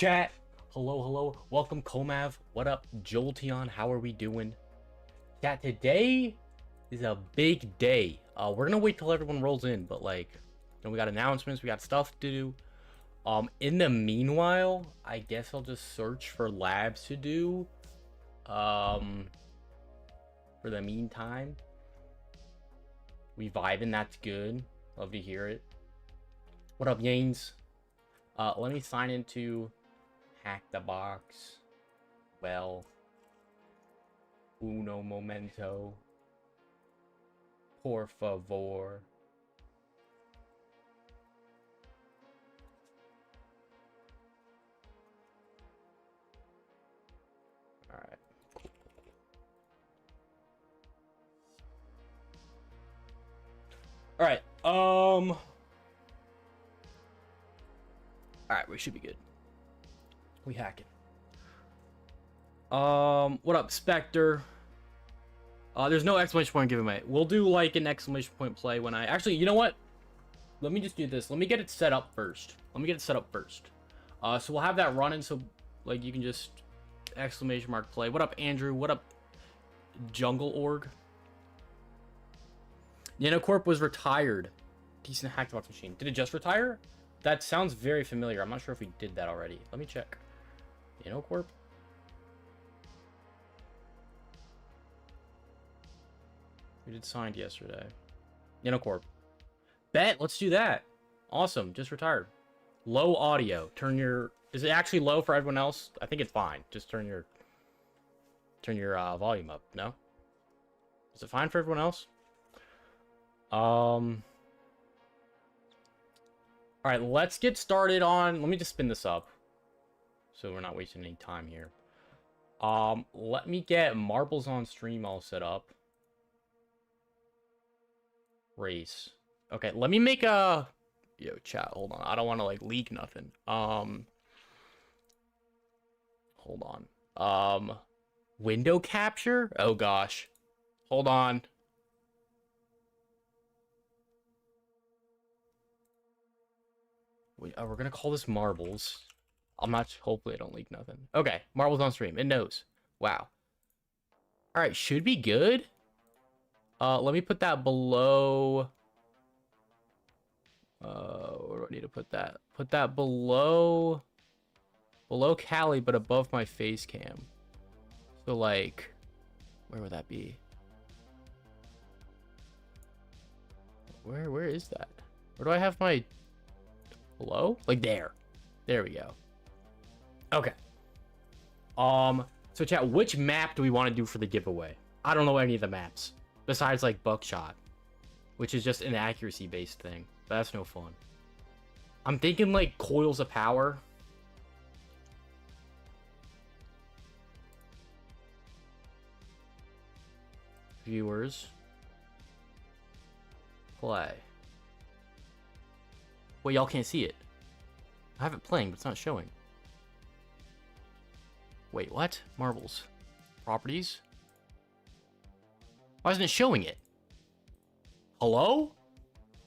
Chat, hello, welcome Komav, what up, Jolteon, how are we doing? Chat, today is a big day. We're gonna wait till everyone rolls in, but like, we got announcements, we got stuff to do. In the meanwhile, I guess I'll just search for labs to do. For the meantime, we vibing, that's good. Love to hear it. What up, Yanes? Let me sign into Hack the Box. Well, uno momento. Por favor. Alright. Alright, Alright, we should be good. We hacking. What up, Spectre? There's no exclamation point giveaway. We'll do like an exclamation point play when I actually, you know what? Let me just do this. Let me get it set up first. So we'll have that running so like you can just exclamation mark play. What up, Andrew? What up, Jungle Org? Nanocorp was retired. Decent hack the box machine. Did it just retire? That sounds very familiar. I'm not sure if we did that already. Let me check. Nanocorp? We did signed yesterday. Nanocorp. Bet, let's do that. Awesome, just retired. Low audio. Turn your... Is it actually low for everyone else? I think it's fine. Just turn your volume up, no? Is it fine for everyone else? Alright, let's get started on... Let me just spin this up, so we're not wasting any time here. Let me get marbles on stream all set up. Race. Okay, let me make a... Yo, chat, hold on. I don't want to, like, leak nothing. Hold on. Window capture? Oh, gosh. Hold on. We're gonna call this marbles. Hopefully I don't leak nothing. Okay, marbles on stream. It knows. Wow. Alright, should be good. Let me put that below... where do I need to put that? Put that below... Below Cali, but above my face cam. So, like... Where would that be? Where is that? Where do I have my... Below? Like there. There we go. Okay. So chat, which map do we want to do for the giveaway? I don't know any of the maps. Besides like Buckshot. Which is just an accuracy based thing. But that's no fun. I'm thinking like Coils of Power. Viewers. Play. Well, y'all can't see it. I have it playing, but it's not showing. Wait, what? Marbles. Properties? Why isn't it showing it? Hello?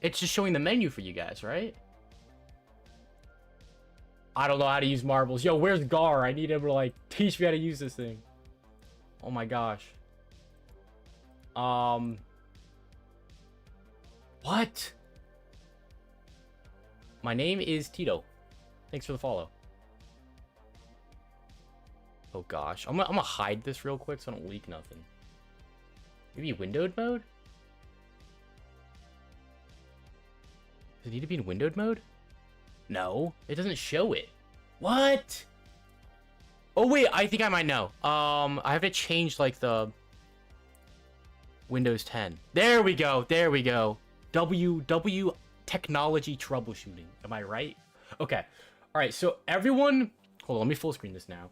It's just showing the menu for you guys, right? I don't know how to use marbles. Yo, where's Gar? I need him to, like, teach me how to use this thing. Oh my gosh. What? My name is Tito. Thanks for the follow. Oh gosh. I'm gonna hide this real quick so I don't leak nothing. Maybe windowed mode? Does it need to be in windowed mode? No, it doesn't show it. What? Oh wait, I think I might know. I have to change like the Windows 10. There we go. There we go. W technology troubleshooting. Am I right? Okay. All right. So everyone, hold on. Let me full screen this now.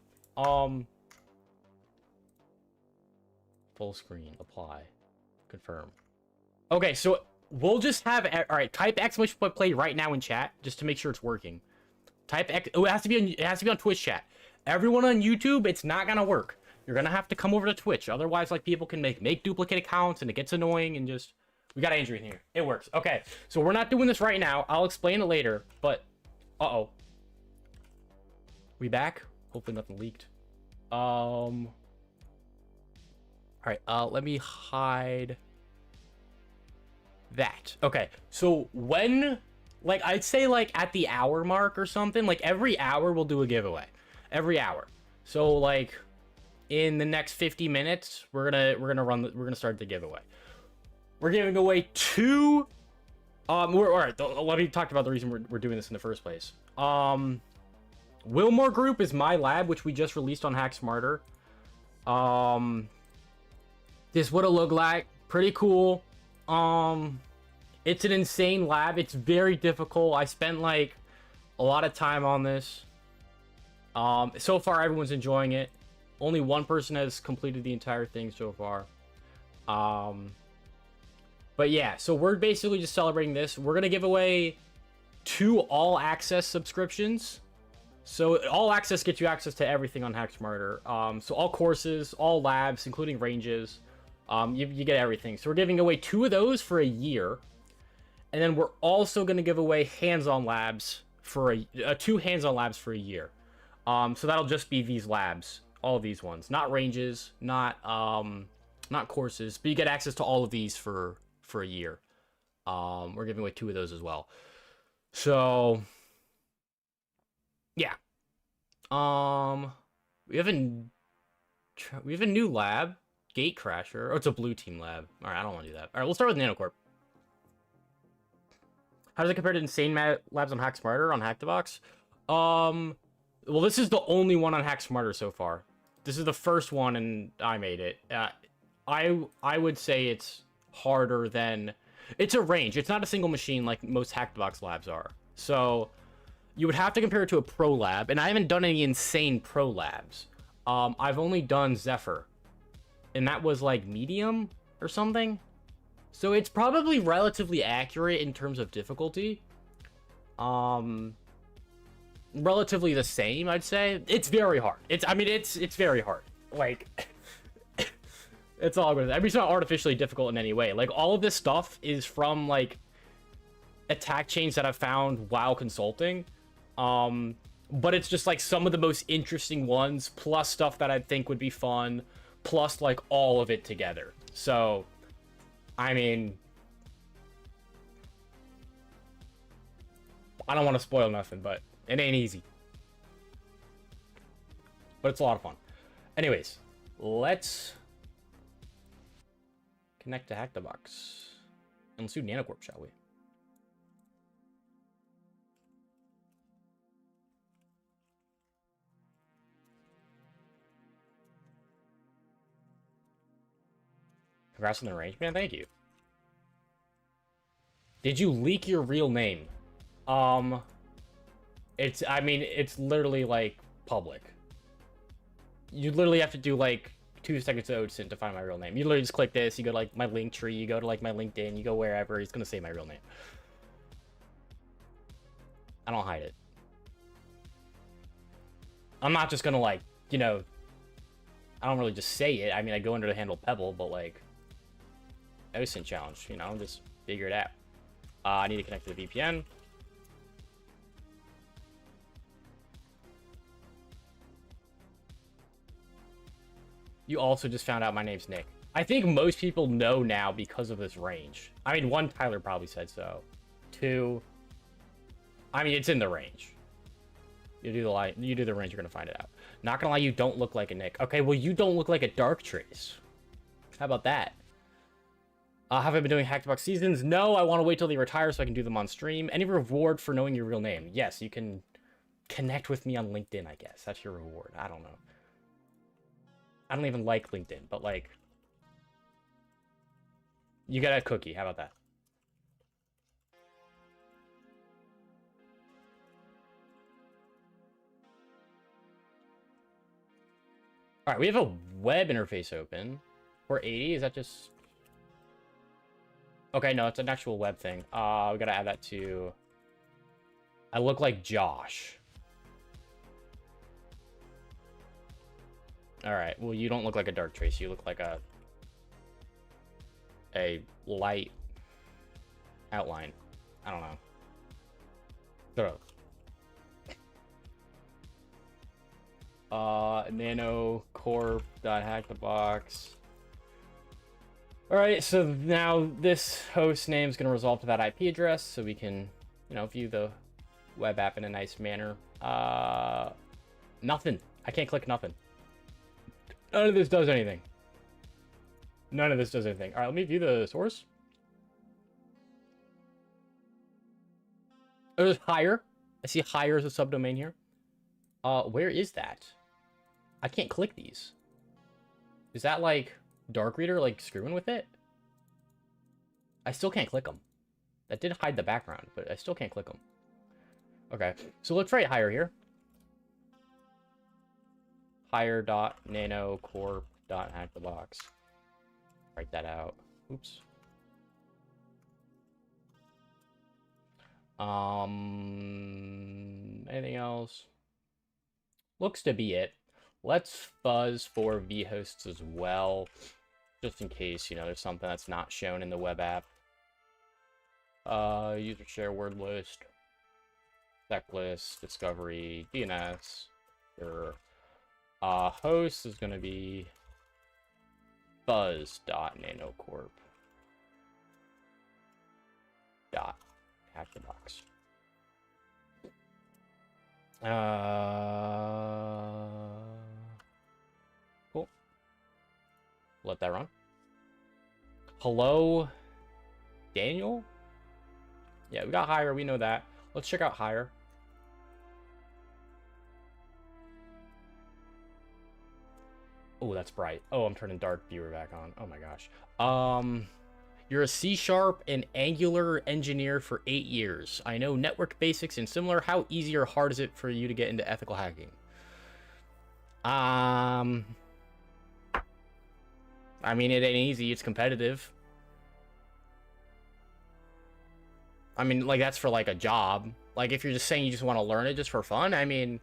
Full screen. Apply. Confirm. Okay. So we'll just have. All right. Type exclamation point play right now in chat just to make sure it's working. Type X. Oh, it has to be on. It has to be on Twitch chat. Everyone on YouTube, it's not gonna work. You're gonna have to come over to Twitch. Otherwise, like people can make duplicate accounts and it gets annoying and just. We got Andrew in here. It works. Okay, so we're not doing this right now. I'll explain it later, but... Uh-oh. We back? Hopefully nothing leaked. All right, let me hide that. Okay, so when, like, I'd say, like, at the hour mark or something, like, every hour we'll do a giveaway. Every hour. So, like, in the next 50 minutes, we're gonna start the giveaway. We're giving away 2, all right, let me talk about the reason we're doing this in the first place. Wilmore Group is my lab, which we just released on HackSmarter. This would have looked like pretty cool. It's an insane lab. It's very difficult. I spent like a lot of time on this. So far everyone's enjoying it. Only one person has completed the entire thing so far. But yeah, so we're basically just celebrating this. We're gonna give away 2 all access subscriptions. So all access gets you access to everything on HackSmarter. So all courses, all labs, including ranges. You get everything. So we're giving away 2 of those for a year. And then we're also going to give away hands-on labs for 2 hands-on labs for a year. So that'll just be these labs, all of these ones, not ranges, not courses, but you get access to all of these for a year. We're giving away 2 of those as well. So yeah. We have a new lab, Gate Crasher. Oh, it's a blue team lab. All right, I don't want to do that. All right, we'll start with Nanocorp. How does it compare to insane labs on HackSmarter on Hack the Box? Well, this is the only one on HackSmarter so far. This is the first one, and I made it. I would say it's harder than... It's a range. It's not a single machine like most Hack the Box labs are. So you would have to compare it to a pro lab, and I haven't done any insane pro labs. I've only done Zephyr, and that was like medium or something. So it's probably relatively accurate in terms of difficulty. Relatively the same, I'd say. It's very hard. It's very hard. Like, it's all good. I mean, it's not artificially difficult in any way. Like, all of this stuff is from, like, attack chains that I've found while consulting. But it's just, like, some of the most interesting ones, plus stuff that I think would be fun, plus, like, all of it together. So, I mean, I don't want to spoil nothing, but it ain't easy. But it's a lot of fun. Anyways, let's connect to Hack the Box. And let's do Nanocorp, shall we? Congrats on the range, man. Thank you. Did you leak your real name? It's literally, like, public. You literally have to do, like, 2 seconds of OSINT to find my real name. You literally just click this, you go to, like, my link tree, you go to, like, my LinkedIn, you go wherever, it's gonna say my real name. I don't hide it. I'm not just gonna, like, you know, I don't really just say it. I mean, I go under the handle Pebble, but, like, OSINT challenge, you know, just figure it out. I need to connect to the VPN. You also just found out my name's Nick. I think most people know now because of this range. I mean, 1, Tyler probably said so. 2, I mean, it's in the range. You do the range, you're gonna find it out. Not gonna lie, you don't look like a Nick. Okay, well, you don't look like a Dark Trace. How about that? Have I been doing Hack the Box seasons? No, I want to wait till they retire so I can do them on stream. Any reward for knowing your real name? Yes, you can connect with me on LinkedIn, I guess. That's your reward. I don't know. I don't even like LinkedIn, but, like, you get a cookie. How about that? All right, we have a web interface open. 480, is that just... Okay, no, it's an actual web thing. We gotta add that to... I look like Josh. Alright, well, you don't look like a Dark Trace. You look like a light outline. I don't know. Shut up. nanocorp.hackthebox. All right, so now this host name is going to resolve to that IP address, so we can, view the web app in a nice manner. Nothing. I can't click nothing. None of this does anything. None of this does anything. All right, let me view the source. There's higher. I see higher as a subdomain here. Where is that? I can't click these. Is that like Dark Reader like screwing with it? I still can't click them. That did hide the background, but I still can't click them. Okay, so let's write higher here. Higher.nanocorp.hackthebox. Write that out. Oops. Anything else? Looks to be it. Let's fuzz for vhosts as well, just in case, there's something that's not shown in the web app. User share word list, sec list, discovery, DNS. Sure. Host is going to be fuzz.nanocorp.hackthebox. Cool. Let that run. Hello, Daniel? Yeah, we got higher. We know that. Let's check out higher. Oh, that's bright. Oh, I'm turning dark viewer back on. Oh my gosh. You're a C# and Angular engineer for 8 years. I know network basics and similar. How easy or hard is it for you to get into ethical hacking? I mean, it ain't easy. It's competitive. I mean, like, that's for, like, a job. Like, if you're just saying you just want to learn it just for fun, I mean,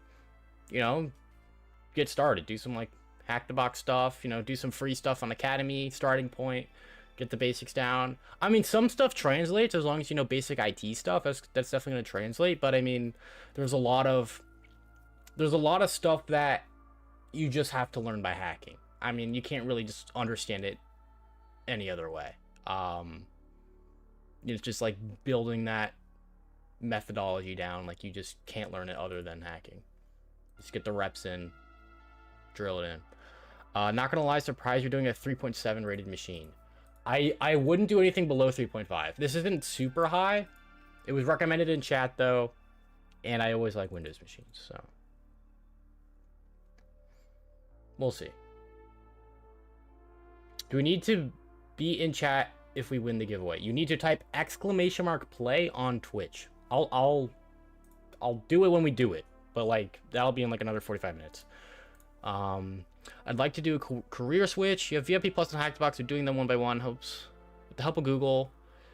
get started. Do some, like, hack the box stuff, do some free stuff on Academy, starting point, get the basics down. I mean, some stuff translates as long as you know basic IT stuff. That's definitely going to translate, but I mean, there's a lot of stuff that you just have to learn by hacking. I mean, you can't really just understand it any other way. It's just like building that methodology down. Like, you just can't learn it other than hacking. Just get the reps in, drill it in. Not gonna lie, surprised you're doing a 3.7 rated machine. I wouldn't do anything below 3.5. This isn't super high. It was recommended in chat though, and I always like Windows machines, so we'll see. Do we need to be in chat if we win the giveaway? You need to type !play on Twitch. I'll do it when we do it, but like that'll be in like another 45 minutes. I'd like to do a career switch. You have VIP Plus and HackTheBox. We're doing them one by one. Hopes with the help of Google,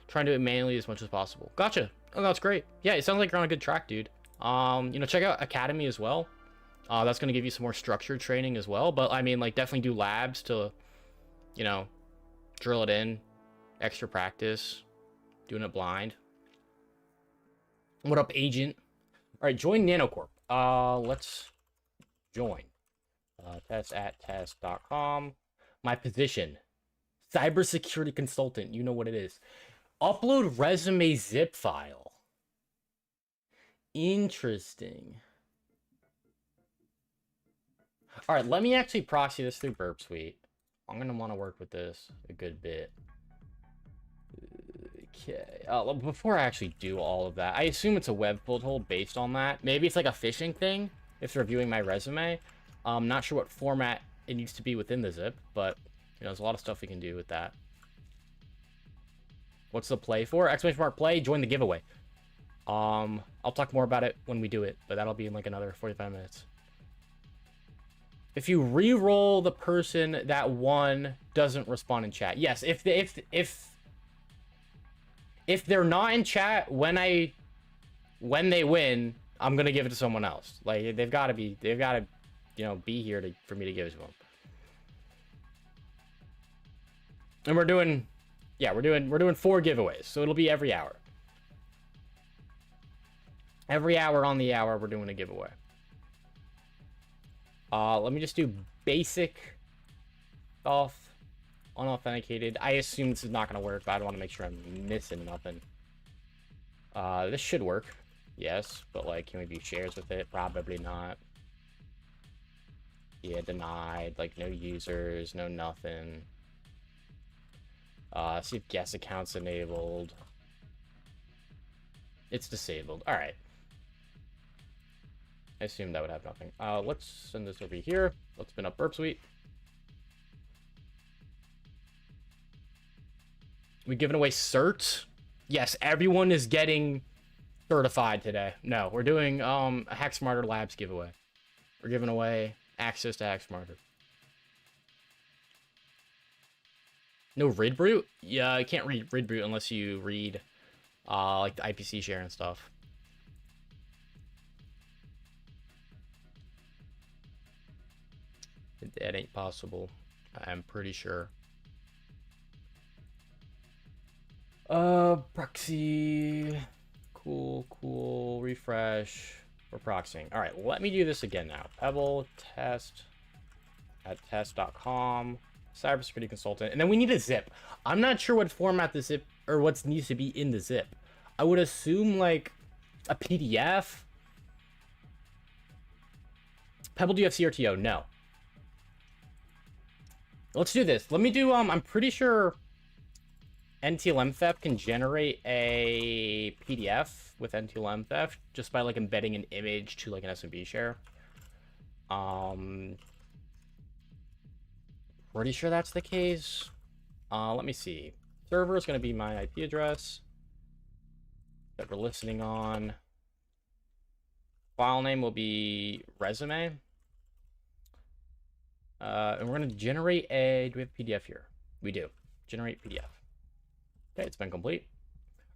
trying to do it manually as much as possible. Gotcha. Oh, that's great. Yeah, it sounds like you're on a good track, dude. Check out Academy as well. That's gonna give you some more structured training as well. But I mean, like, definitely do labs to, drill it in. Extra practice. Doing it blind. What up, agent? All right, join Nanocorp. Let's join. Test@test.com. My position, cybersecurity consultant. You know what it is. Upload resume zip file. Interesting. All right, let me actually proxy this through Burp Suite. I'm gonna want to work with this a good bit. Okay. Before I actually do all of that, I assume it's a web filter based on that. Maybe it's like a phishing thing if they're viewing my resume. I'm not sure what format it needs to be within the zip, but there's a lot of stuff we can do with that. What's the play for? Exclamation mark play, join the giveaway. I'll talk more about it when we do it, but that'll be in like another 45 minutes. If you re-roll the person that won doesn't respond in chat. Yes, if they're not in chat when they win, I'm gonna give it to someone else. Like, they've got to be here for me to give it to them. And we're doing 4 giveaways, so it'll be every hour. Every hour on the hour, we're doing a giveaway. Let me just do basic stuff. Unauthenticated. I assume this is not going to work, but I don't want to make sure I'm missing nothing. This should work. Yes, but like, can we do shares with it? Probably not. Yeah, denied. Like, no users, no nothing. See if guest account's enabled. It's disabled. All right. I assume that would have nothing. Let's send this over here. Let's spin up Burp Suite. We giving away certs? Yes, everyone is getting certified today. No, we're doing a HackSmarter Labs giveaway. We're giving away access to HackSmarter. No read root? Yeah, you can't read read root unless you read like the IPC share and stuff. That ain't possible. I'm pretty sure. Proxy. Cool. Refresh. We're proxying. All right, let me do this again now. Pebble test at test.com. Cybersecurity consultant. And then we need a zip. I'm not sure what format the zip or what needs to be in the zip. I would assume like a PDF. Pebble, do you have CRTO? No. Let's do this. Let me do, I'm pretty sure NTLM theft can generate a PDF with NTLM theft just by like embedding an image to like an SMB share. Pretty sure that's the case. Let me see. Server is going to be my IP address that we're listening on. File name will be resume. And we're going to generate a, do we have a PDF here? We do. Generate PDF. Okay, it's been complete.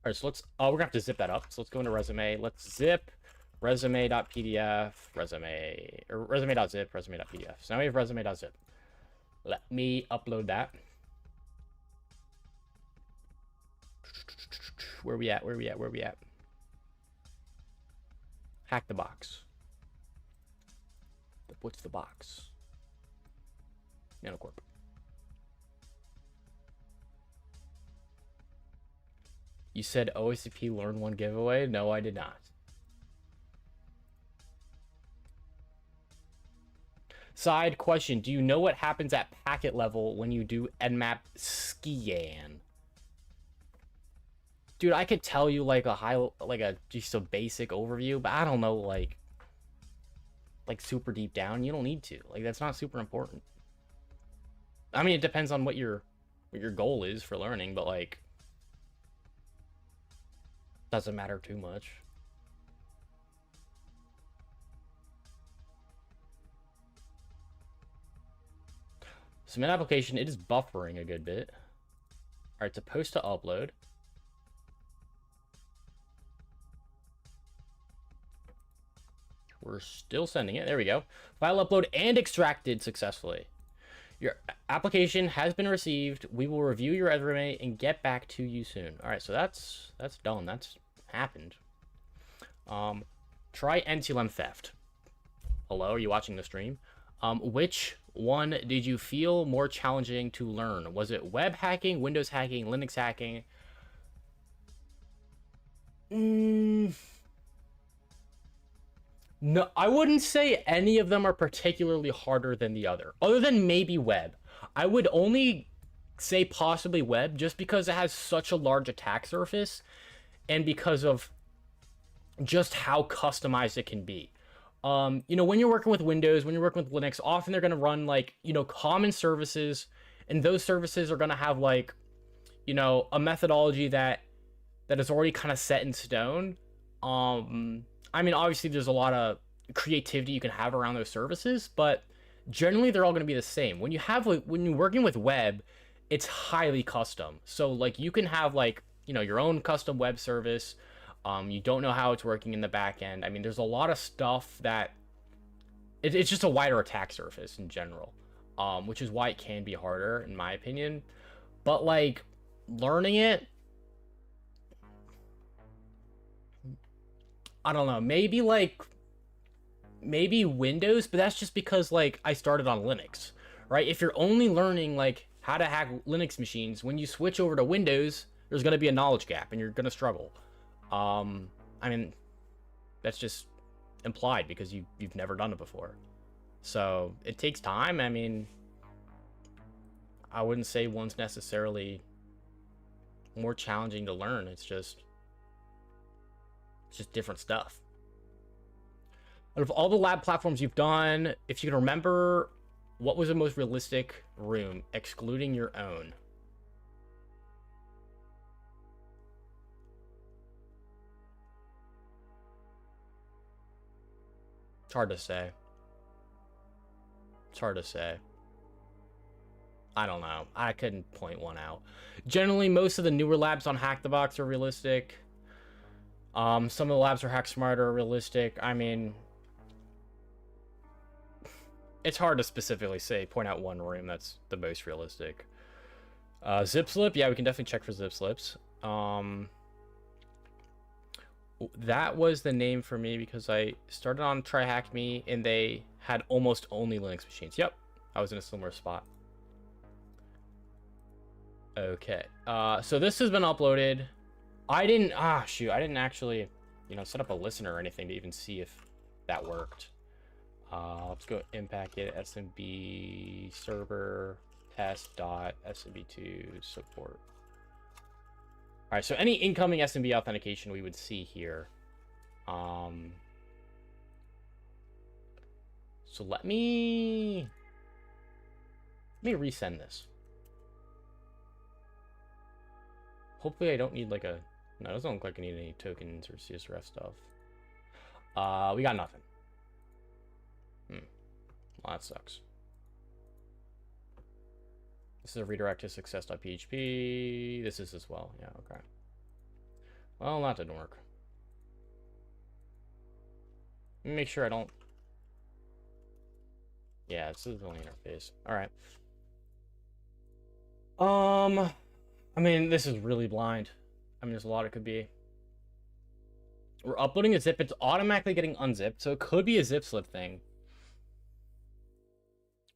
All right, so let's, we're gonna have to zip that up. So let's go into resume. Let's zip resume.pdf, resume, or resume.zip, resume.pdf. So now we have resume.zip. Let me upload that. Where we at? Hack the box. What's the box? Nanocorp. You said OSCP learn one giveaway? No, I did not. Side question, do you know what happens at packet level when you do Nmap scan? Dude, I could tell you like just a basic overview, but I don't know like super deep down. You don't need to. Like, that's not super important. I mean, it depends on what your goal is for learning, but like doesn't matter too much. Submit application, it is buffering a good bit. All right, supposed to upload. We're still sending it. There we go. File upload and extracted successfully. Your application has been received. We will review your resume and get back to you soon. All right, so that's done. That's happened. Try NTLM theft. Hello, are you watching the stream? Which one did you feel more challenging to learn? Was it web hacking, Windows hacking, Linux hacking? No, I wouldn't say any of them are particularly harder than the other than maybe web. I would only say possibly web just because it has such a large attack surface and because of just how customized it can be. You know, when you're working with Windows, when you're working with Linux, often they're going to run like, you know, common services, and those services are going to have like, you know, a methodology that is already kind of set in stone. I mean, obviously there's a lot of creativity you can have around those services, but generally they're all going to be the same. When you have like, when you're working with web, it's highly custom. So like you can have like, you know, your own custom web service. You don't know how it's working in the back end. I mean, there's a lot of stuff that it's just a wider attack surface in general, which is why it can be harder in my opinion. But like learning it, I don't know, maybe like maybe Windows, but that's just because like I started on Linux, right? If you're only learning like how to hack Linux machines, when you switch over to Windows, there's going to be a knowledge gap and you're going to struggle. I mean, that's just implied because you've never done it before. So it takes time. I mean, I wouldn't say one's necessarily more challenging to learn. It's just different stuff. Out of all the lab platforms you've done, if you can remember, what was the most realistic room, excluding your own? It's hard to say. It's hard to say. I don't know. I couldn't point one out. Generally, most of the newer labs on Hack the Box are realistic. Some of the labs for HackSmarter are realistic. I mean, it's hard to specifically say, point out one room that's the most realistic. Zip slip, yeah, we can definitely check for zip slips. That was the name for me because I started on Try Hack Me and they had almost only Linux machines. Yep, I was in a similar spot. Okay, so this has been uploaded. I didn't actually, set up a listener or anything to even see if that worked. Let's go impact it, SMB server test.smb2 support. All right, so any incoming SMB authentication we would see here. So let me resend this. Hopefully I don't need like a, no, it doesn't look like I need any tokens or CSRF stuff. We got nothing. Well, that sucks. This is a redirect to success.php. This is as well. Yeah, okay. Well, that didn't work. Let me make sure I don't... Yeah, this is the only interface. Alright. I mean, this is really blind. I mean, there's a lot it could be. We're uploading a zip. It's automatically getting unzipped, so it could be a zip slip thing.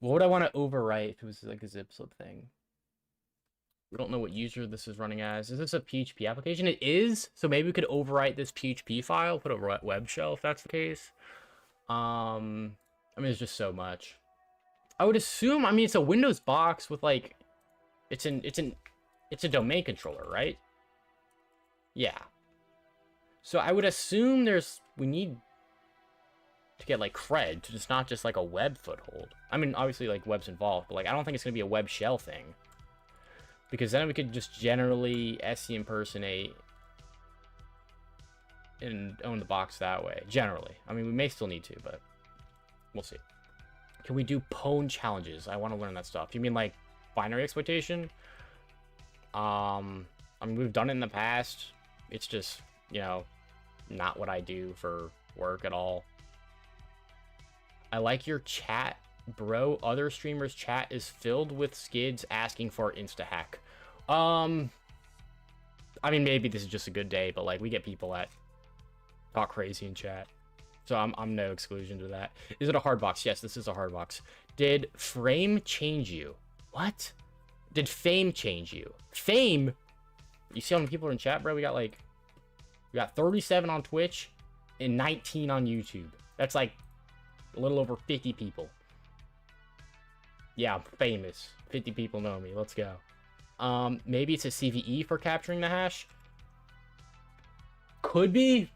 What would I want to overwrite if it was like a zip slip thing? We don't know what user this is running as. Is this a PHP application? It is, so maybe we could overwrite this PHP file, put a web shell if that's the case. I mean, there's just so much. I would assume, I mean, it's a Windows box with like, it's a domain controller, right? Yeah. So I would assume we need to get like cred to just not just like a web foothold. I mean, obviously like web's involved, but like I don't think it's gonna be a web shell thing, because then we could just generally SE impersonate and own the box that way. Generally, I mean, we may still need to, but we'll see. Can we do pwn challenges? I want to learn that stuff. You mean like binary exploitation? I mean, we've done it in the past. It's just, not what I do for work at all. I like your chat, bro. Other streamers' chat is filled with skids asking for insta-hack. I mean, maybe this is just a good day, but like we get people that talk crazy in chat. So I'm no exclusion to that. Is it a hard box? Yes, this is a hard box. Did frame change you? What? Did fame change you? Fame? You see how many people are in chat, bro? We got 37 on Twitch and 19 on YouTube. That's like a little over 50 people. Yeah, I'm famous. 50 people know me. Let's go. Maybe it's a CVE for capturing the hash. Could be.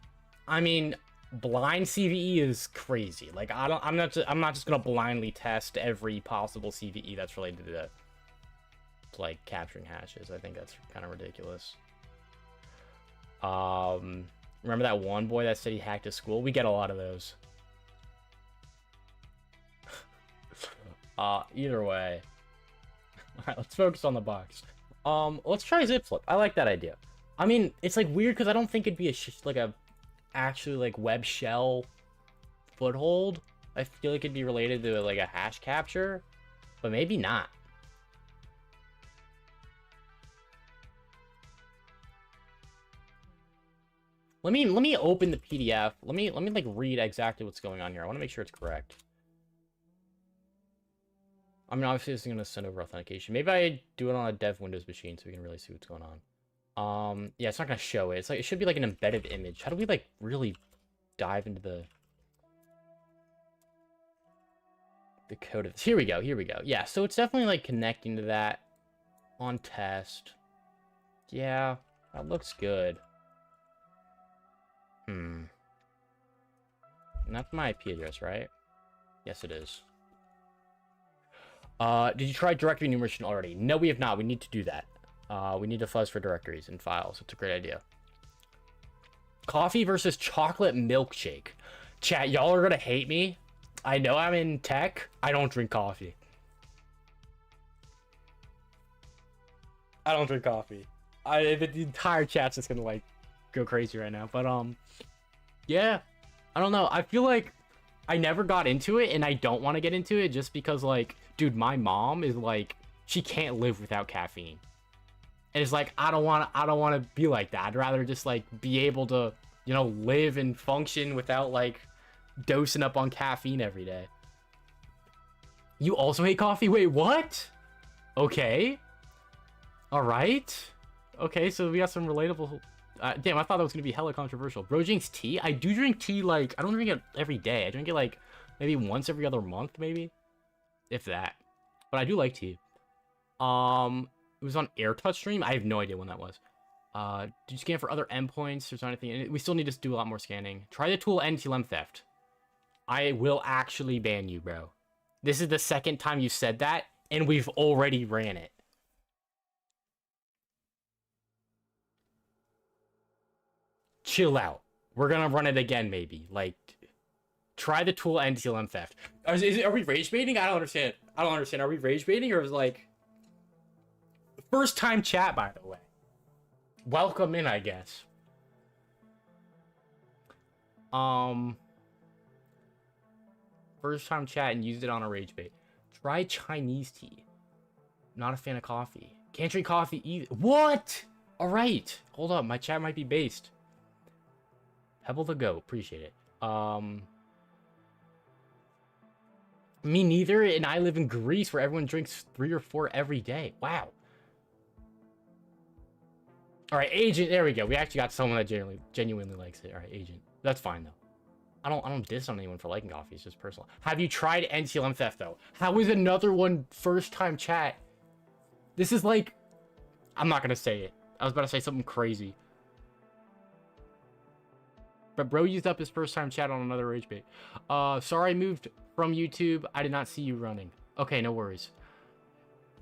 I mean, blind CVE is crazy. Like I'm not just gonna blindly test every possible CVE that's related to like capturing hashes. I think that's kind of ridiculous. Remember that one boy that said he hacked his school? We get a lot of those. Either way. Alright, let's focus on the box. Let's try zip flip. I like that idea. I mean, it's like weird because I don't think it'd be actually like web shell foothold. I feel like it'd be related to like a hash capture, but maybe not. Let me open the PDF. Let me like read exactly what's going on here. I want to make sure it's correct. I mean, obviously this is gonna send over authentication. Maybe I do it on a dev Windows machine so we can really see what's going on. Yeah, it's not gonna show it. It's like it should be like an embedded image. How do we like really dive into the code of this? Here we go. Here we go. Yeah, so it's definitely like connecting to that on test. Yeah, that looks good. And that's my IP address, right? Yes, it is. Did you try directory enumeration already? No, we have not. We need to do that. We need to fuzz for directories and files. It's a great idea. Coffee versus chocolate milkshake. Chat, y'all are gonna hate me. I know I'm in tech. I don't drink coffee. I don't drink coffee. The entire chat's just gonna like go crazy right now. But yeah, I don't know. I feel like I never got into it, and I don't want to get into it just because, like, dude, my mom is like, she can't live without caffeine. And it's like, I don't want to be like that. I'd rather just like be able to, you know, live and function without like dosing up on caffeine every day. You also hate coffee? Wait, what? Okay. All right. Okay, so we got some relatable. Damn, I thought that was gonna be hella controversial. Bro drinks tea? I do drink tea, like, I don't drink it every day. I drink it like maybe once every other month, maybe, if that. But I do like tea. It was on AirTouch stream. I have no idea when that was. Did you scan for other endpoints? There's not anything. We still need to do a lot more scanning. Try the tool NTLM theft. I will actually ban you, bro. This is the second time you said that, and we've already ran it. Chill out. We're gonna run it again, maybe. Like, try the tool NTLM theft. Are we rage baiting? I don't understand. I don't understand. Are we rage baiting, or is it like first time chat? By the way, welcome in, I guess. First time chat and used it on a rage bait. Try Chinese tea. Not a fan of coffee. Can't drink coffee either. What? All right. Hold up. My chat might be based. Pebble the Go. Appreciate it. Me neither. And I live in Greece where everyone drinks 3 or 4 every day. Wow. All right, Agent. There we go. We actually got someone that genuinely likes it. All right, Agent. That's fine though. I don't diss on anyone for liking coffee. It's just personal. Have you tried NTLM theft though? How is another one first time chat? This is like, I'm not gonna say it. I was about to say something crazy. But bro used up his first time chat on another rage bait. Sorry I moved from YouTube. I did not see you running. Okay, no worries.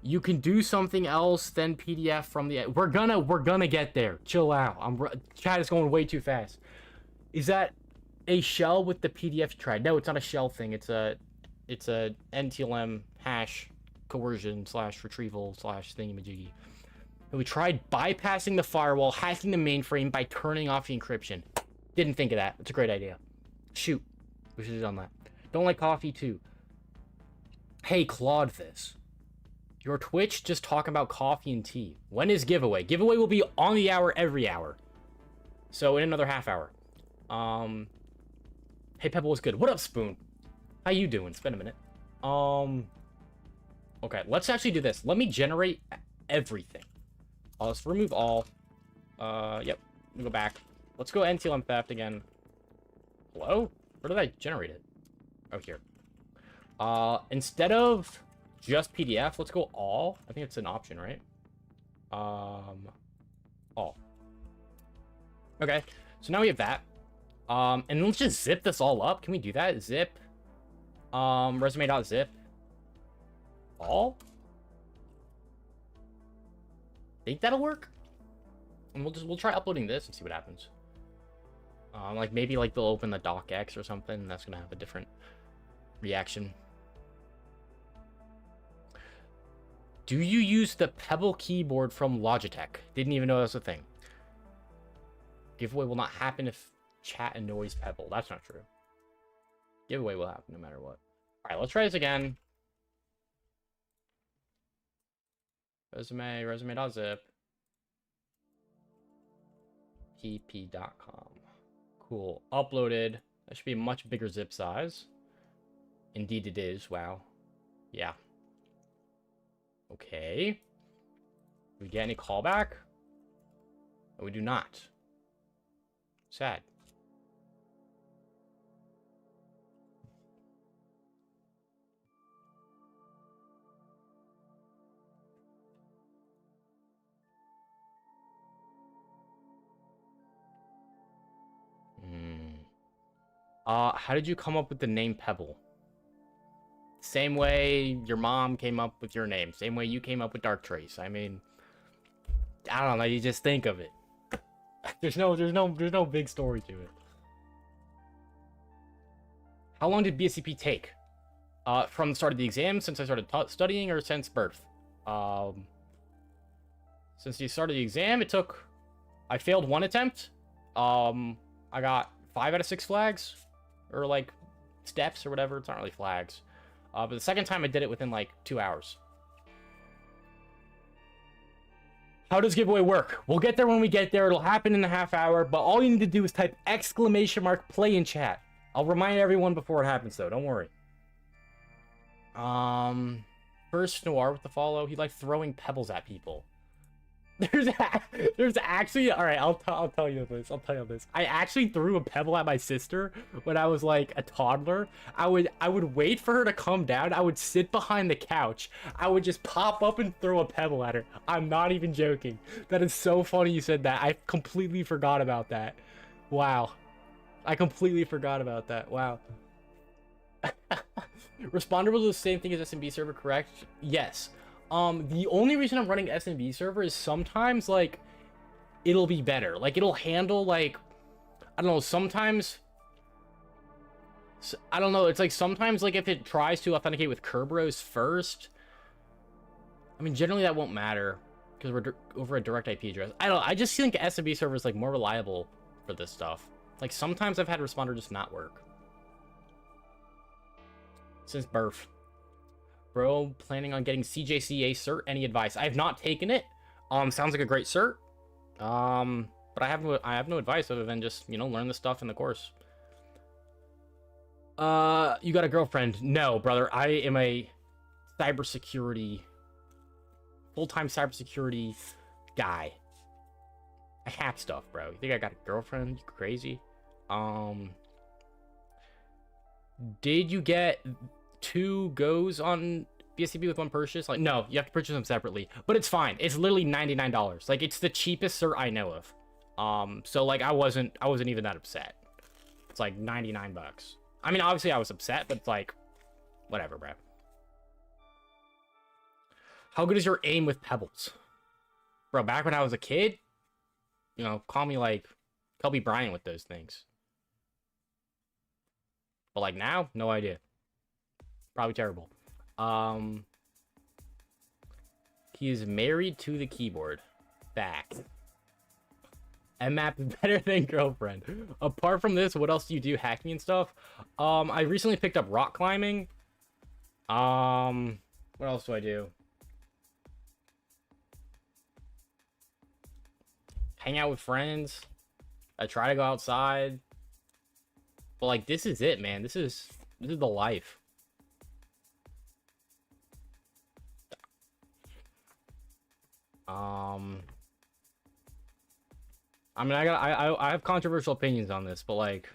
You can do something else than PDF from the... We're gonna get there. Chill out. Chat is going way too fast. Is that a shell with the PDF you tried? No, it's not a shell thing. It's a NTLM hash coercion / retrieval / thingamajiggy. And we tried bypassing the firewall, hacking the mainframe by turning off the encryption. Didn't think of that. It's a great idea. Shoot. We should have done that. Don't like coffee too. Hey, Claudevis. Your Twitch just talking about coffee and tea. When is giveaway? Giveaway will be on the hour every hour. So in another half hour. Hey, Pebble was good. What up, Spoon? How you doing? It's been a minute. Okay, let's actually do this. Let me generate everything. Let's remove all. Yep. Let me go back. Let's go NTLM theft again. Hello? Where did I generate it? Oh, here. Instead of just PDF, let's go all. I think it's an option, right? All. Okay. So now we have that. And let's just zip this all up. Can we do that? Zip. Resume.zip. All? Think that'll work? And we'll try uploading this and see what happens. Like maybe like they'll open the docx or something, and that's gonna have a different reaction. Do you use the Pebble keyboard from Logitech? Didn't even know that was a thing. Giveaway will not happen if chat annoys Pebble. That's not true. Giveaway will happen no matter what. All right, let's try this again. Resume.zip. pp.com. Cool. Uploaded. That should be a much bigger zip size. Indeed it is. Wow. Yeah. Okay. Do we get any callback? No, we do not. Sad. How did you come up with the name Pebble? Same way your mom came up with your name. Same way you came up with Dark Trace. I mean, I don't know. You just think of it. There's no big story to it. How long did BSCP take? From the start of the exam, since I started studying, or since birth? Since the start of the exam, it took... I failed one attempt. I got 5 out of 6 flags. Or, like, steps or whatever. It's not really flags. But the second time I did it within, like, 2 hours. How does giveaway work? We'll get there when we get there. It'll happen in a half hour. But all you need to do is type !play in chat. I'll remind everyone before it happens, though. Don't worry. First Noir with the follow. He likes throwing pebbles at people. There's actually, all right, I'll tell you this. I actually threw a pebble at my sister when I was like a toddler. I would wait for her to come down. I would sit behind the couch. I would just pop up and throw a pebble at her. I'm not even joking. That is so funny you said that. I completely forgot about that. Wow. I completely forgot about that. Wow. Respondable is the same thing as SMB server, correct? Yes. The only reason I'm running SMB server is sometimes, like, it'll be better. Like, it'll handle, like, I don't know, sometimes... I don't know, it's like, sometimes, like, if it tries to authenticate with Kerberos first... I mean, generally that won't matter, because we're over a direct IP address. I don't know, I just think SMB server is, like, more reliable for this stuff. Like, sometimes I've had Responder just not work. Since birth. Bro, planning on getting CJCA cert? Any advice? I have not taken it. Sounds like a great cert. But I have no advice other than just, you know, learn the stuff in the course. You got a girlfriend? No, brother. I am a cybersecurity, full-time cybersecurity guy. I hack stuff, bro. You think I got a girlfriend? You crazy? Did you get 2 goes on BSCP with 1 purchase? Like, no, you have to purchase them separately, but it's fine. It's literally $99. Like, it's the cheapest cert I know of. So like, I wasn't even that upset. It's like 99 bucks. I mean, obviously I was upset, but it's like, whatever, bro. How good is your aim with pebbles? Bro, back when I was a kid, you know, call me like Kobe Bryant with those things. But like now, no idea. Probably terrible. He is married to the keyboard. Fact. MMAP is better than girlfriend. Apart from this, what else do you do? Hacking and stuff? I recently picked up rock climbing. What else do I do? Hang out with friends. I try to go outside. But like, this is it, man. This is the life. I mean, I have controversial opinions on this, but like,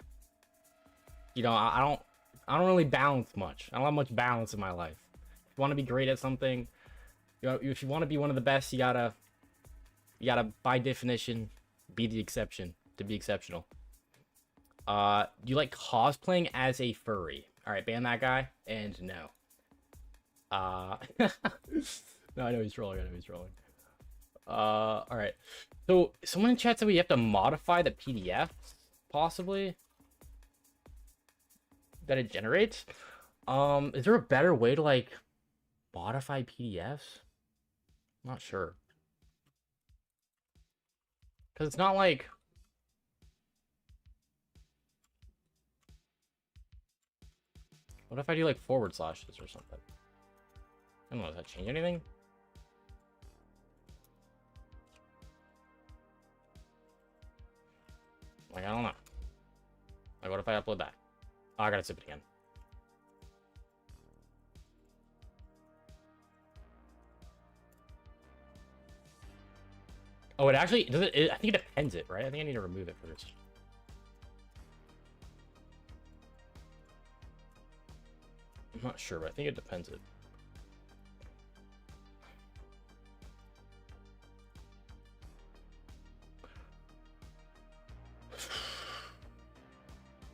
you know, I don't really balance much. I don't have much balance in my life. If you want to be great at something, you know, if you want to be one of the best, you gotta by definition be the exception to be exceptional. Do you like cosplaying as a furry? All right, ban that guy. And no. No, I know he's trolling. All right. So someone in chat said we have to modify the PDFs, possibly, that it generates. Is there a better way to like modify PDFs? I'm not sure. Because it's not like... What if I do like forward slashes or something? I don't know, does that change anything? Like, I don't know. if I upload that? Oh, I gotta zip it again. Oh, it actually does it. I think it depends it, right? I think I need to remove it first. I'm not sure, but I think it depends it.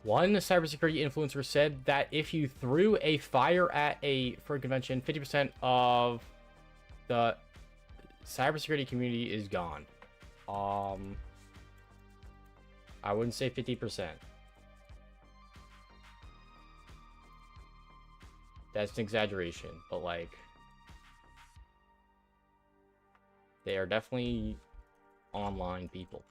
One cybersecurity influencer said that if you threw a fire at a FERG convention, 50% of the cybersecurity community is gone. I wouldn't say 50%. That's an exaggeration, but like, they are definitely online people.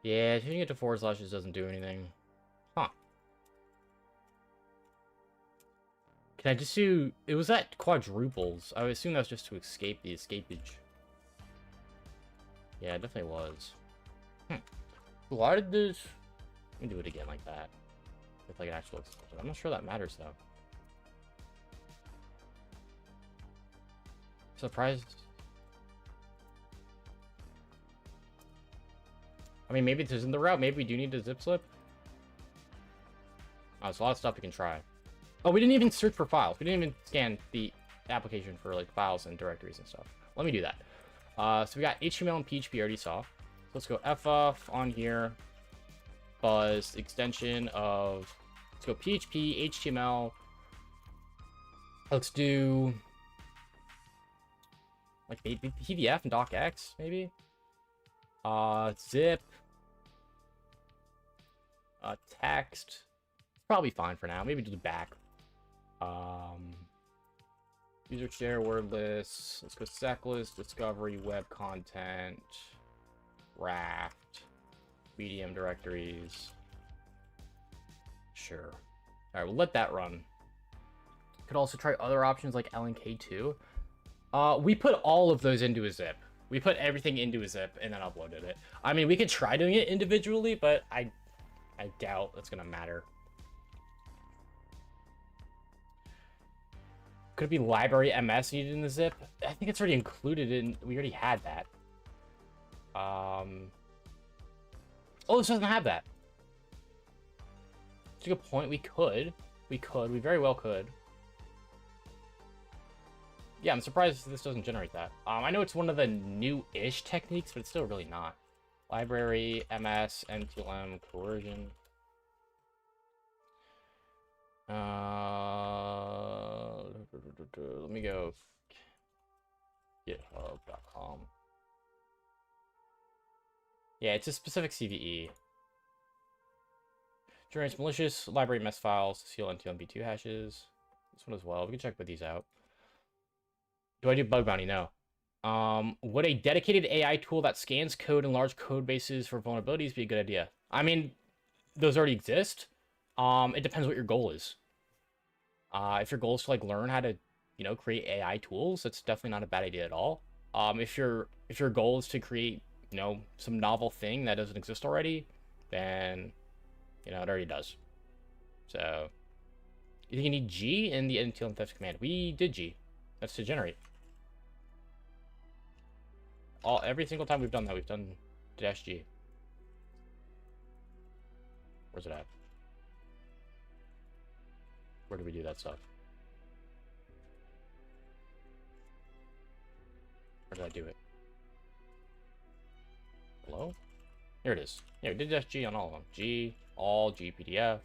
Yeah, changing it to forward slashes doesn't do anything. Huh. Can I just do... It was at quadruples. I would assume that's just to escape the escapage. Yeah, it definitely was. Why did this... Let me do it again like that. With like an actual explosion. I'm not sure that matters though. Surprised. I mean, maybe this isn't the route. Maybe we do need to zip slip. Oh, there's a lot of stuff we can try. Oh, we didn't even search for files. We didn't even scan the application for like files and directories and stuff. Let me do that. So we got HTML and PHP I already saw. So let's go ff on here. Buzz extension of, let's go PHP, HTML. Let's do like maybe PDF and docx maybe. Zip. Text. Probably fine for now. Maybe do the back. User share, wordless. Let's go seclist, discovery, web content, raft, medium directories. Sure. All right, we'll let that run. Could also try other options like LNK2. We put all of those into a zip. We put everything into a zip and then uploaded it. I mean, we could try doing it individually, but I doubt that's gonna matter. Could it be library MS needed in the zip? I think it's already included in... We already had that. Oh, this doesn't have that. That's a good point. We could. We very well could. Yeah, I'm surprised this doesn't generate that. I know it's one of the new-ish techniques, but it's still really not. Library, MS, NTLM, coercion. Let me go github.com. Yeah, it's a specific CVE. Generates malicious library MS files, seal NTLM-v2 hashes. This one as well. We can check both these out. Do I do bug bounty? No. Would a dedicated AI tool that scans code in large code bases for vulnerabilities be a good idea? I mean, those already exist. It depends what your goal is. If your goal is to like learn how to, you know, create AI tools, that's definitely not a bad idea at all. If your goal is to create, you know, some novel thing that doesn't exist already, then, you know, it already does. So, you think you need G in the NTLM theft command? We did G. That's to generate. Every single time we've done that, we've done -G. Where's it at? Where do we do that stuff? Where did I do it? Hello? Here it is. Yeah, we did -G on all of them. G, all, G, PDF.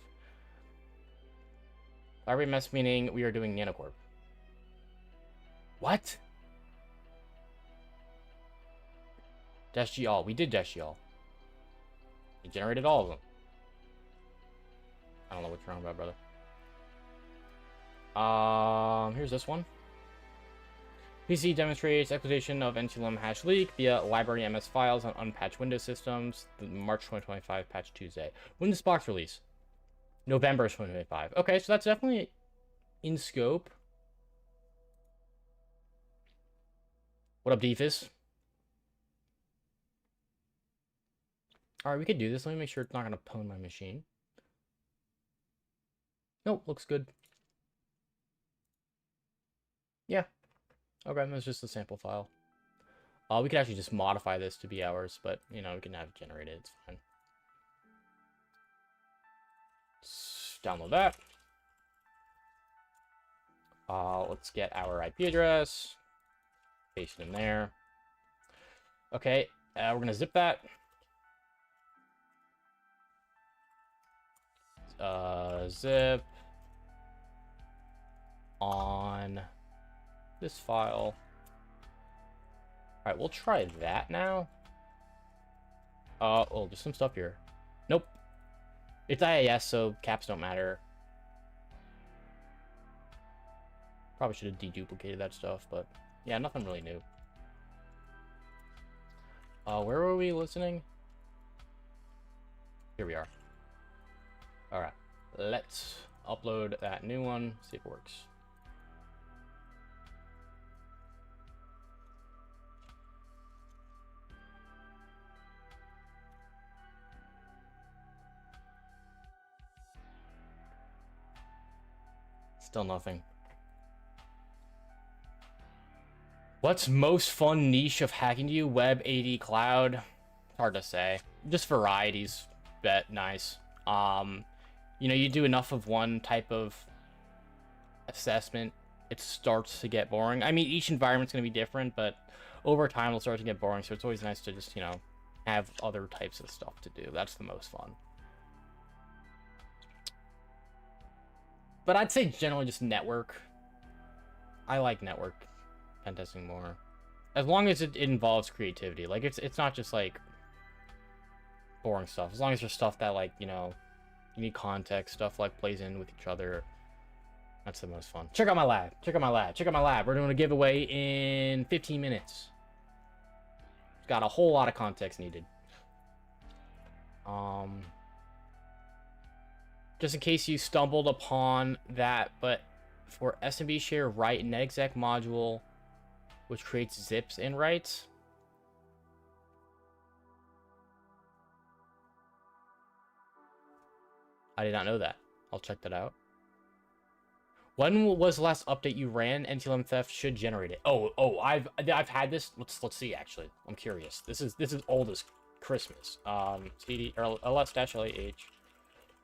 Library mess meaning we are doing nanocorp. What? -G all. We did -G all. We generated all of them. I don't know what's wrong about, brother. Here's this one. PC demonstrates exploitation of NTLM hash leak via library MS files on unpatched Windows systems. The March 2025 patch Tuesday. When this box release? November 2025. Okay, so that's definitely in scope. What up, Deefus? All right, we could do this. Let me make sure it's not going to pwn my machine. Nope, looks good. Yeah. Okay, that's just a sample file. We could actually just modify this to be ours, but, you know, we can have it generated. It's fine. Let's download that. Let's get our IP address. Paste it in there. Okay, we're going to zip that. Zip on this file. All right, we'll try that now. Oh, there's some stuff here. Nope. It's IIS, so caps don't matter. Probably should have deduplicated that stuff, but yeah, nothing really new. Where were we listening? Here we are. All right, let's upload that new one, see if it works. Still nothing. What's most fun niche of hacking you? Web, AD, cloud? Hard to say. Just varieties. Bet nice. You know, you do enough of one type of assessment, it starts to get boring. I mean, each environment's going to be different, but over time it'll start to get boring. So it's always nice to just, you know, have other types of stuff to do. That's the most fun. But I'd say generally just network. I like network pen testing more, as long as it involves creativity. Like it's not just like boring stuff. As long as there's stuff that, like, you know, you need context, stuff like plays in with each other. That's the most fun. Check out my lab. Check out my lab. Check out my lab. We're doing a giveaway in 15 minutes. It's got a whole lot of context needed. Just in case you stumbled upon that, but for SMB share write netexec module, which creates zips and writes. I did not know that. I'll check that out. When was the last update you ran? NTLM theft should generate it. Oh, I've had this. Let's see. Actually, I'm curious. This is old as Christmas. CD or ls-lah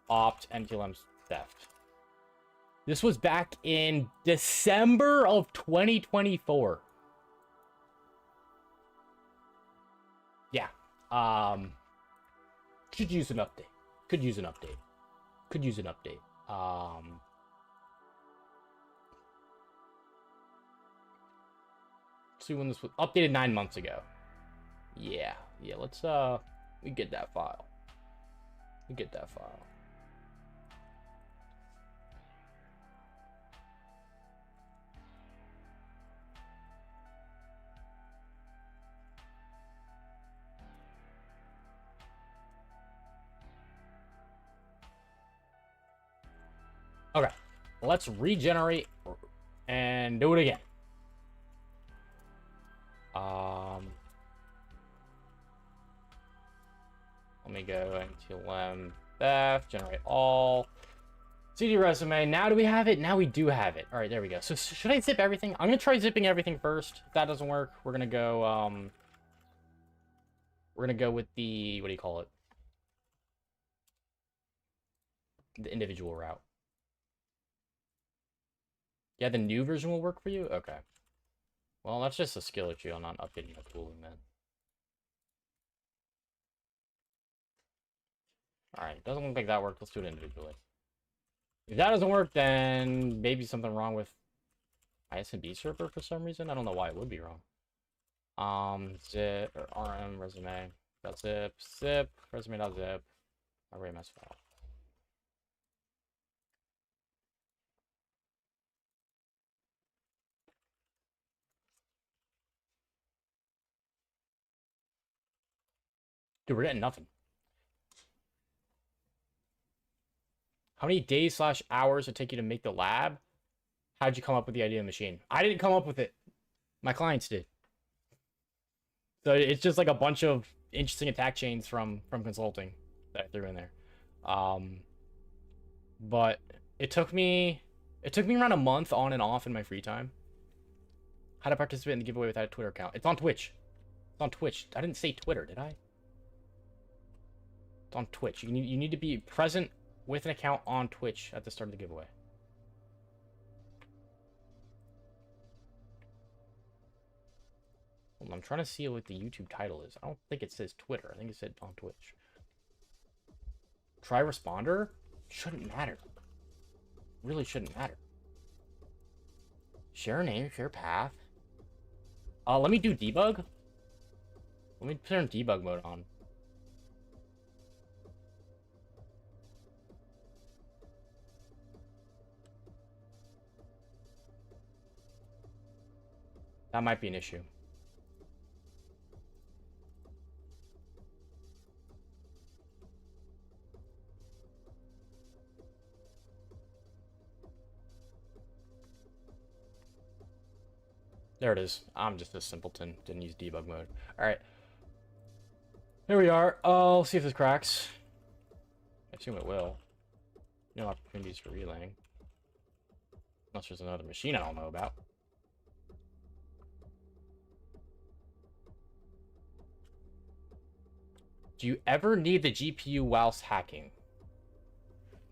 opt NTLM theft. This was back in December of 2024. Yeah. Should use an update. Could use an update. Could use an update. See when this was updated 9 months ago. Yeah, let's we get that file. We get that file. Okay, let's regenerate and do it again. Let me go NTLM theft, generate all. CD resume. Now do we have it? Now we do have it. All right, there we go. So should I zip everything? I'm gonna try zipping everything first. If that doesn't work, we're gonna go with the, what do you call it? The individual route. Yeah, the new version will work for you? Okay. Well, that's just a skill issue. I'm not updating the tooling then. Alright, doesn't look like that worked. Let's do it individually. If that doesn't work, then maybe something wrong with my SMB server for some reason. I don't know why it would be wrong. Zip or rm resume. .zip, zip, resume.zip, RMS file. Dude, we're getting nothing. How many days / hours it take you to make the lab? How'd you come up with the idea of the machine? I didn't come up with it. My clients did. So it's just like a bunch of interesting attack chains from consulting that I threw in there. But it took me around a month on and off in my free time. How to participate in the giveaway without a Twitter account. It's on Twitch. It's on Twitch. I didn't say Twitter, did I? It's on Twitch. You need to be present with an account on Twitch at the start of the giveaway. Well, I'm trying to see what the YouTube title is. I don't think it says Twitter. I think it said on Twitch. Try responder? Shouldn't matter. Really shouldn't matter. Share name, share path. Let me do debug. Let me turn debug mode on. That might be an issue. There it is. I'm just a simpleton. Didn't use debug mode. Alright. Here we are. I'll see if this cracks. I assume it will. No opportunities for relaying. Unless there's another machine I don't know about. Do you ever need the GPU whilst hacking?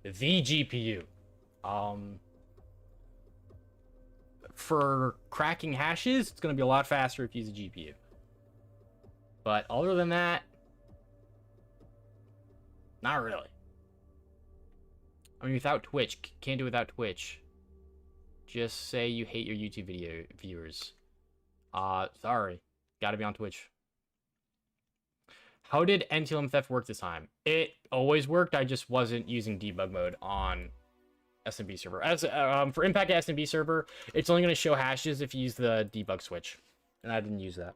The GPU. For cracking hashes, it's going to be a lot faster if you use a GPU. But other than that, not really. I mean, without Twitch, can't do without Twitch. Just say you hate your YouTube video viewers. Sorry. Gotta be on Twitch. How did NTLM theft work this time? It always worked, I just wasn't using debug mode on SMB server. As for Impact SMB server, it's only going to show hashes if you use the debug switch, and I didn't use that.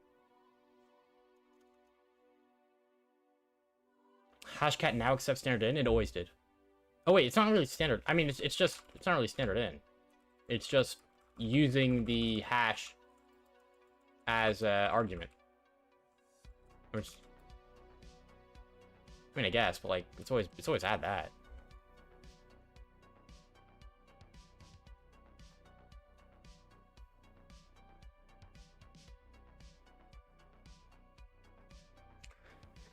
Hashcat now accepts standard in. It always did. Oh wait, it's not really standard. I mean, it's not really standard in. It's just using the hash as an argument. Which, I mean, I guess, but like it's always had that.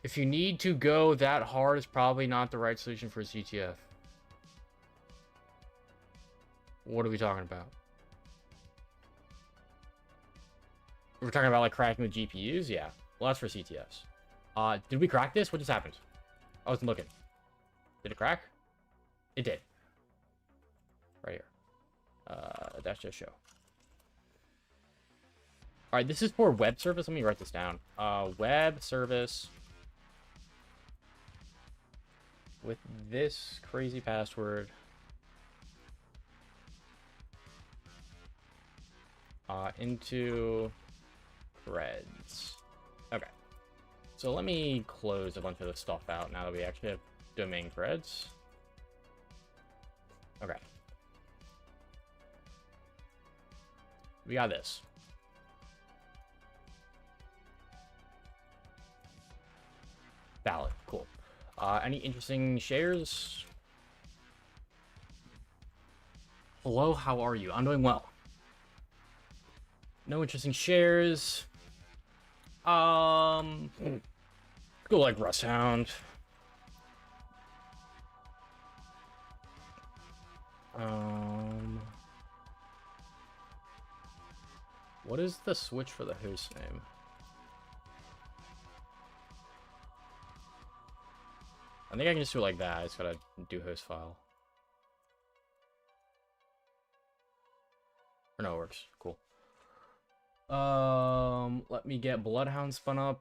If you need to go that hard, it's probably not the right solution for a CTF. What are we talking about? We're talking about like cracking the GPUs? Yeah. Well, that's for CTFs. Did we crack this? What just happened? I wasn't looking. Did it crack? It did. Right here. That's just show. Alright, this is for web service. Let me write this down. Web service with this crazy password. Into threads. Okay. So let me close a bunch of this stuff out now that we actually have domain threads. Okay. We got this. Valid. Cool. Any interesting shares? Hello, how are you? I'm doing well. No interesting shares. Go like Rust Hound. What is the switch for the host name? I think I can just do it like that. I just gotta do host file. Or no, it works. Cool. Let me get Bloodhound spun up.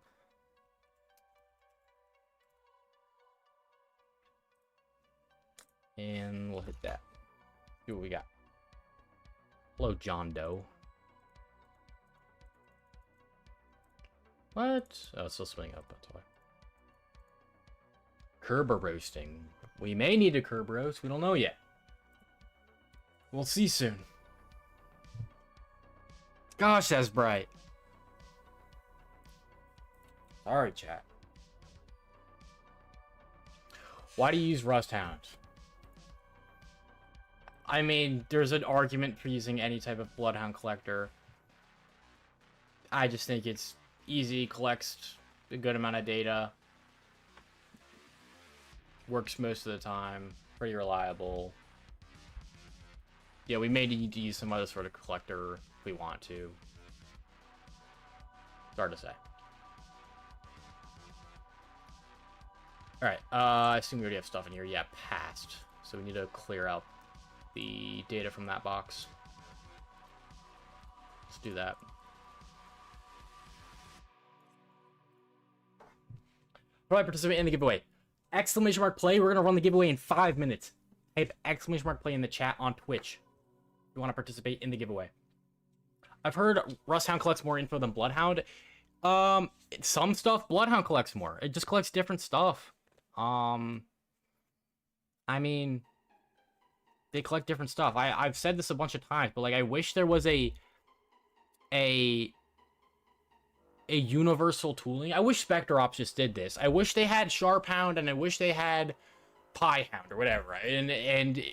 And we'll hit that. See what we got. Hello, John Doe. What? Oh, it's still spinning up, that's why. Kerber roasting. We may need a Kerber roast. We don't know yet. We'll see soon. Gosh, that's bright. Sorry, chat. Why do you use Rust Hound? I mean, there's an argument for using any type of Bloodhound collector. I just think it's easy, collects a good amount of data, works most of the time, pretty reliable. Yeah, we may need to use some other sort of collector if we want to. It's hard to say. Alright, I assume we already have stuff in here. Yeah, passed. So we need to clear out the data from that box. Let's do that. How do I participate in the giveaway? Exclamation mark play. We're going to run the giveaway in 5 minutes. Type exclamation mark play in the chat on Twitch if you want to participate in the giveaway. I've heard Rusthound collects more info than Bloodhound. Some stuff Bloodhound collects more. It just collects different stuff. I mean, they collect different stuff. I've said this a bunch of times, but like I wish there was a universal tooling. I wish Spectre Ops just did this. I wish they had Sharp Hound and I wish they had Pi Hound or whatever. And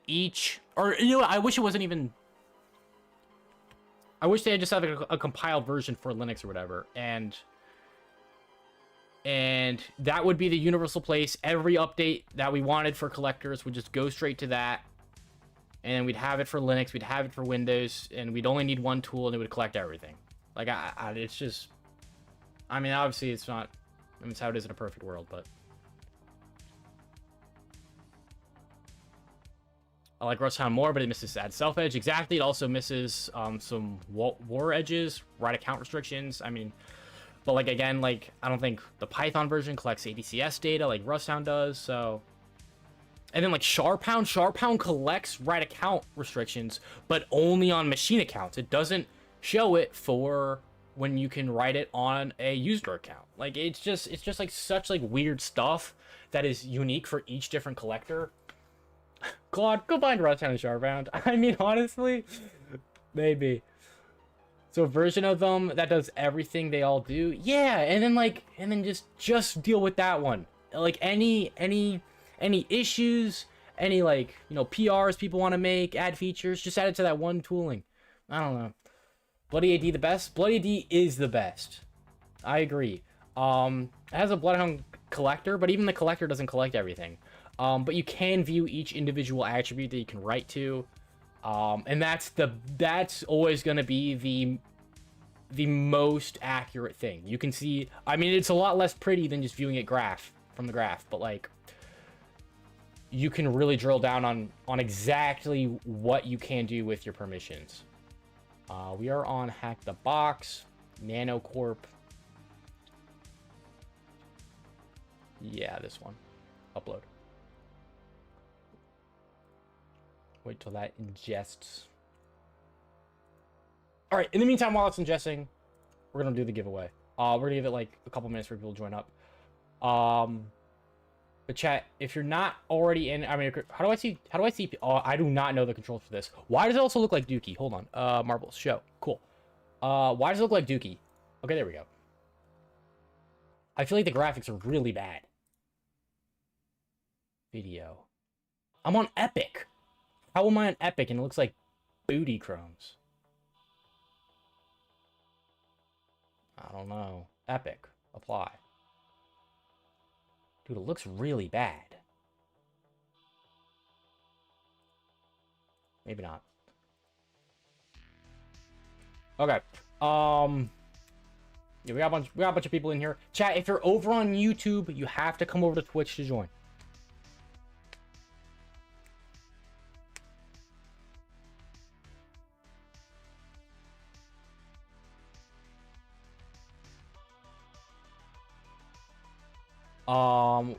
each, or you know what, I wish it wasn't even, I wish they had just had a compiled version for Linux or whatever. And that would be the universal place. Every update that we wanted for collectors would just go straight to that. And we'd have it for Linux, we'd have it for Windows, and we'd only need one tool and it would collect everything. Like, it's just, I mean, obviously it's not, I mean, it's how it is in a perfect world, but. I like Rusthound more, but it misses add self edge. Exactly. It also misses some war edges, right account restrictions. I mean, but like, again, like, I don't think the Python version collects ADCS data like Rusthound does, so. And then like Sharp Hound collects right account restrictions, but only on machine accounts. It doesn't show it for when you can write it on a user account. Like it's just like such like weird stuff that is unique for each different collector. Claude, go find Rusthound and Sharp Hound. I mean, honestly, maybe. So a version of them that does everything they all do. Yeah, and then just deal with that one. Like any issues, any like, you know, PRs people want to make, add features, just add it to that one tooling. I don't know. Bloody AD the best? Bloody AD is the best. I agree. It has a Bloodhound collector, but even the collector doesn't collect everything. But you can view each individual attribute that you can write to. And that's always going to be the most accurate thing. You can see, I mean, it's a lot less pretty than just viewing it from the graph, but like, you can really drill down on exactly what you can do with your permissions. We are on Hack the Box, Nanocorp. Yeah, this one. Upload. Wait till that ingests. All right, in the meantime, while it's ingesting, we're going to do the giveaway. We're going to give it like a couple minutes for people to join up. But chat, if you're not already in, I mean, how do I see, oh, I do not know the controls for this. Why does it also look like Dookie? Hold on. Marbles, show. Cool. Why does it look like Dookie? Okay, there we go. I feel like the graphics are really bad. Video. I'm on Epic. How am I on Epic and it looks like booty chromes? I don't know. Epic. Apply. Dude, it looks really bad. Maybe not. Okay. Yeah, we got a bunch of people in here. Chat, if you're over on YouTube, you have to come over to Twitch to join.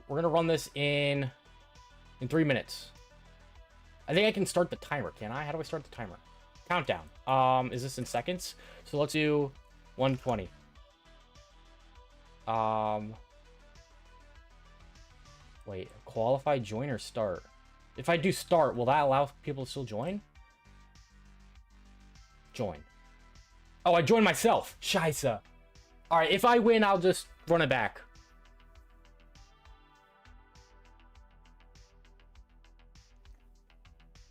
We're gonna run this in 3 minutes. I think I can start the timer, can I? How do I start the timer? Countdown. Is this in seconds? So let's do 120. Wait, qualify, join, or start? If I do start, will that allow people to still join? Join. Oh, I joined myself. Scheisse. All right, if I win, I'll just run it back.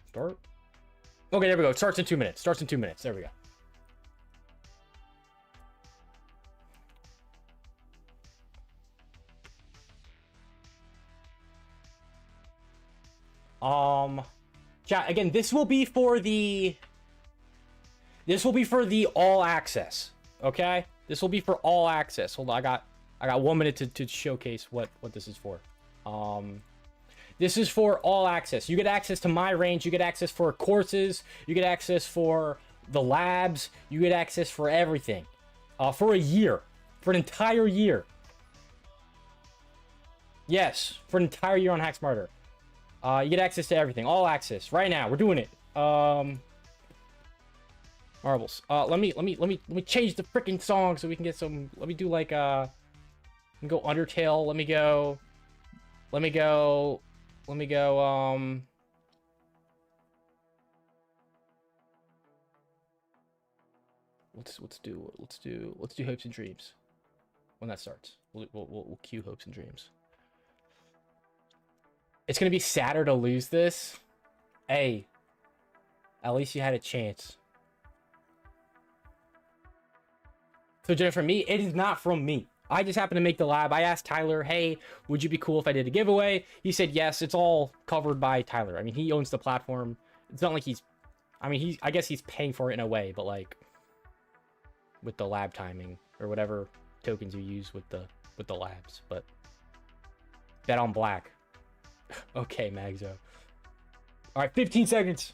Start. Okay, there we go. It starts in 2 minutes. Starts in 2 minutes. There we go. Chat, again, this will be for the all access. Okay? This will be for all access. Hold on, I got 1 minute to showcase what this is for. This is for all access. You get access to my range, you get access for courses, you get access for the labs, you get access for everything. For a year. For an entire year. Yes, for an entire year on HackSmarter. You get access to everything. All access. Right now. We're doing it. Marbles. Let me change the freaking song so we can get some. Let me do like let me go Undertale. Let me go let's do Hopes and Dreams. When that starts. We'll cue Hopes and Dreams. It's gonna be sadder to lose this. Hey, at least you had a chance. So Jennifer, me, it is not from me. I just happened to make the lab. I asked Tyler, hey, would you be cool if I did a giveaway? He said yes. It's all covered by Tyler. I mean, he owns the platform. It's not like he's, I mean, I guess he's paying for it in a way, but like with the lab timing or whatever tokens you use with the labs. But bet on black. Okay, Magzo. All right, 15 seconds.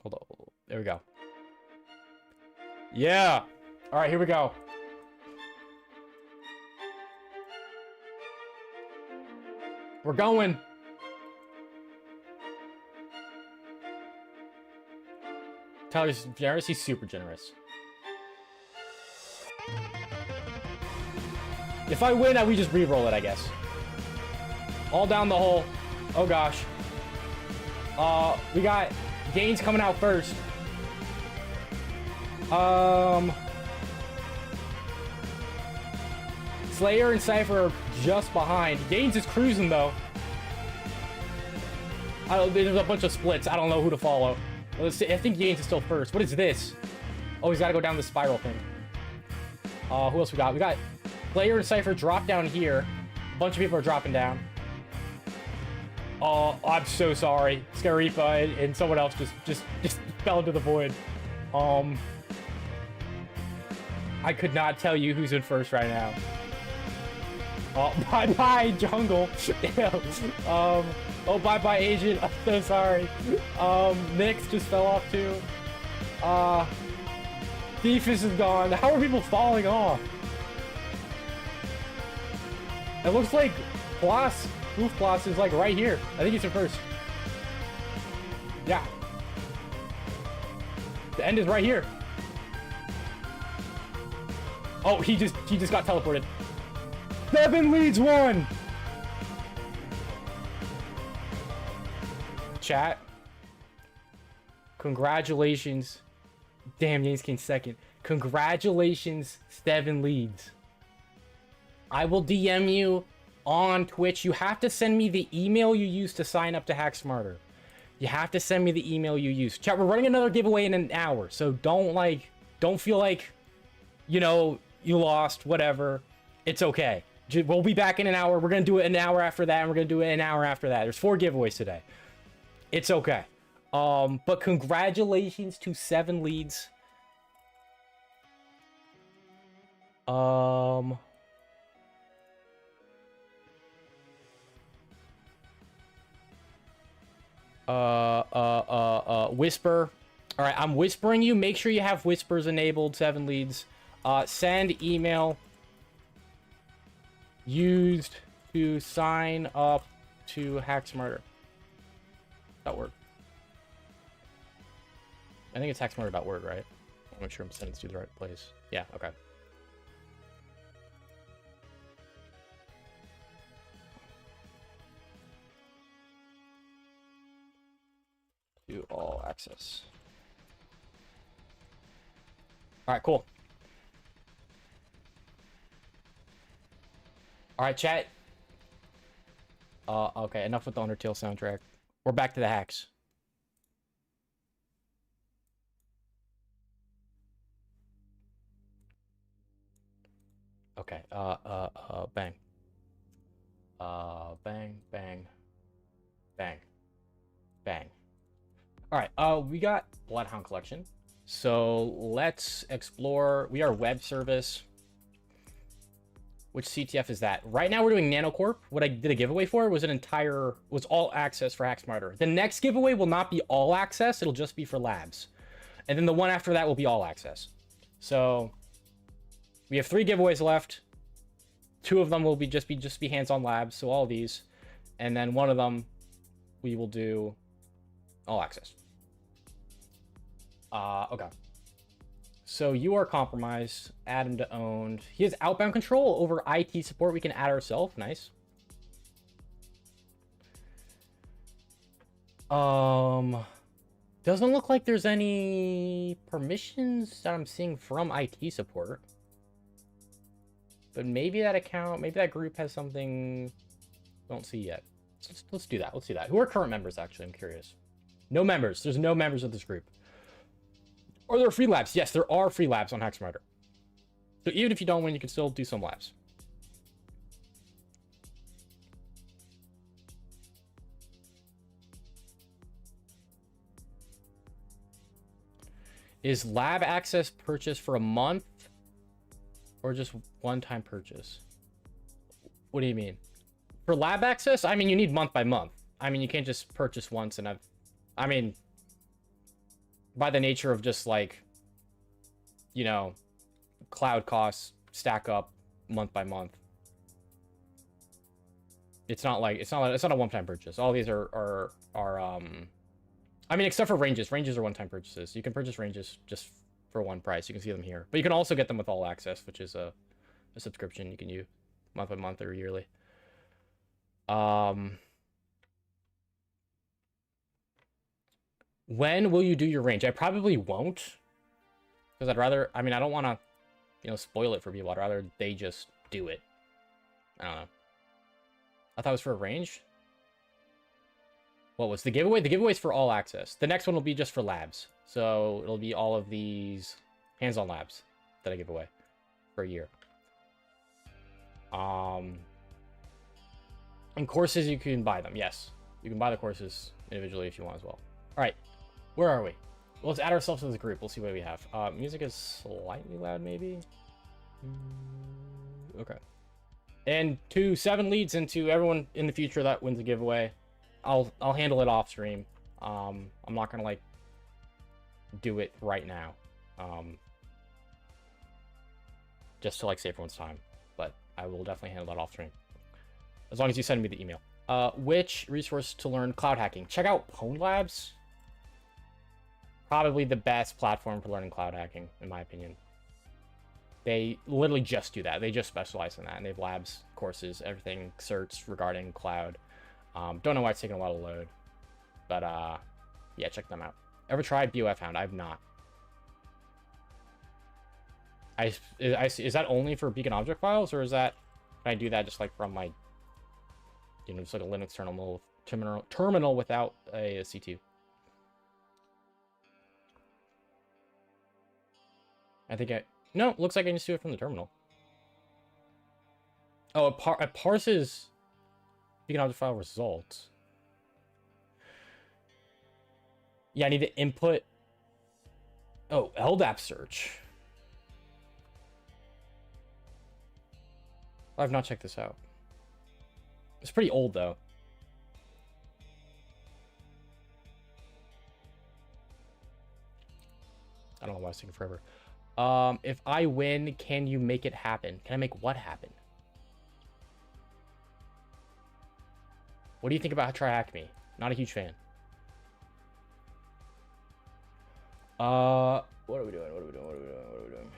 Hold on. There we go. Yeah. All right, here we go. We're going. Tyler's generous. He's super generous. If I win, we just re-roll it, I guess. All down the hole. Oh, gosh. We got Gaines coming out first. Slayer and Cypher are just behind. Gaines is cruising, though. There's a bunch of splits. I don't know who to follow. Let's see. I think Gaines is still first. What is this? Oh, he's got to go down the spiral thing. Who else we got? We got Slayer and Cypher drop down here. A bunch of people are dropping down. Oh, I'm so sorry. Scarifa and someone else just fell into the void. I could not tell you who's in first right now. Oh, bye-bye, Jungle. Oh, bye-bye, Agent. I'm so sorry. Nyx just fell off, too. Defus is gone. How are people falling off? It looks like Roof Plus is like right here. I think he's in first. Yeah. The end is right here. Oh, he just got teleported. 7 leads 1. Chat. Congratulations. Damn, James King second. Congratulations, 7 leads. I will DM you on Twitch. You have to send me the email you used to sign up to HackSmarter. You have to send me the email you used. Chat, we're running another giveaway in an hour, so don't feel like, you know, you lost, whatever. It's okay. We'll be back in an hour. We're going to do it an hour after that, and we're going to do it an hour after that. There's 4 giveaways today. It's okay. But congratulations to 7 leads. Whisper. All right, I'm whispering you. Make sure you have whispers enabled. 7 leads. Send email used to sign up to HackSmarter. .org. I think it's HackSmarter.org, right? I'll make sure I'm sending it to the right place. Yeah, okay. To all access. All right, cool. All right, chat. Okay, enough with the Undertale soundtrack. We're back to the hacks. Okay, bang. Bang, bang, bang, bang. All right, we got Bloodhound Collection. So let's explore. We are web service. Which CTF is that? Right now we're doing Nanocorp. What I did a giveaway for was was all access for HackSmarter. The next giveaway will not be all access. It'll just be for labs. And then the one after that will be all access. So we have 3 giveaways left. 2 of them will be just be hands-on labs. So all of these. And then one of them we will do all access. Okay. So you are compromised. Add him to owned. He has outbound control over IT support. We can add ourselves. Nice. Doesn't look like there's any permissions that I'm seeing from IT support. But maybe that account, maybe that group has something don't see yet. Let's do that. Let's do that. Who are current members, actually? I'm curious. No members. There's no members of this group. Are there free labs? Yes, there are free labs on HackSmarter. So even if you don't win, you can still do some labs. Is lab access purchase for a month or just one-time purchase? What do you mean? For lab access, I mean, you need month by month. I mean, you can't just purchase once and I mean, by the nature of just like, you know, cloud costs stack up month by month. It's not a one-time purchase. All these are I mean, except for ranges. Ranges are one-time purchases. You can purchase ranges just for one price. You can see them here. But you can also get them with all access, which is a subscription you can use month by month or yearly. When will you do your range? I probably won't. Because I'd rather... I mean, I don't want to, you know, spoil it for people. I'd rather they just do it. I don't know. I thought it was for a range. What was the giveaway? The giveaway is for all access. The next one will be just for labs. So it'll be all of these hands-on labs that I give away for a year. And courses, you can buy them. Yes. You can buy the courses individually if you want as well. All right. Where are we? Well, let's add ourselves to this group. We'll see what we have. Music is slightly loud, maybe. Okay. And to 7 leads into everyone in the future that wins a giveaway. I'll handle it off stream. I'm not gonna like do it right now. Just to like save everyone's time. But I will definitely handle that off stream. As long as you send me the email. Which resource to learn cloud hacking? Check out Pwn Labs. Probably the best platform for learning cloud hacking, in my opinion. They literally just do that. They just specialize in that. And they have labs, courses, everything, certs regarding cloud. Don't know why it's taking a lot of load. But, yeah, check them out. Ever tried BOF Hound? I've not. Is that only for beacon object files? Or is that... Can I do that just, like, from my... You know, just like a Linux terminal without a C2? I think no, looks like I just do it from the terminal. Oh, it parses beacon object file results. Yeah, I need to input. Oh, LDAP search. I've not checked this out. It's pretty old though. I don't know why it's taking forever. If I win, can you make it happen? Can I make what happen? What do you think about Try Hack Me? Not a huge fan. What are we doing? What are we doing? What are we doing? What are we doing?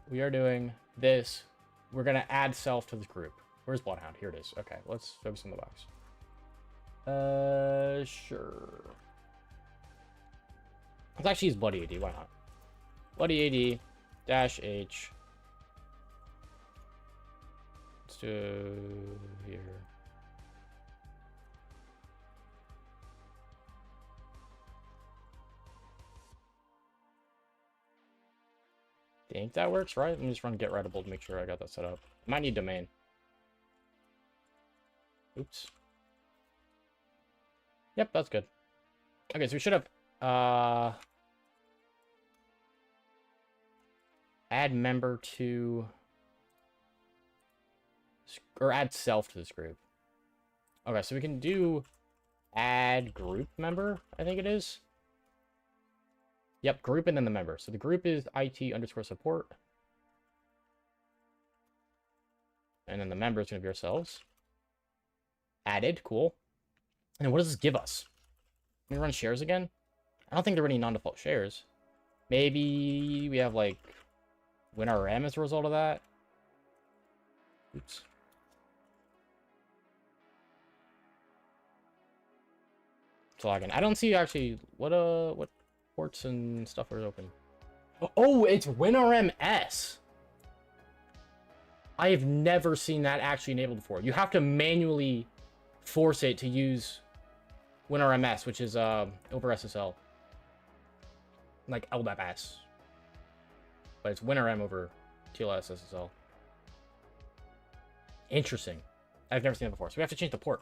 We are doing this. We're gonna add self to this group. Where's Bloodhound? Here it is. Okay, let's focus on the box. Sure. Let's actually use bloody AD. Why not? Bloody AD dash H. Let's do here. Think that works, right? Let me just run get writable to make sure I got that set up. Might need domain. Oops. Yep, that's good. Okay, so we should have add member to, or add self to this group. Okay, so we can do add group member, I think it is. Yep, group and then the member. So the group is IT_support. And then the member is going to be ourselves. Added, cool. And what does this give us? Let me run shares again. I don't think there are any non-default shares. Maybe we have like WinRM as a result of that. Oops. So again, I don't see actually what ports and stuff are open. Oh, it's WinRMS. I have never seen that actually enabled before. You have to manually force it to use WinRMS, which is over SSL. Like LDAPS. But it's WinRM over TLS SSL. Interesting. I've never seen it before. So we have to change the port.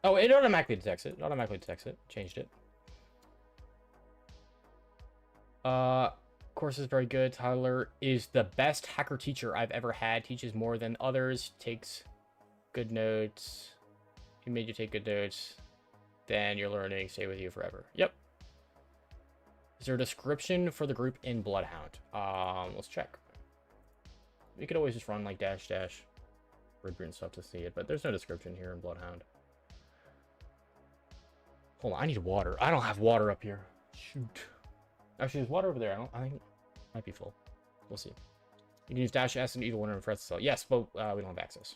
Oh, it automatically detects it. It automatically detects it. Changed it. Course is very good. Tyler is the best hacker teacher I've ever had. Teaches more than others. Takes good notes. He made you take good notes. Then your learning stay with you forever. Yep. Is there a description for the group in Bloodhound? Let's check. We could always just run like dash root and stuff to see it, but there's no description here in Bloodhound. Hold on, I need water. I don't have water up here. Shoot. Actually, there's water over there. I think it might be full. We'll see. You can use dash S and either one for SSL. Yes, but we don't have access.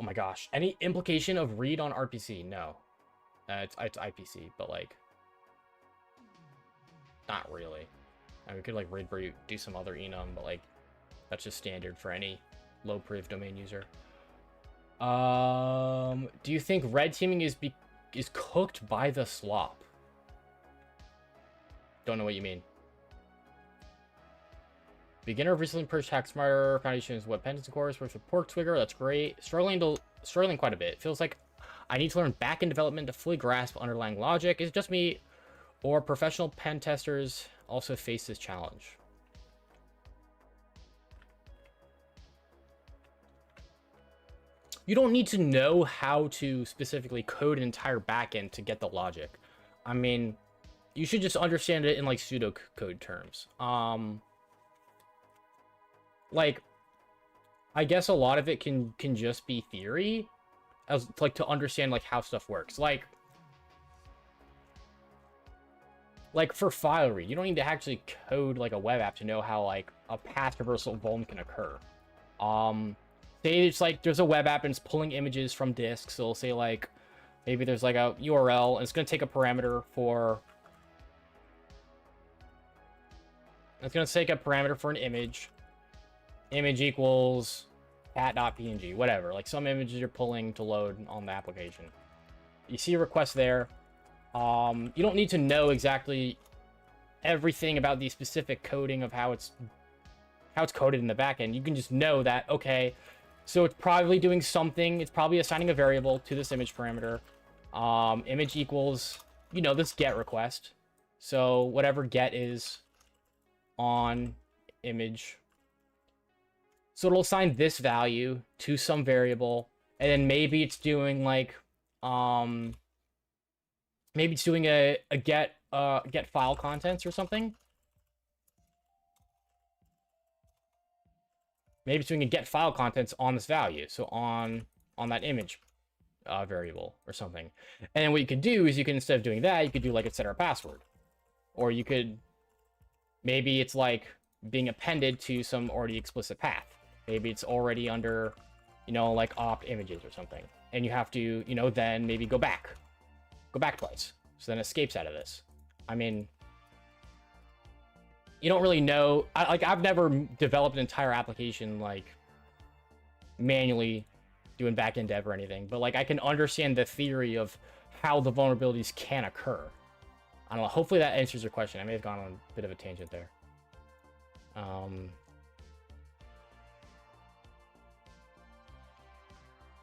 Oh my gosh. Any implication of read on RPC? No. It's IPC, but like, not really. I mean, we could like read root, do some other enum, but like, that's just standard for any low priv domain user. Do you think red teaming is cooked by the slop? Don't know what you mean. Beginner recently purchased HackSmarter Foundation's web pendency course, works with Pork Twigger. That's great. Struggling quite a bit. Feels like I need to learn backend development to fully grasp underlying logic. Is it just me, or professional pen testers also face this challenge? You don't need to know how to specifically code an entire backend to get the logic. I mean, you should just understand it in like pseudocode terms. Like, I guess a lot of it can just be theory, as like to understand like how stuff works. Like for file read, you don't need to actually code like a web app to know how like a path traversal vuln can occur. Say it's like there's a web app and it's pulling images from disks. So it'll say like maybe there's like a URL and it's going to take a parameter for. It's going to take a parameter for an image. Image equals cat.png, whatever. Like some images you're pulling to load on the application. You see a request there. You don't need to know exactly everything about the specific coding of how it's coded in the backend. You can just know that, okay, so it's probably doing something. It's probably assigning a variable to this image parameter. Image equals, you know, this get request. So whatever get is on image. So it'll assign this value to some variable. And then maybe it's doing like, maybe it's doing a get file contents or something. Maybe it's doing a get file contents on this value, so on that image variable or something. And then what you could do is you can, instead of doing that, you could do like a setter password, or you could, maybe it's like being appended to some already explicit path. Maybe it's already under, you know, like opt images or something, and you have to, you know, then maybe go back Go back twice. So then it escapes out of this. I mean, you don't really know. I've never developed an entire application, like, manually doing backend dev or anything. But, like, I can understand the theory of how the vulnerabilities can occur. I don't know. Hopefully that answers your question. I may have gone on a bit of a tangent there.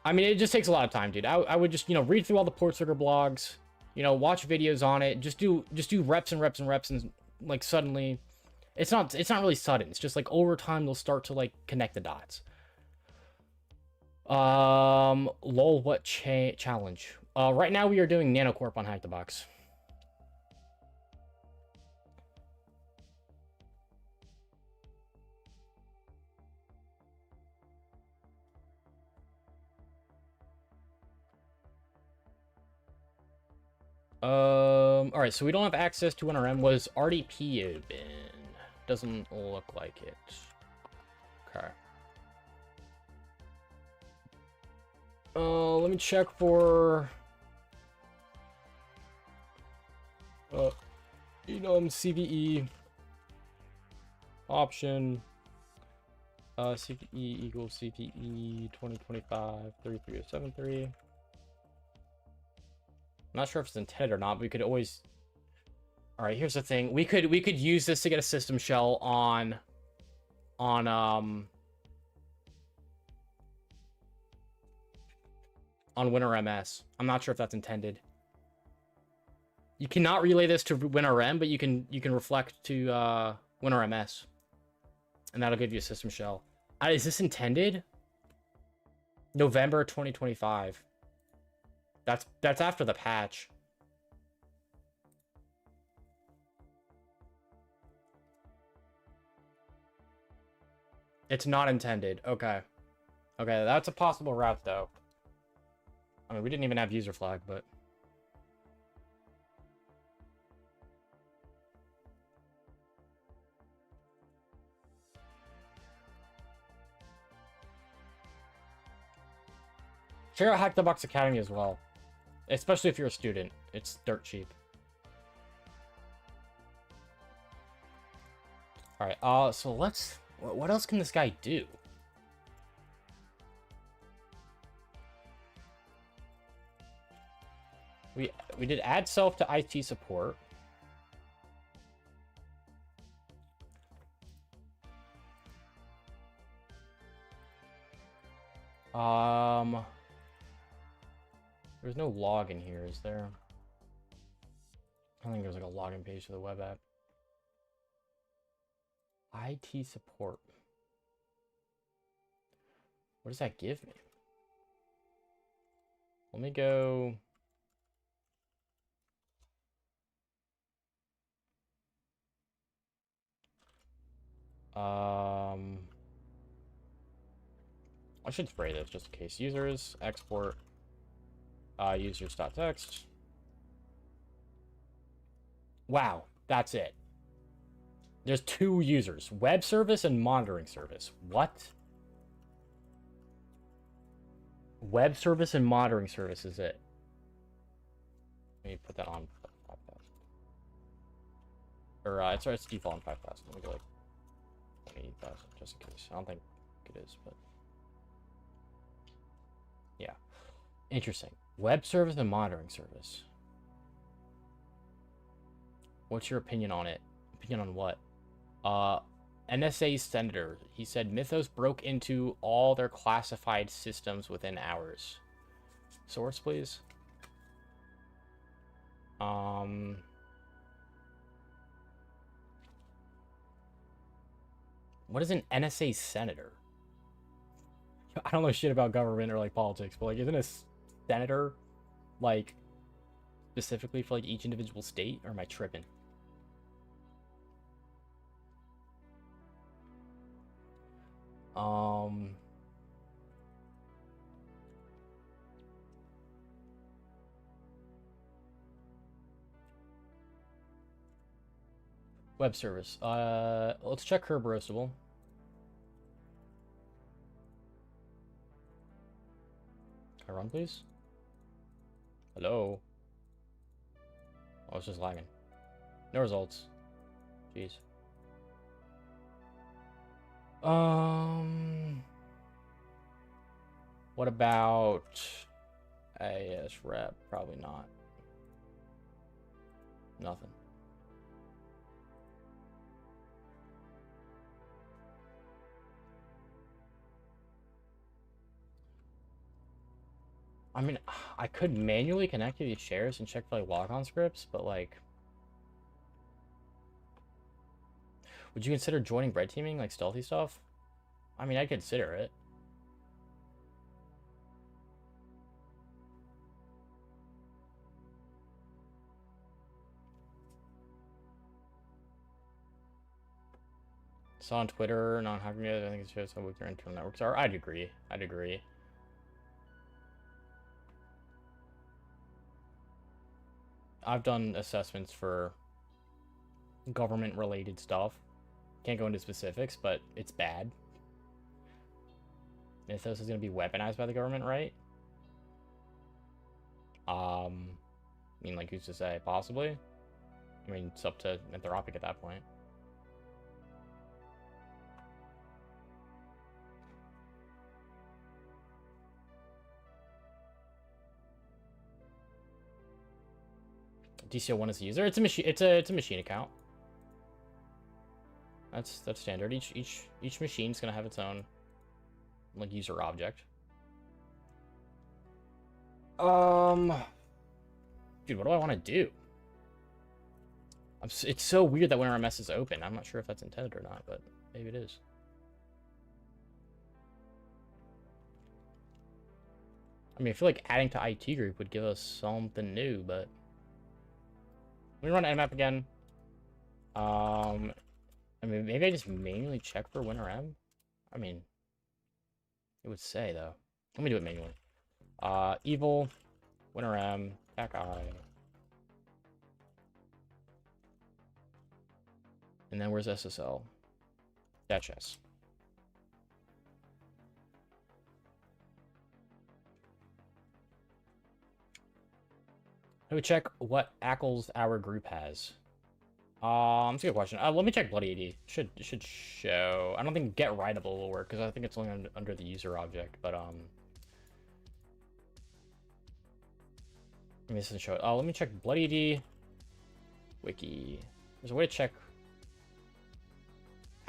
I mean, it just takes a lot of time, dude. I would just, you know, read through all the Portsugar blogs, you know, watch videos on it. Just do reps and reps and reps, and like suddenly, it's not really sudden. It's just like over time they'll start to like connect the dots. Lol, what challenge? Right now we are doing Nanocorp on Hack the Box. All right, so we don't have access to NRM. Was RDP open? Doesn't look like it. Okay. Let me check for CVE option. CVE equals CVE 2025 33073. I'm not sure if it's intended or not, but we could always... All right, here's the thing. We could use this to get a system shell on WinRMS. I'm not sure if that's intended. You cannot relay this to WinRM, but you can reflect to WinRMS, and that'll give you a system shell. Is this intended? November 2025. That's after the patch. It's not intended. Okay. Okay, that's a possible route, though. I mean, we didn't even have user flag, but... Check out Hack the Box Academy as well. Especially if you're a student. It's dirt cheap. Alright, so let's... What else can this guy do? We did add self to IT support. There's no log in here, is there? I don't think there's like a login page to the web app. IT support. What does that give me? Let me go... I should spray this just in case. Users, export, users.txt. Wow, that's it. There's two users, web service and monitoring service. What? Web service and monitoring service is it. Let me put that on 5,000. Or, it's default on 5,000. Let me go like 20,000 just in case. I don't think it is, but... Yeah. Interesting. Web service and monitoring service. What's your opinion on it? Opinion on what? NSA senator. He said Mythos broke into all their classified systems within hours. Source, please. What is an NSA senator? I don't know shit about government or like politics, but like, isn't a senator like specifically for like each individual state, or am I tripping? Web service. Let's check Herb Roastable. Can I run, please? Hello? Oh, it's just lagging. No results. Jeez. What about AS rep? Probably not. Nothing. I mean, I could manually connect to these shares and check for like logon scripts, but like, would you consider joining red teaming, like stealthy stuff? I mean, I'd consider it. Saw on Twitter, non-hacking guys, I think it shows how weak their internal networks are. I'd agree. I'd agree. I've done assessments for government-related stuff. Can't go into specifics, but it's bad. And so this is going to be weaponized by the government, right? I mean, like, who's to say? Possibly. I mean, it's up to Anthropic at that point. DCO1 is the user. It's a machine. It's a machine account. That's standard. Each machine's gonna have its own like user object. Dude, what do I want to do? It's so weird that when our mess is open, I'm not sure if that's intended or not, but maybe it is. I mean, I feel like adding to IT group would give us something new, but let me run Nmap again. I mean, maybe I just manually check for WinRM. I mean, it would say though. Let me do it manually. Evil, WinRM, TACI. And then where's SSL? Dash S. Let me check what ACLs our group has. That's a good question. Let me check Bloody AD. It should show. I don't think get writable will work because I think it's only under the user object. But maybe this doesn't show it. Let me check Bloody AD. Wiki. There's a way to check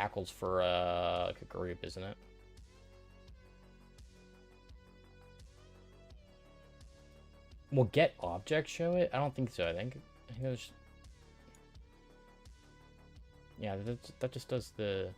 ACLs for like a group, isn't it? Will get object show it? I don't think so. I think there's. Yeah, that just does the.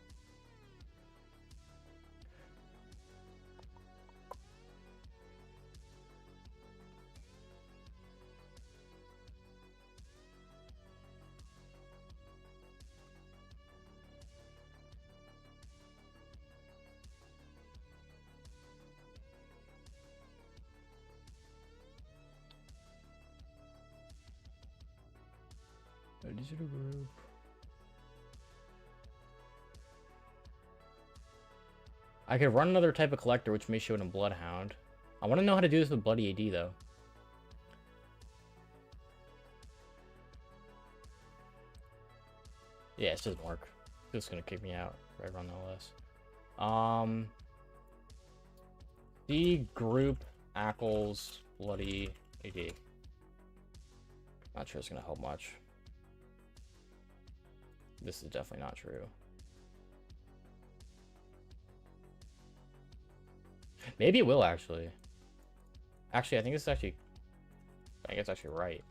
Digital group. I could run another type of collector, which may show it in Bloodhound. I want to know how to do this with Bloody AD, though. Yeah, it doesn't work. It's just gonna kick me out if I run LS. The group ACLs Bloody AD. Not sure it's gonna help much. This is definitely not true. Maybe it will actually. Actually, I think it's actually. I think it's actually right.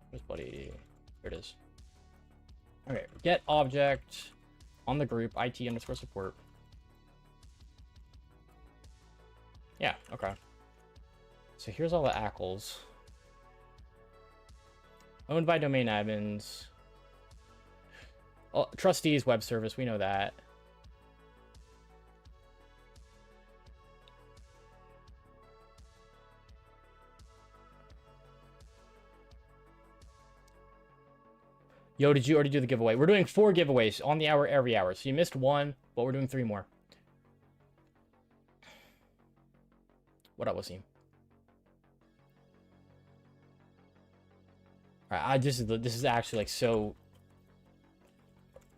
Where's Bloody AD? Here it is. Okay, get object on the group IT_support. Yeah. Okay. So here's all the ACLs. Owned by domain admins. Oh, trustees, web service, we know that. Yo, did you already do the giveaway? We're doing 4 giveaways on the hour every hour. So you missed 1, but we're doing 3 more. What up, Wasim? This is actually like so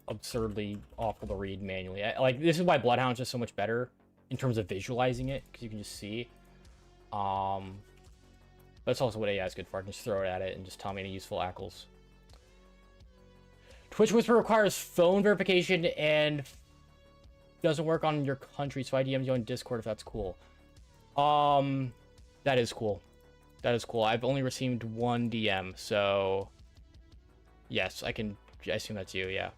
absurdly awful to read manually. Like this is why Bloodhound's just so much better in terms of visualizing it, because you can just see. That's also what AI is good for. I can just throw it at it and just tell me any useful ACLs. Twitch Whisper requires phone verification and doesn't work on your country, so I DM you on Discord if that's cool. That is cool. That is cool. I've only received one DM, so yes, I assume that's you, yeah.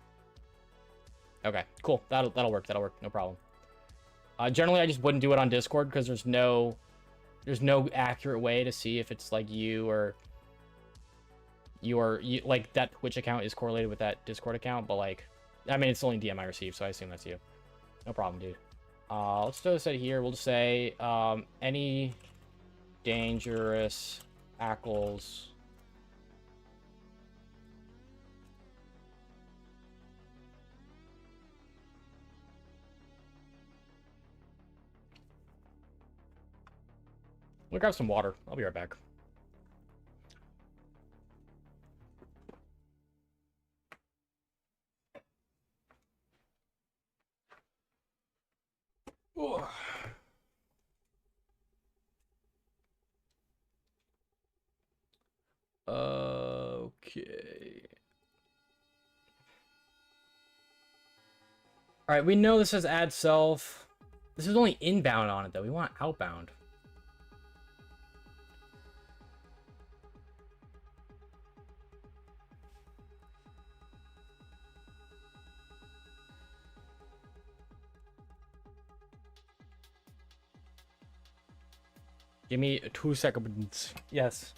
Okay, cool. That'll work. That'll work. No problem. Generally, I just wouldn't do it on Discord because there's no accurate way to see if it's like you or like that Twitch account is correlated with that Discord account. But like, I mean, it's the only DM I received, so I assume that's you. No problem, dude. Let's throw this out here. We'll just say any dangerous ACLs. We'll grab some water. I'll be right back. Okay. All right, we know this says add self. This is only inbound on it, though. We want outbound. Give me 2 seconds. Yes.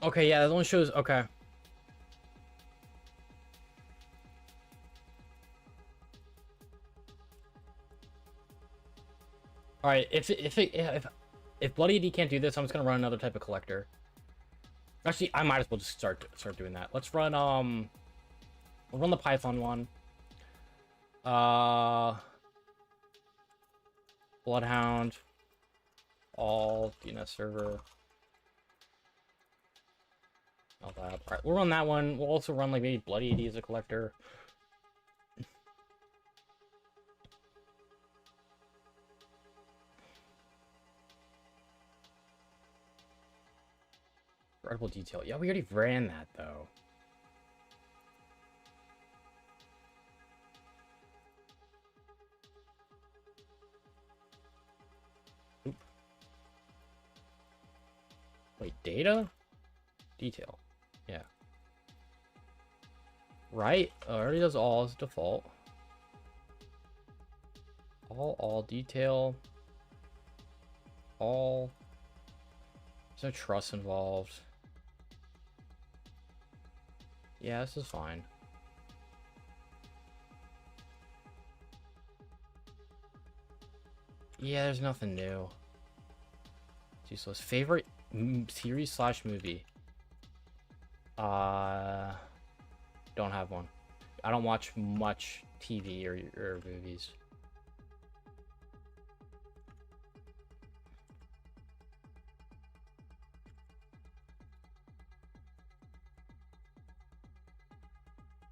Okay, yeah, that only shows... Okay. All right, if Bloody AD can't do this, I'm just gonna run another type of collector. Actually, I might as well just start doing that. Let's run we'll run the Python one. Bloodhound, all DNS server. All that. All right, we'll run that one. We'll also run like maybe Bloody AD as a collector. Incredible detail. Yeah, we already ran that though. Oop. Wait, data? Detail. Yeah. Right? Already does all as default. All detail. All. There's no trust involved. Yeah, this is fine. Yeah, there's nothing new. It's useless. Favorite series / movie? Don't have one. I don't watch much TV or movies.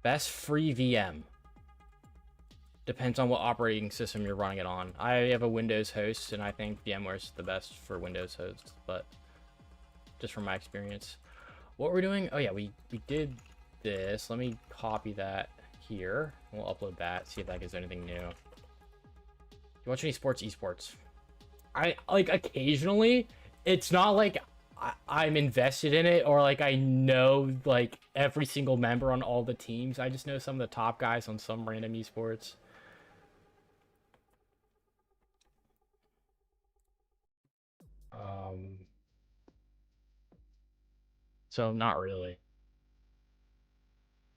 Best free VM. Depends on what operating system you're running it on. I have a Windows host, and I think VMware is the best for Windows hosts, but just from my experience. What we're doing? Oh yeah, we did this. Let me copy that here. We'll upload that, see if that gives anything new. You watch any sports? Esports. I like occasionally. It's not like I'm invested in it or like I know like every single member on all the teams. I just know some of the top guys on some random esports. So not really.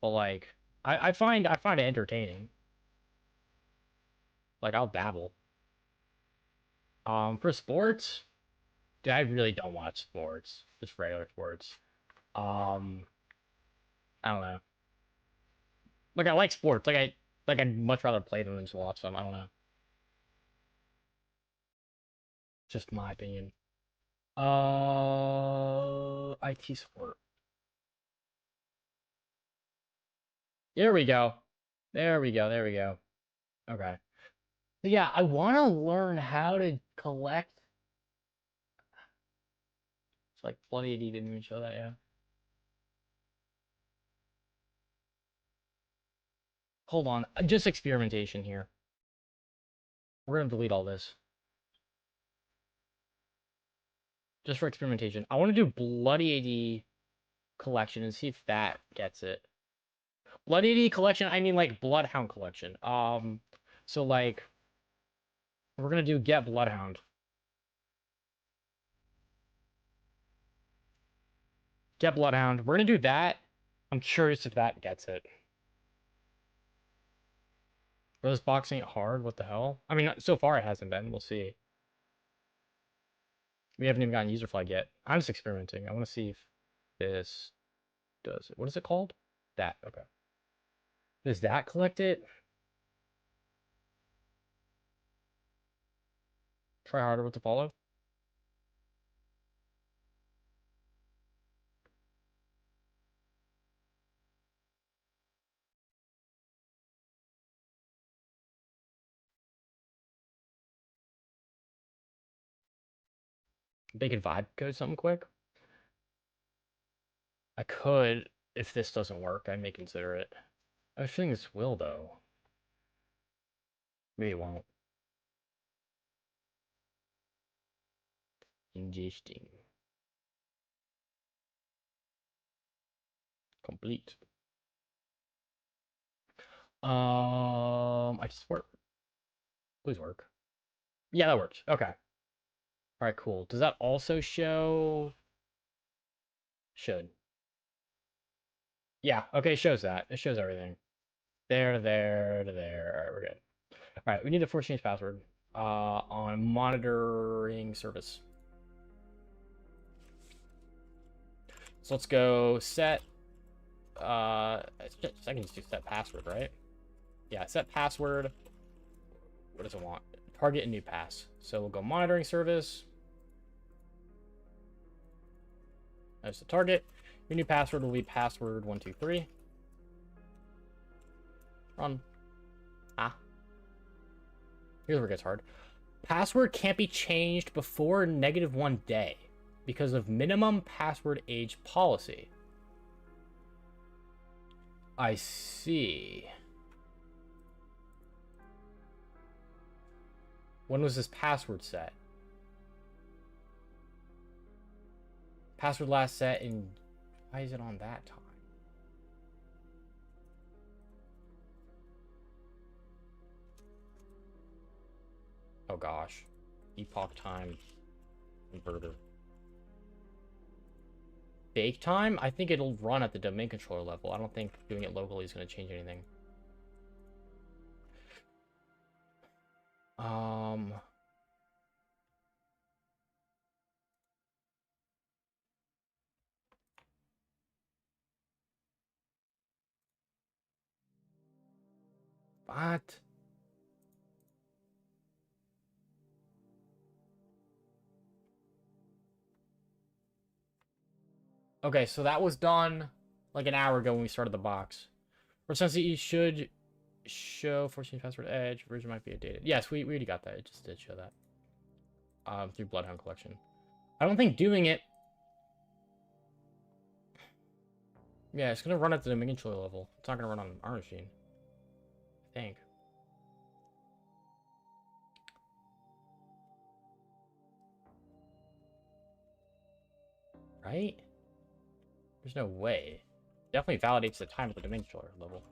But like I find it entertaining. Like I'll dabble. For sports, Dude, I really don't watch sports. Just regular sports. Um, I don't know. Like I like sports. I'd much rather play them than just watch them. I don't know. Just my opinion. IT support. There we go. There we go. There we go. Okay. So yeah, I want to learn how to collect. It's like bloody AD didn't even show that, yeah. Hold on, just experimentation here. We're gonna delete all this. Just for experimentation. I want to do bloody AD collection and see if that gets it. Bloody AD collection, I mean like Bloodhound collection. So like, we're gonna do get Bloodhound. Get Bloodhound. We're gonna do that. I'm curious if that gets it. Rose boxing it hard? What the hell? I mean, so far it hasn't been. We'll see. We haven't even gotten user flag yet. I'm just experimenting. I want to see if this does it. What is it called? That. Okay. Does that collect it? Try harder with the follow. Bacon vibe code something quick. I could, if this doesn't work, I may consider it. I think this will though. Maybe it won't. Ingesting. Complete. I just work. Please work. Yeah, that works. Okay. All right, cool. Does that also show? Should. Yeah. Okay, it shows that. It shows everything. There, there, to there. All right, we're good. All right, we need to force change password on monitoring service. So let's go set. I can just do set password, right? Yeah, set password. What does it want? Target and new pass. So we'll go monitoring service. That's the target. Your new password will be password 123. Run. Ah. Here's where it gets hard. Password can't be changed before -1 day because of minimum password age policy. I see. When was this password set? Password last set in... Why is it on that time? Oh gosh. Epoch time inverter. Bake time? I think it'll run at the domain controller level. I don't think doing it locally is going to change anything. What? Okay, so that was done like an hour ago when we started the box. For since you should show 14 password edge, version might be outdated. Yes, we already got that. It just did show that. Through Bloodhound Collection. I don't think doing it... Yeah, it's gonna run at the domain controller level. It's not gonna run on our machine. I think. Right? There's no way. Definitely validates the time at the domain controller level.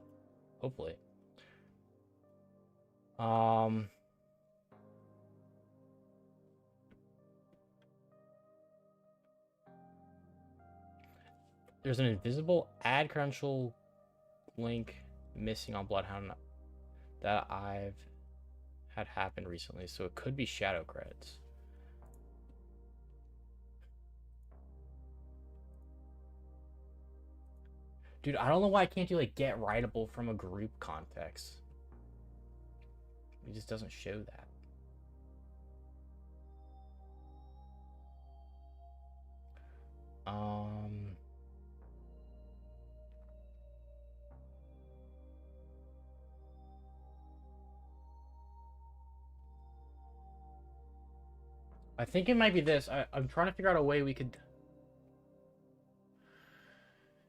Hopefully. There's an invisible add credential link missing on Bloodhound that I've had happen recently, so it could be shadow creds. Dude, I don't know why I can't do like get writable from a group context. It just doesn't show that. I think it might be this. I'm trying to figure out a way we could...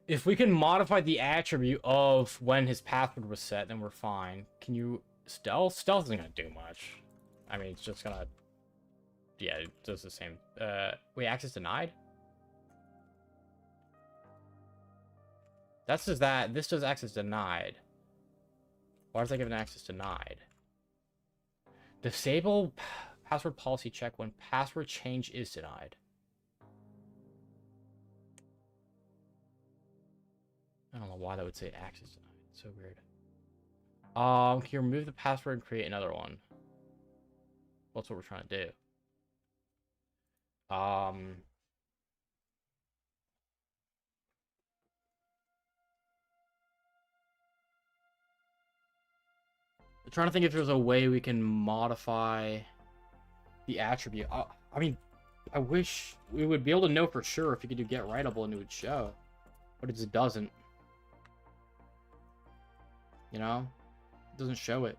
If we can modify the attribute of when his password was set, then we're fine. Can you... Stealth? Stealth isn't gonna do much. I mean, it's just gonna... Yeah, it does the same. Wait, access denied? That says that. This does access denied. Why does that give an access denied? Disable password policy check when password change is denied. I don't know why that would say access denied. It's so weird. Can you remove the password and create another one? Well, that's what we're trying to do. I'm trying to think if there's a way we can modify the attribute. I mean, I wish we would be able to know for sure if you could do get writable and it would show, but it just doesn't. You know, it doesn't show it.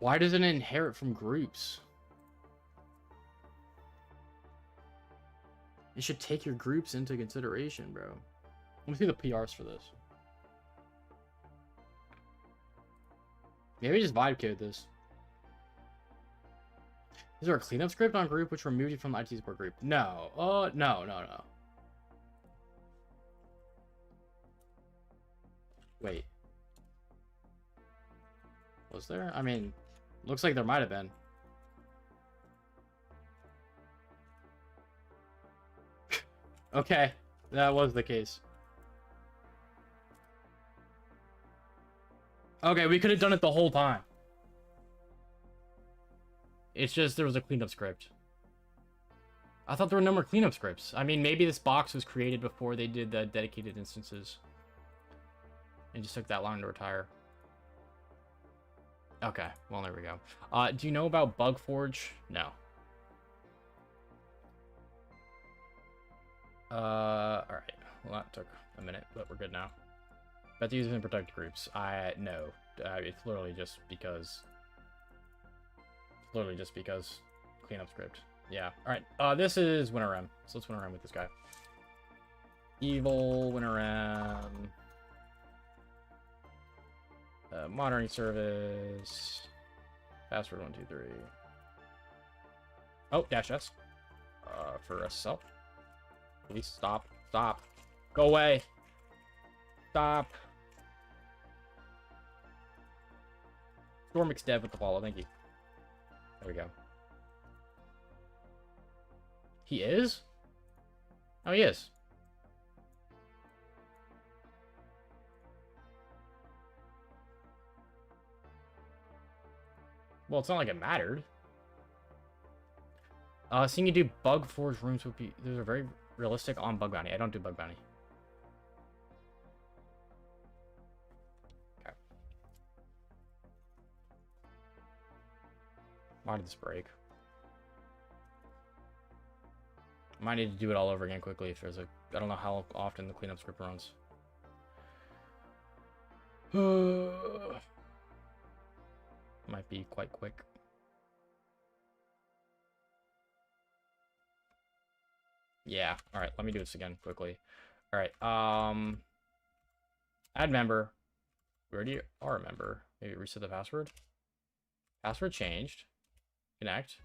Why doesn't it inherit from groups? It should take your groups into consideration, bro. Let me see the PRs for this. Maybe just vibe code this. Is there a cleanup script on group which removed you from the IT support group? No. No. Wait. Was there? I mean, looks like there might have been. Okay, that was the case. Okay, we could have done it the whole time. It's just there was a cleanup script. I thought there were no more cleanup scripts. I mean, maybe this box was created before they did the dedicated instances. It just took that long to retire. Okay, well, there we go. Do you know about BugForge? No. Alright. Well, that took a minute, but we're good now. Bet to use it in protect groups. No. It's literally just because... cleanup script. Yeah. Alright, this is WinRM. So let's WinRM with this guy. Evil WinRM. Monitoring service. Password 123. Oh, dash S. For SSL. Please stop. Stop. Go away. Stop. Stormix dev with the follow. Thank you. There we go. He is? Oh, he is. Well, it's not like it mattered. Seeing you do bug forge rooms would be... Those are very realistic on bug bounty. I don't do bug bounty. Okay. Why did this break? I might need to do it all over again quickly if there's a... I don't know how often the cleanup script runs. Might be quite quick. Yeah. All right. Let me do this again quickly. All right. Add member. We already are a member. Maybe reset the password. Password changed. Connect.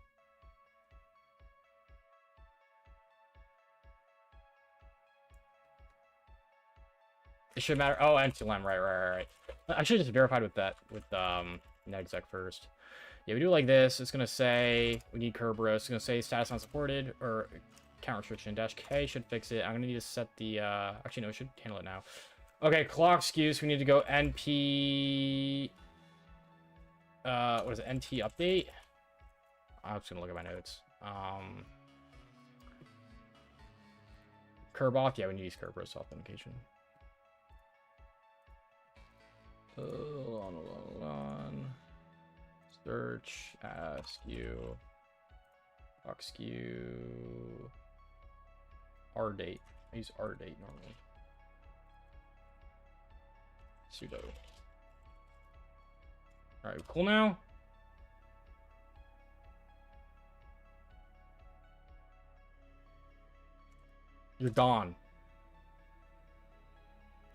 It should matter. Oh, NTLM. Right. I should have just verified with that with netexec first. Yeah, we do it like this. It's gonna say we need Kerberos. It's gonna say status not supported or count restriction. -K should fix it. I'm gonna need to set the actually no, it should handle it now. Okay, clock skews. We need to go NP what is it? NT update. I'm just gonna look at my notes. curb auth? Yeah, we need to use Kerberos authentication. Hold on. Search, ask you, rdate. I use rdate normally. Sudo. Alright, cool now? You're gone.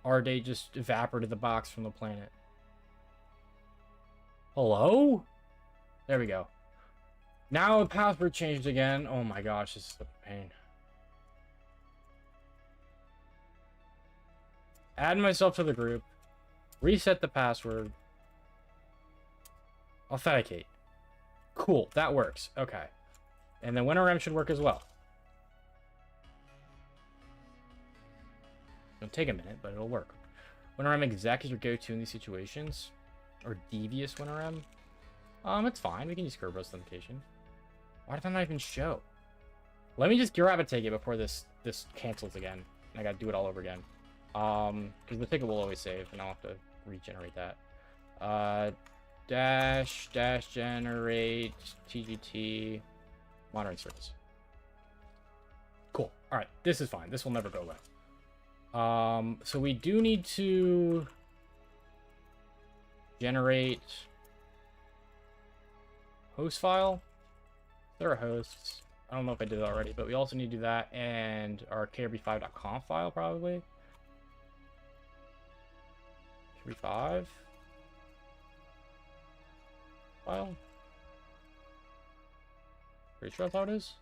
rdate just evaporated the box from the planet. Hello? There we go. Now the password changed again. Oh my gosh, this is a pain. Add myself to the group. Reset the password. Authenticate. Cool, that works. Okay. And then WinRM should work as well. It'll take a minute, but it'll work. WinRM exec is your go-to in these situations. Or devious WinRM. It's fine. We can use Kerberos authentication. Why did that not even show? Let me just grab a ticket before this cancels again. I gotta do it all over again. Because the ticket will always save, and I'll have to regenerate that. Dash generate TGT monitoring service. Cool. All right, this is fine. This will never go away. So we do need to generate host file. There are hosts. I don't know if I did it already, but we also need to do that and our krb5.conf file probably. krb5 file. Pretty sure that's how it is.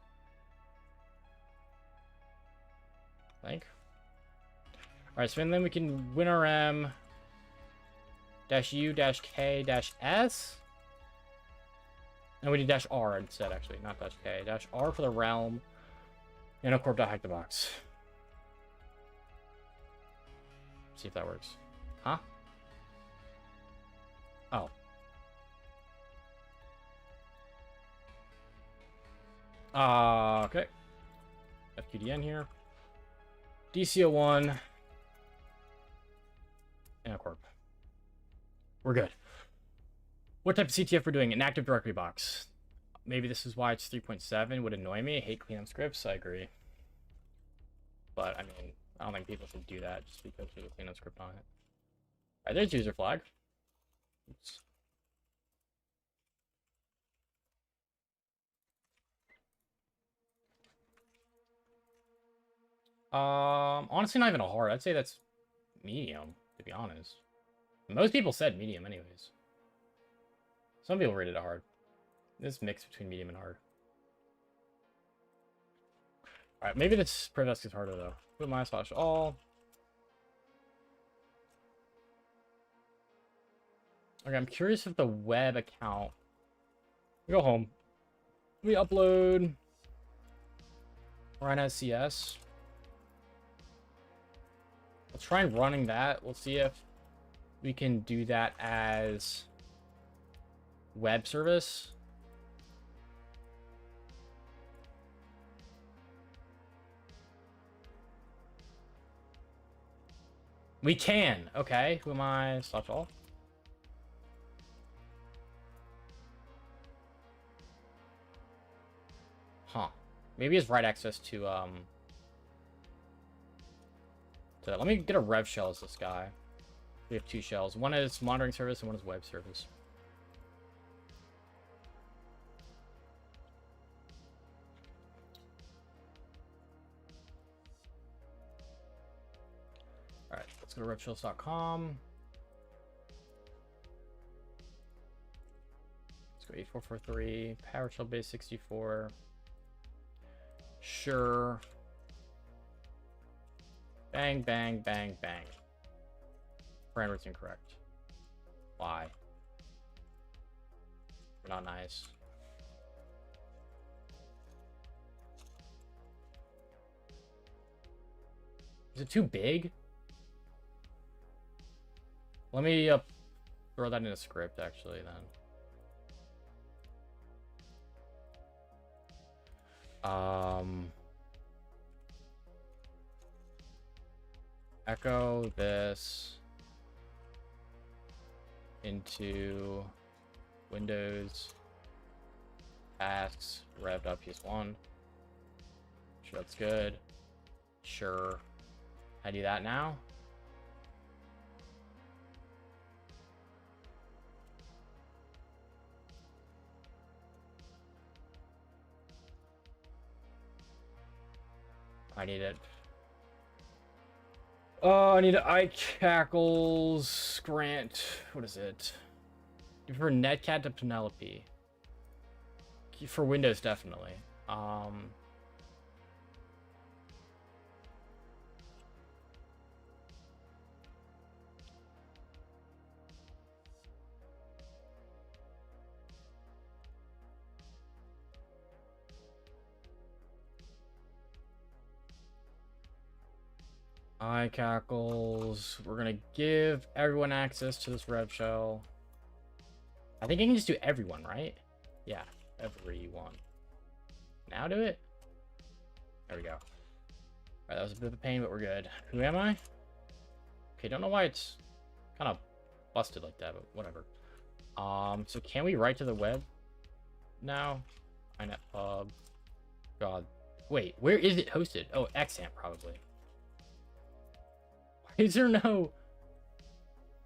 I think. Alright, so then we can winrm -u-k-s. And we need -r instead, actually, not -k. -r for the realm. And of course, hack the box. See if that works. Huh? Oh. Okay. FQDN here. DCO1. And a corp. We're good. What type of CTF we're doing? An Active Directory box. Maybe this is why it's 3.7. Would annoy me. I hate cleanup scripts. I agree. But, I mean, I don't think people should do that just because there's a cleanup script on it. Alright, there's user flag. Oops. Honestly, not even a hard. I'd say that's medium, to be honest. Most people said medium anyways. Some people rated it hard. This mix between medium and hard. Alright, maybe this Privesk is harder though. Put my/all. Okay, I'm curious if the web account. We go home. We upload run as CS. Let's try running that. We'll see if we can do that as web service. We can. Okay. Who am I? /all. Huh. Maybe it's write access to let me get a rev shell as this guy. We have two shells. One is monitoring service and one is web service. Alright, let's go to revshells.com. Let's go 8443, PowerShell base 64. Sure. Bang, bang, bang, bang. Parameters incorrect. Why? Not nice. Is it too big? Let me throw that in a script, actually, then. Echo this into Windows tasks rev.ps1. Sure, that's good. Sure. I do that now. I need it. Oh, I need iCackles grant. What is it? For Netcat to Penelope. For Windows, definitely. iCackles. We're gonna give everyone access to this rev shell. I think I can just do everyone, right? Yeah, everyone. Now do it. There we go. All right, that was a bit of a pain, but we're good. Who am I? Okay, don't know why it's kind of busted like that, but whatever. So can we write to the web now? INetPub. God. Wait, where is it hosted? Oh, XAMPP probably. Why is there no...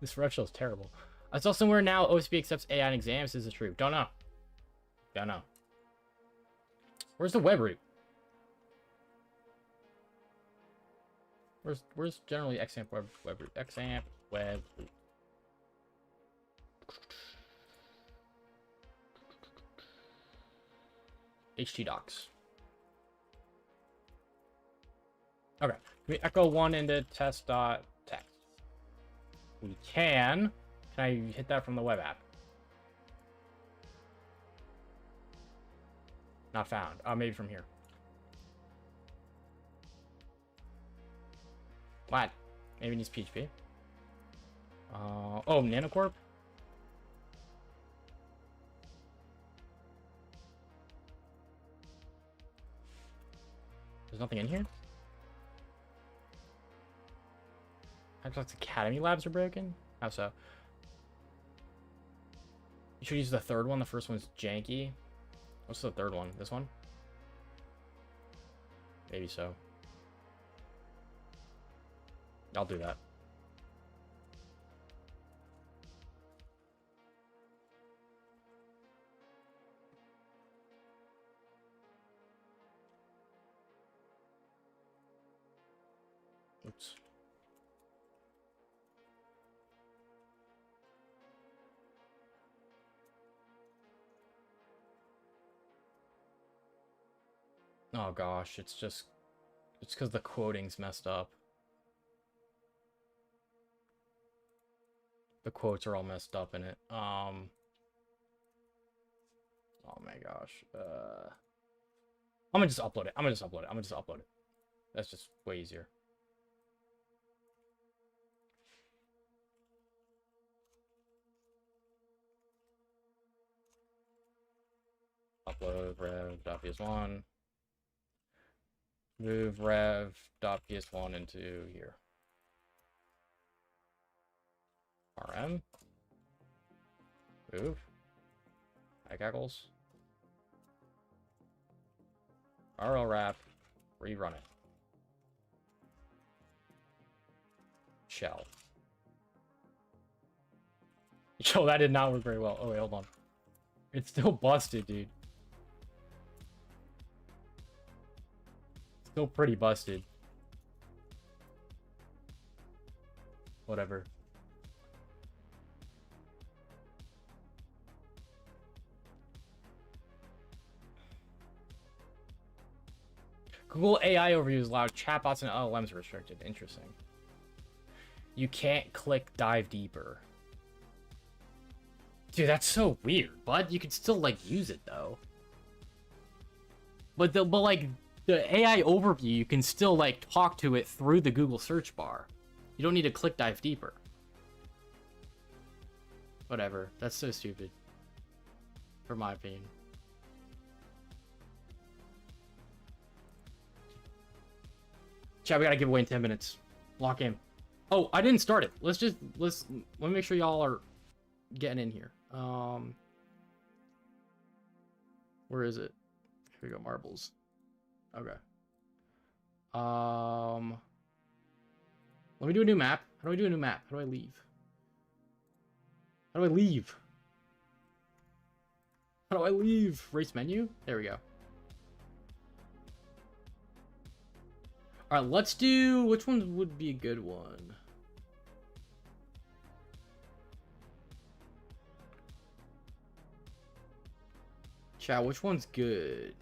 This rev shell is terrible. I saw somewhere now OSP accepts AI in exams. Is it true? Don't know. Don't know. Where's the web root? Where's generally XAMPP web root? XAMPP web root. htdocs. Okay. Can we echo one into test.text? We can. Can I hit that from the web app? Not found. Oh, maybe from here. What? Maybe it needs PHP. Oh, Nanocorp? There's nothing in here? Xbox Academy labs are broken? How so? You should use the third one. The first one's janky. What's the third one? This one? Maybe so. I'll do that. Oops. Oh gosh, it's because the quoting's messed up. The quotes are all messed up in it. Oh my gosh. I'm gonna just upload it. I'm gonna just upload it. That's just way easier. Upload rev.ps1. Move rev.ps1 into here. RM. Move. iCackles. RL wrap. Rerun it. Shell. Yo, that did not work very well. Oh wait, hold on. It's still busted, dude. Still pretty busted. Whatever. Google AI overview is allowed. Chatbots and LLMs are restricted. Interesting. You can't click dive deeper. Dude, that's so weird. But you could still like use it though. But like the AI overview, you can still like talk to it through the Google search bar. You don't need to click dive deeper. Whatever. That's so stupid. For my opinion. Chat, we gotta give away in 10 minutes. Lock in. Oh, I didn't start it. Let me make sure y'all are getting in here. Where is it? Here we go, marbles. Okay. Let me do a new map. How do I do a new map? How do I leave? How do I leave? How do I leave? Race menu? There we go. Alright, let's do... Which one would be a good one? Chat, which one's good?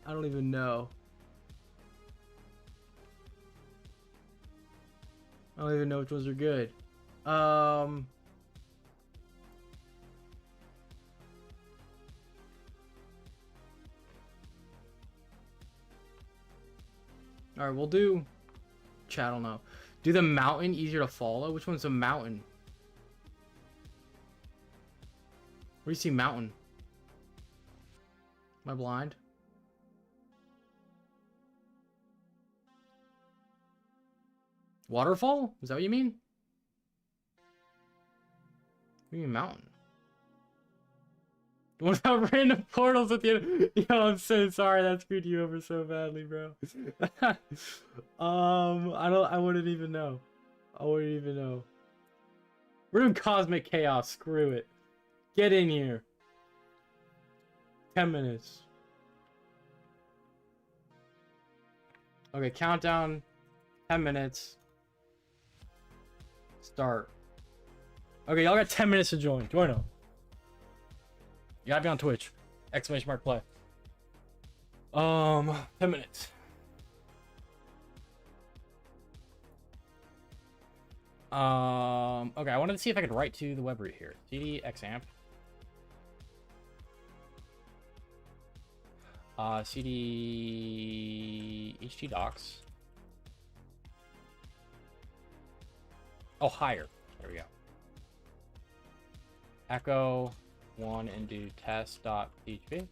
I don't even know. I don't even know which ones are good. Alright, we'll do... Chat, I don't know. Do the mountain easier to follow? Which one's a mountain? Where do you see mountain? Am I blind? Waterfall? Is that what you mean? What do you mean mountain? What about random portals at the end? Yo, I'm so sorry that screwed you over so badly, bro. I wouldn't even know. I wouldn't even know. We're doing cosmic chaos, screw it. Get in here. 10 minutes. Okay, countdown. 10 minutes. Start. Okay, y'all got 10 minutes to join. Join them. You gotta be on Twitch. !play. 10 minutes. Okay, I wanted to see if I could write to the web root here. cd xampp. cd htdocs. Oh, higher. There we go. Echo 1 and do test.php.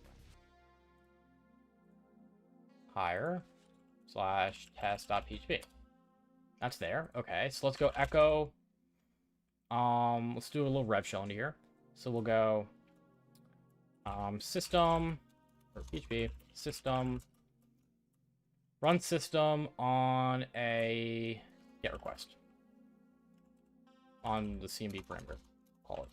Higher / test.php. That's there. Okay, so let's go echo. Let's do a little rev shell into here. So we'll go system or PHP system run system on a GET request on the CMD parameter. Call it.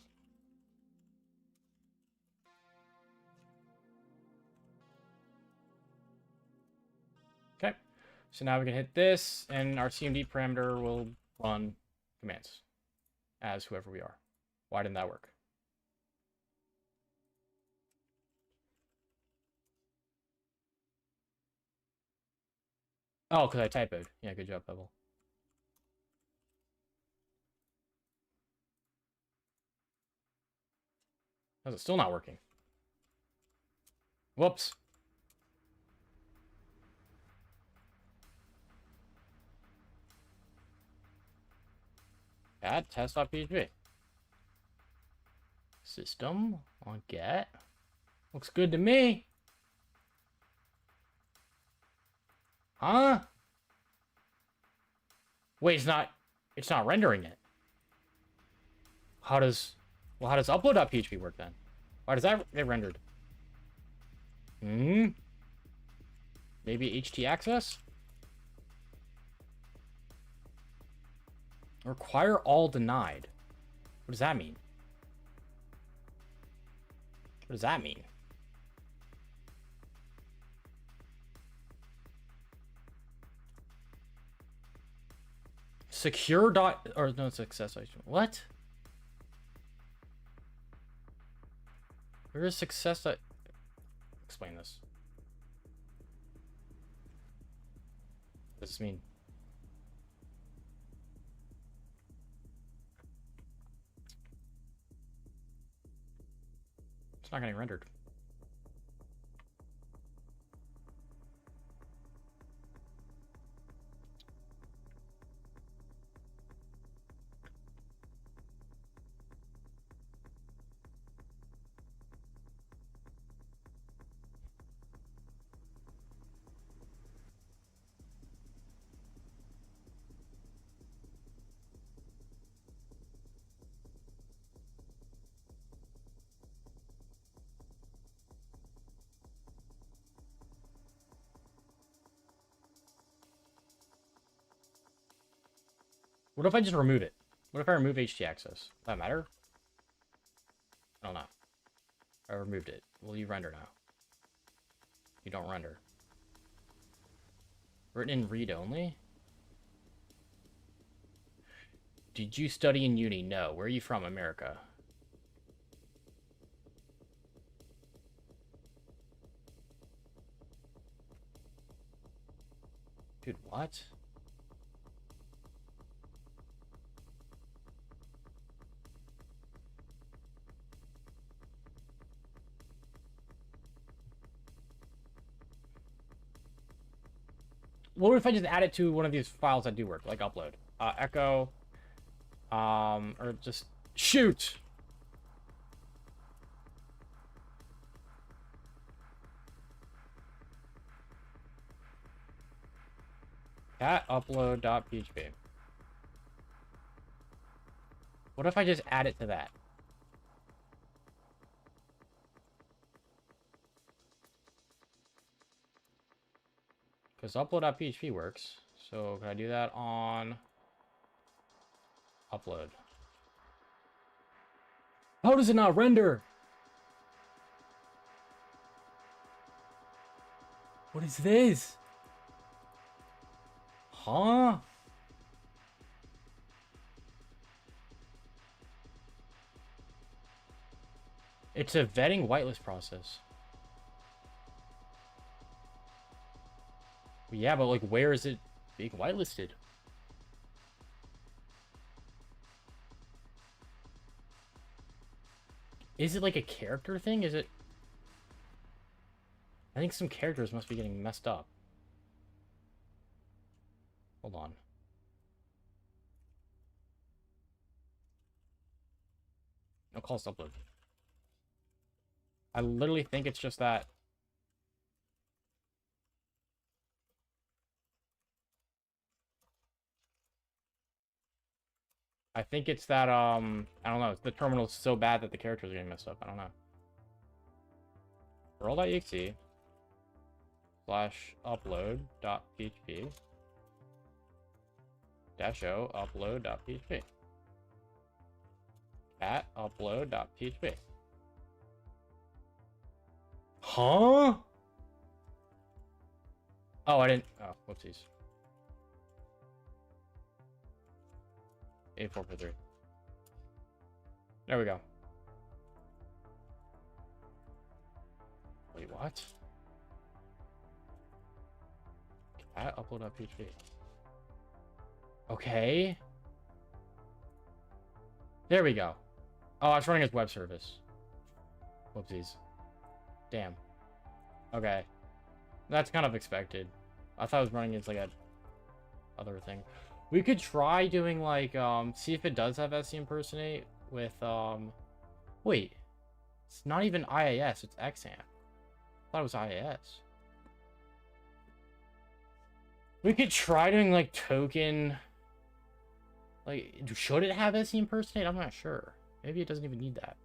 Okay, so now we can hit this, and our CMD parameter will run commands as whoever we are. Why didn't that work? Oh, because I typoed. Yeah, good job, Pebble. How's it still not working? Whoops. Add test.php. System on get. Looks good to me. Huh? Wait, it's not rendering it. How does upload.php work then? Why does that get rendered? Maybe htaccess? Require all denied. What does that mean? What does that mean? Secure dot or no success. What? Where is success? Explain this. What does this mean? It's not getting rendered. What if I just remove it? What if I remove HT access? Does that matter? I don't know. I removed it. Will you render now? You don't render. Written in read only? Did you study in uni? No. Where are you from? America. Dude, what? What if I just add it to one of these files that do work, like upload? Echo, or just shoot! Cat upload.php. What if I just add it to that? Because upload.php works. So can I do that on upload? How does it not render? What is this? Huh? It's a vetting whitelist process. Yeah, but like, where is it being whitelisted? Is it like a character thing? Is it? I think some characters must be getting messed up. Hold on. No calls to upload. I literally think it's just that. I think it's that, I don't know. The terminal's so bad that the characters are getting messed up. I don't know. Roll.exe / upload.php -o upload.php at upload.php. Huh? Oh, I didn't. Oh, whoopsies. 8443. There we go. Wait, what? At upload.php. Okay. There we go. Oh, I was running as web service. Whoopsies. Damn. Okay. That's kind of expected. I thought I was running as like a other thing. We could try doing like see if it does have SC impersonate with wait. It's not even IAS, it's XAMPP. I thought it was IAS. We could try doing like token. Like, should it have SC impersonate? I'm not sure. Maybe it doesn't even need that.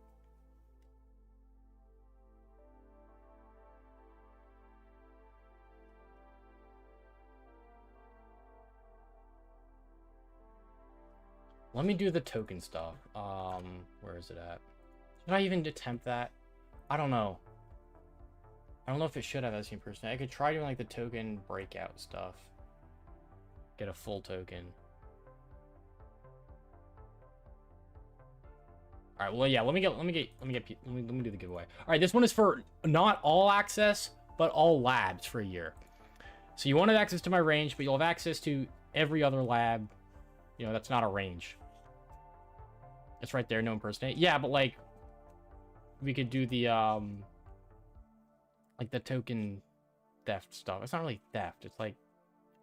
Let me do the token stuff. Where is it at? Should I even attempt that? I don't know. I don't know if it should have SC impersonate. I could try doing like the token breakout stuff. Get a full token. All right, well, yeah, let me do the giveaway. All right, this one is for not all access, but all labs for a year. So you want to have access to my range, but you'll have access to every other lab. You know, that's not a range. It's right there, no impersonate. Yeah, but like, we could do the, like the token theft stuff. It's not really theft. It's like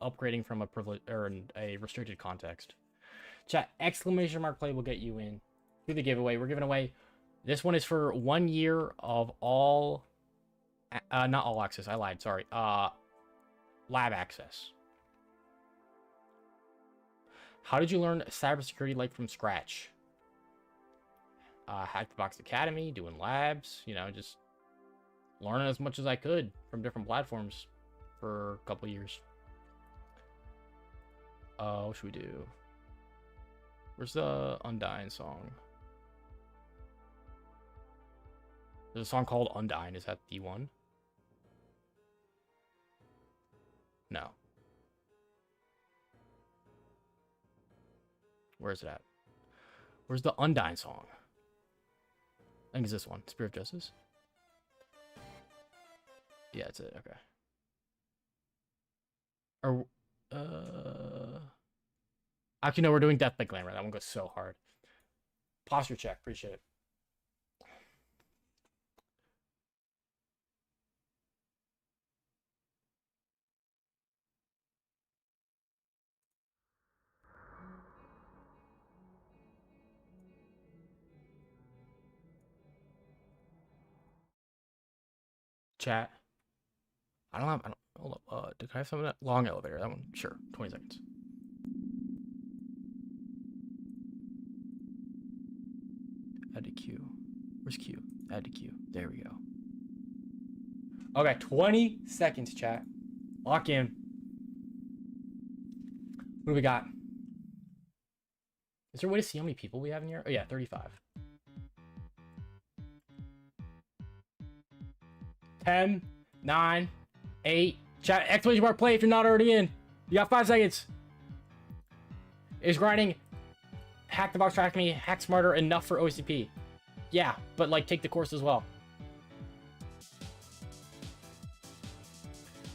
upgrading from a privilege or a restricted context. Chat, ! play will get you in. Do the giveaway. We're giving away. This one is for 1 year of all, not all access. I lied. Sorry. Lab access. How did you learn cybersecurity like from scratch? Hack the Box Academy, doing labs. You know, just learning as much as I could from different platforms for a couple years. What should we do? Where's the Undying song? There's a song called Undying. Is that the one? No. Where's it at? Where's the Undying song? I think it's this one. Spirit of Justice? Yeah, it's it. Okay. Or, actually, no, we're doing Death by Glamour. That one goes so hard. Posture check. Appreciate it. Chat. Hold up. Did I have some of that long elevator? That one, sure. 20 seconds. Add to queue. Where's queue? Add to queue. There we go. Okay, 20 seconds, chat. Lock in. What do we got? Is there a way to see how many people we have in here? Oh yeah, 35. 10, 9, 8. Chat, exclamation mark play if you're not already in. You got 5 seconds. Is grinding Hack the Box Track Me, HackSmarter enough for OCP? Yeah, but like take the course as well.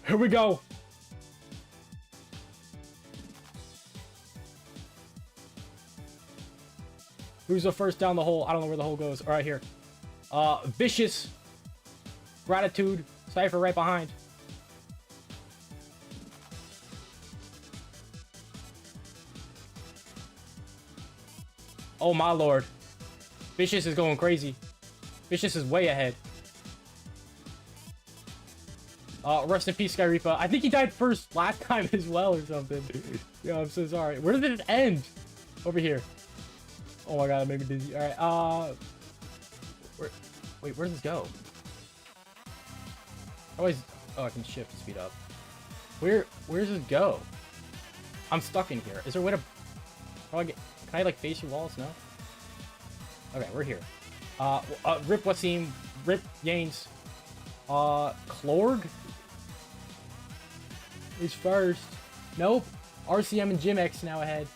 Here we go. Who's the first down the hole? I don't know where the hole goes. All right, here. Vicious. Gratitude. Cypher right behind. Oh my lord. Vicious is going crazy. Vicious is way ahead. Rest in peace, Skyreaper. I think he died first last time as well or something. Yo, I'm so sorry. Where did it end? Over here. Oh my god, it made me dizzy. Alright, wait, where does this go? Oh, I can shift to speed up. Where does this go? I'm stuck in here. Is there a way to... can I like face your walls? No? Okay, we're here. Rip Wasim, Rip Yanes. Clorg is first. Nope. RCM and Jimx now ahead.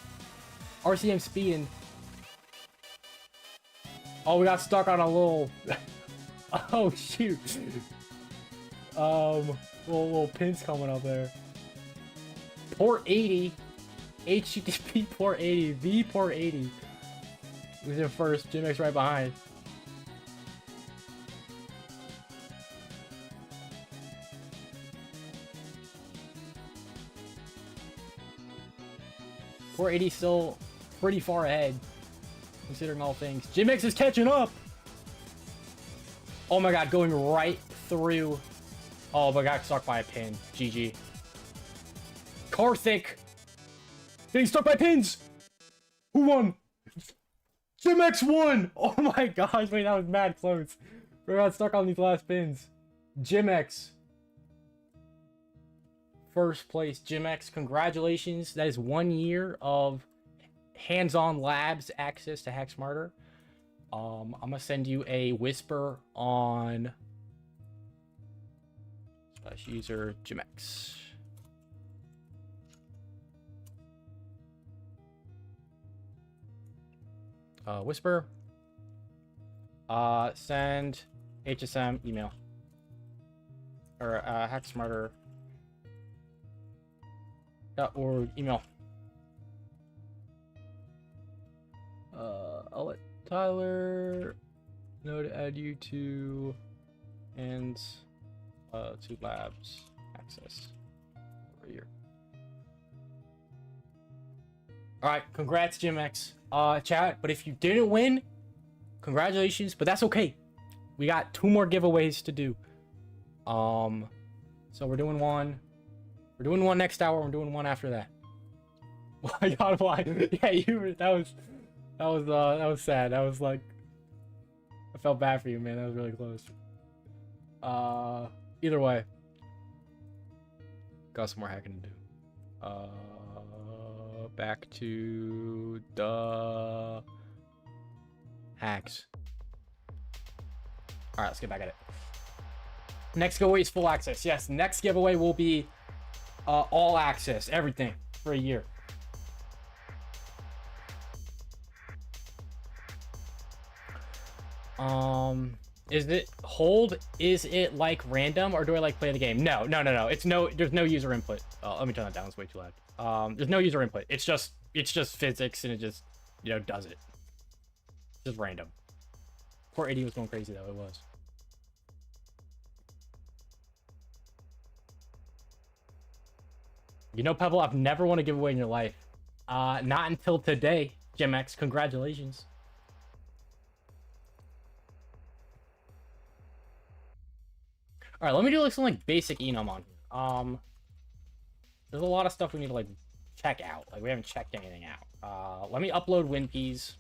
RCM speeding. Oh, we got stuck on a little... oh, shoot. Little pins coming up there. Port 80. HTTP port 80. V port 80. Who's in first? Jimx right behind. Port 80 still pretty far ahead, considering all things. Jimx is catching up! Oh my god, going right through. Oh, but got stuck by a pin. GG. Karthik! Getting stuck by pins! Who won? Jimx won! Oh my gosh, wait, that was mad close. We got stuck on these last pins. Jimx. First place, Jimx. Congratulations. That is 1 year of hands-on labs access to HackSmarter. I'm gonna send you a whisper on /user Jimx. Whisper. Send HSM email. Or HackSmarter. Or email. I'll let Tyler know to add you to to labs access over here. All right, congrats, Jimx. Chat. But if you didn't win, congratulations. But that's okay. We got 2 more giveaways to do. So we're doing one. We're doing one next hour. We're doing one after that. Why God? Why? Yeah, you were. That was sad. That was like. I felt bad for you, man. That was really close. Either way. Got some more hacking to do. back to the hacks. All right, let's get back at it. Next giveaway is full access. Yes, next giveaway will be all access, everything for a year. Is it hold? Is it like random, or do I like play the game? No. It's there's no user input. Let me turn that down. It's way too loud. There's no user input. It's just physics, and it just, does it. Just random. Poor idiot was going crazy though. It was. Pebble, I've never won a giveaway in your life. Not until today, GemX. Congratulations. All right, let me do some basic enum on here. There's a lot of stuff we need to check out. We haven't checked anything out. Let me upload WinPeas.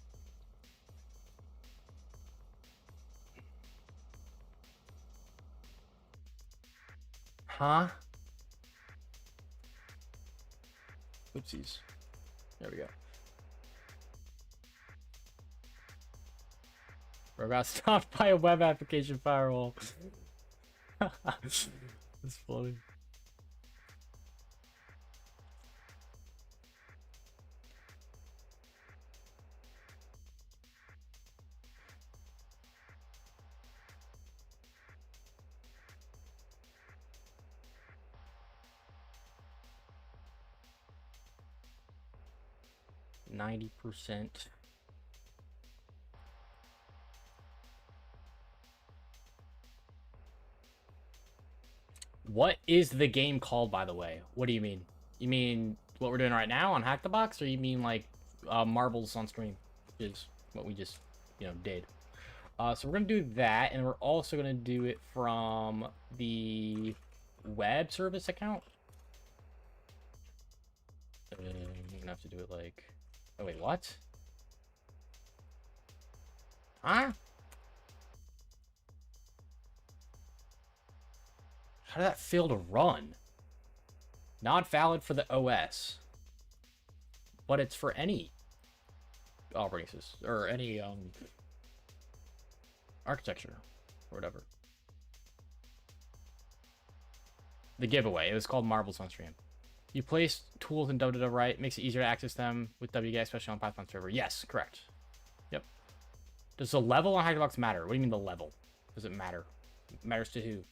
Huh? Oopsies. There we go. We're about stopped by a web application firewall. That's funny. %. What is the game called, by the way? What do you mean? You mean what we're doing right now on Hack the Box, or you mean marbles on stream, which is what we just did? So we're gonna do that, and we're also gonna do it from the web service account. You're gonna have to do it oh wait, what? Huh? How did that fail to run? Not valid for the OS, but it's for any operating system or any architecture or whatever. The giveaway, it was called Marbles on Stream. You place tools in www right, makes it easier to access them with wget, especially on Python server. Yes, correct. Yep. Does the level on Hack the Box matter? What do you mean the level? Does it matter? It matters to who?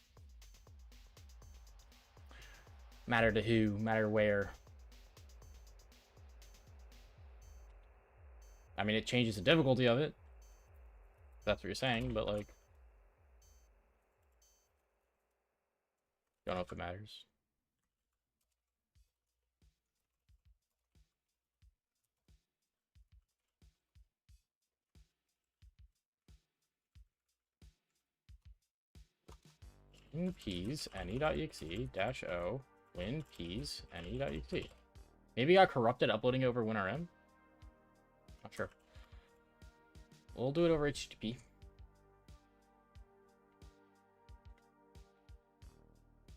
Matter to who? Matter where? I mean, it changes the difficulty of it. That's what you're saying, but don't know if it matters. WinPeas any.exe -o WinPeas any.exe. Maybe I got corrupted uploading over WinRM. Not sure. We'll do it over HTTP.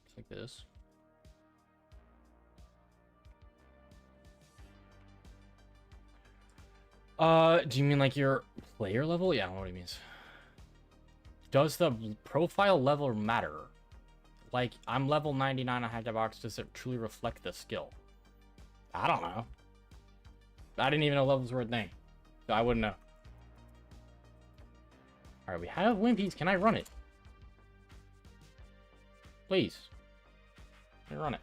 Just like this. Do you mean your player level? Yeah, I don't know what he means. Does the profile level matter? I'm level 99 on Hack the Box. Does it truly reflect the skill? I don't know. I didn't even know levels were a thing, so I wouldn't know. All right, we have WinPeas. Can I run it? Please. Let me run it.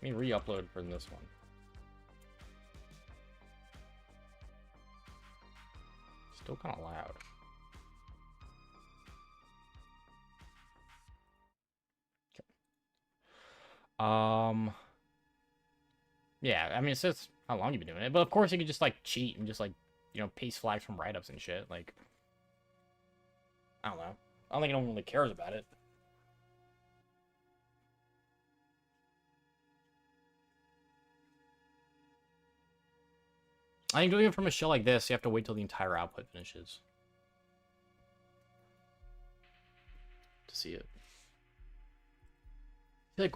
Let me re-upload from this one. Still kind of loud. Okay. Yeah, I mean, it says how long you've been doing it, but of course you could just cheat and just paste flags from write-ups and shit. I don't know. I don't think anyone really cares about it. I think doing it from a shell like this, you have to wait till the entire output finishes to see it. I feel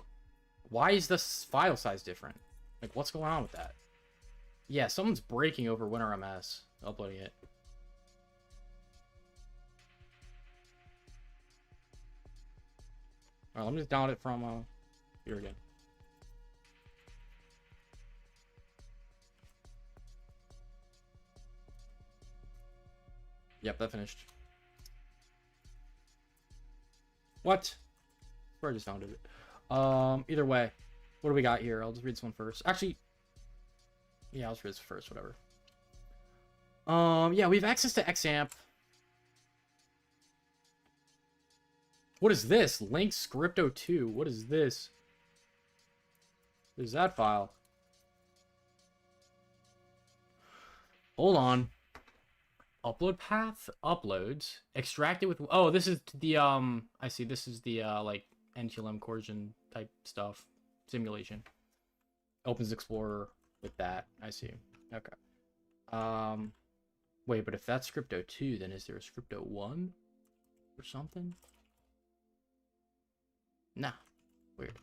Why is this file size different? Like, what's going on with that? Yeah, someone's breaking over WinRMS, uploading it. Alright, let me just download it from here again. Yep, that finished. What? Where I just found it. Either way, what do we got here? I'll just read this one first. Actually, yeah, I'll just read this first, whatever. Yeah, we have access to XAMPP. What is this? Link Scripto2. What is this? What is that file? Hold on. Upload path uploads. Extract it with. Oh, this is the I see. This is the like NTLM coercion type stuff. Simulation. Opens Explorer with that. I see. Okay. Wait, but if that's Scripto2, then is there a Scripto1 or something? Nah. Weird.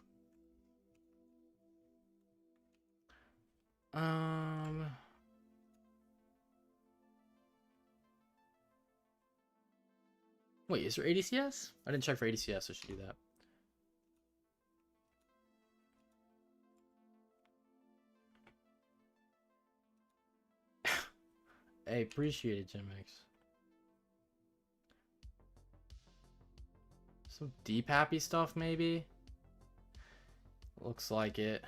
Wait, is there ADCS? I didn't check for ADCS, so I should do that. Hey, appreciate it, Jimmix. Some deep happy stuff, maybe? Looks like it.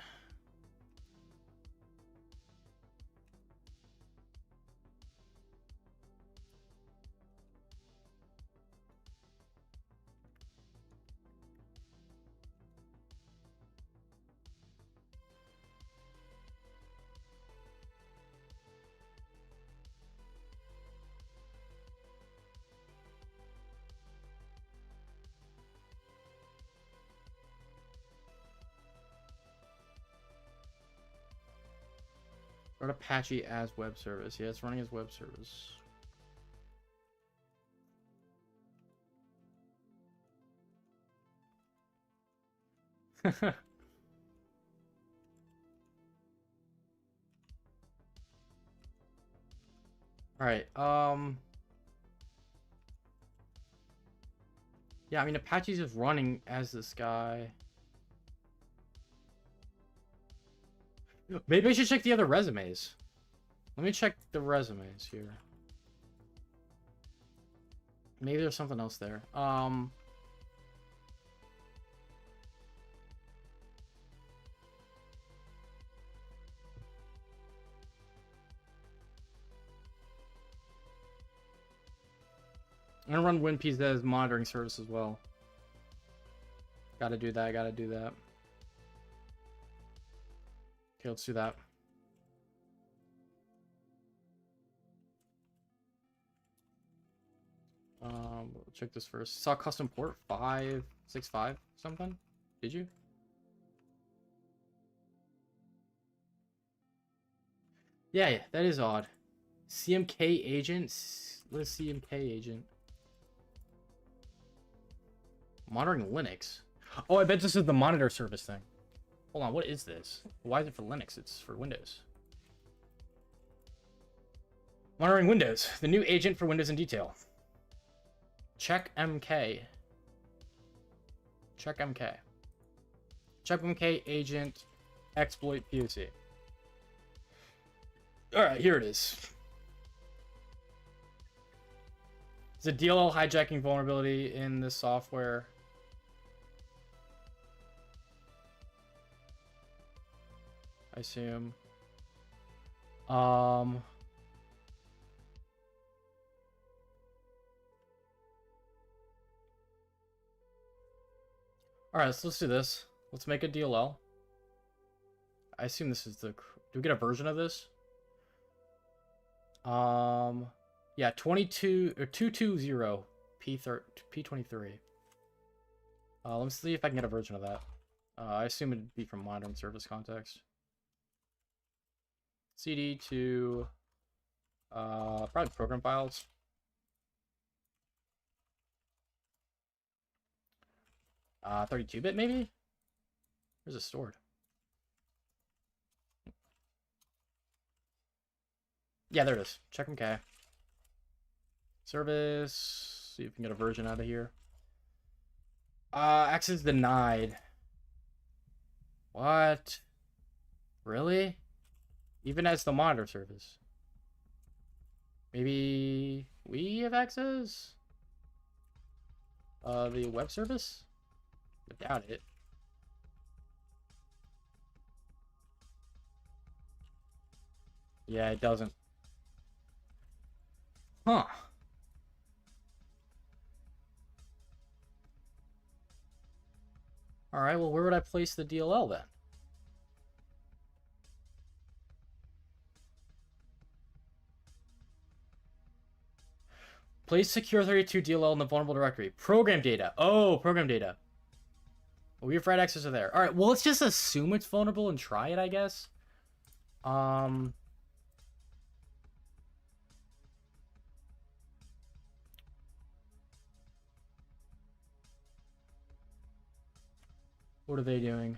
Run Apache as web service. Yeah, it's running as web service. Alright, yeah, I mean, Apache's just running as this guy. Maybe I should check the other resumes. Let me check the resumes here. Maybe there's something else there. I'm gonna run WinPs as monitoring service as well. Gotta do that, gotta do that. Okay, let's do that. Check this first. Saw custom port 565 something? Did you? Yeah, that is odd. CMK agent. What is CMK agent? Monitoring Linux. Oh, I bet this is the monitor service thing. Hold on, what is this? Why is it for Linux? It's for Windows. Monitoring Windows. The new agent for Windows in detail. Check MK. Check MK. Check MK agent exploit POC. Alright, here it is. It's a DLL hijacking vulnerability in this software. I assume. Alright, so let's do this. Let's make a DLL. I assume this is the... Do we get a version of this? Yeah, 22 or 220 P23. Let's see if I can get a version of that. I assume it'd be from modern service context. CD to probably program files. Uh, 32-bit maybe? Where's it stored? Yeah, there it is. Check MK. Service. See if we can get a version out of here. Access denied. What? Really? Even as the monitor service? Maybe we have access? The web service? I doubt it. Yeah, it doesn't. Huh. Alright, well, where would I place the DLL then? Place secure 32 DLL in the vulnerable directory. Program data. Oh, program data. Well, we have write access to there. Alright, well, let's just assume it's vulnerable and try it, I guess. What are they doing?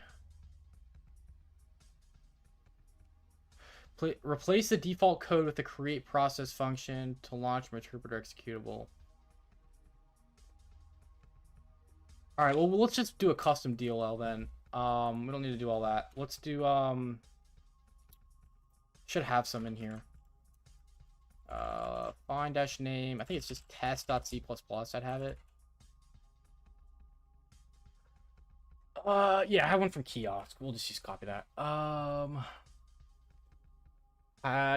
Replace the default code with the create process function to launch from interpreter executable. Alright, well, let's just do a custom DLL then. We don't need to do all that. Let's do, should have some in here. Find dash name. I think it's just test.c++. I'd have it. Yeah, I have one from kiosk. We'll just copy that.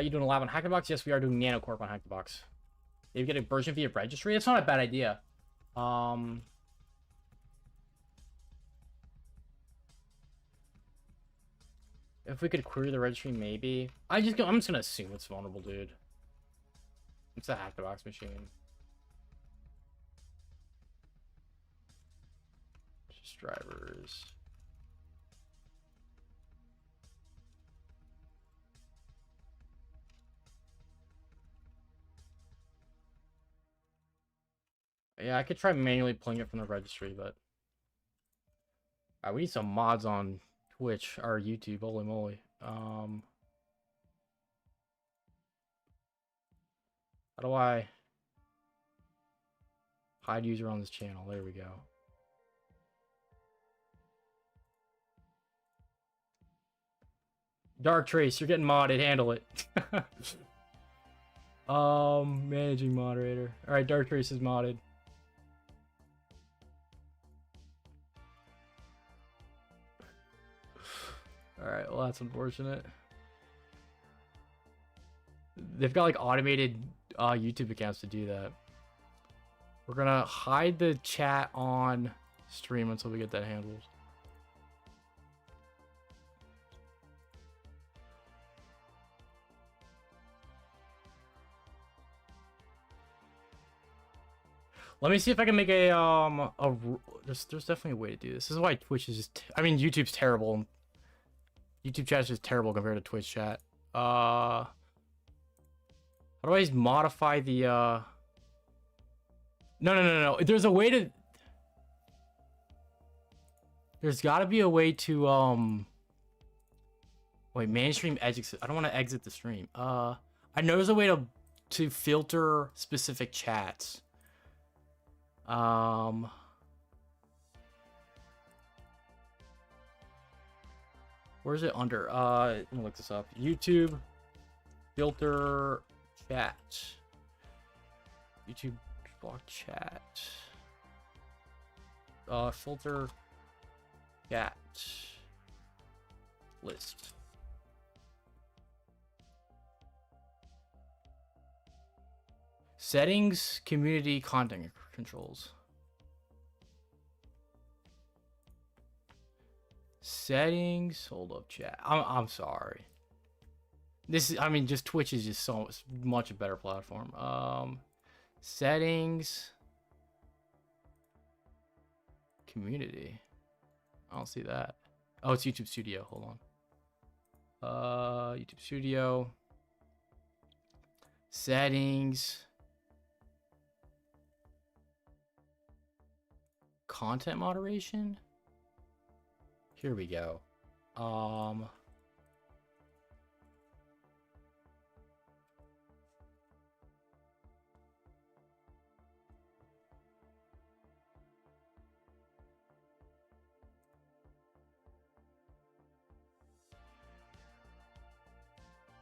You doing a lab on HackerBox? Yes, we are doing NanoCorp on HackerBox. Maybe get a version via registry. It's not a bad idea. If we could query the registry, maybe. I'm just gonna assume it's vulnerable, dude. It's a HackerBox machine. Just drivers. Yeah, I could try manually pulling it from the registry, but we need some mods on Twitch or YouTube. Holy moly! How do I hide user on this channel? There we go. Dark Trace, you're getting modded. Handle it. Managing moderator. All right, Dark Trace is modded. Alright, well, that's unfortunate. They've got, like, automated YouTube accounts to do that. We're gonna hide the chat on stream until we get that handled. Let me see if I can make a there's definitely a way to do this. This is why Twitch is just, I mean, YouTube's terrible. YouTube chat is just terrible compared to Twitch chat. How do I modify the No. There's a way to, there's got to be a way to wait, mainstream exit. I don't want to exit the stream. I know there's a way to filter specific chats. Where is it under? Let me look this up. YouTube filter chat. YouTube block chat. Filter chat list. Settings, community, content controls. Settings, hold up, chat. I'm sorry. This is, I mean, just Twitch is just so much a better platform. Settings, community. I don't see that. Oh, it's YouTube Studio. Hold on. YouTube Studio. Settings. Content moderation. Here we go.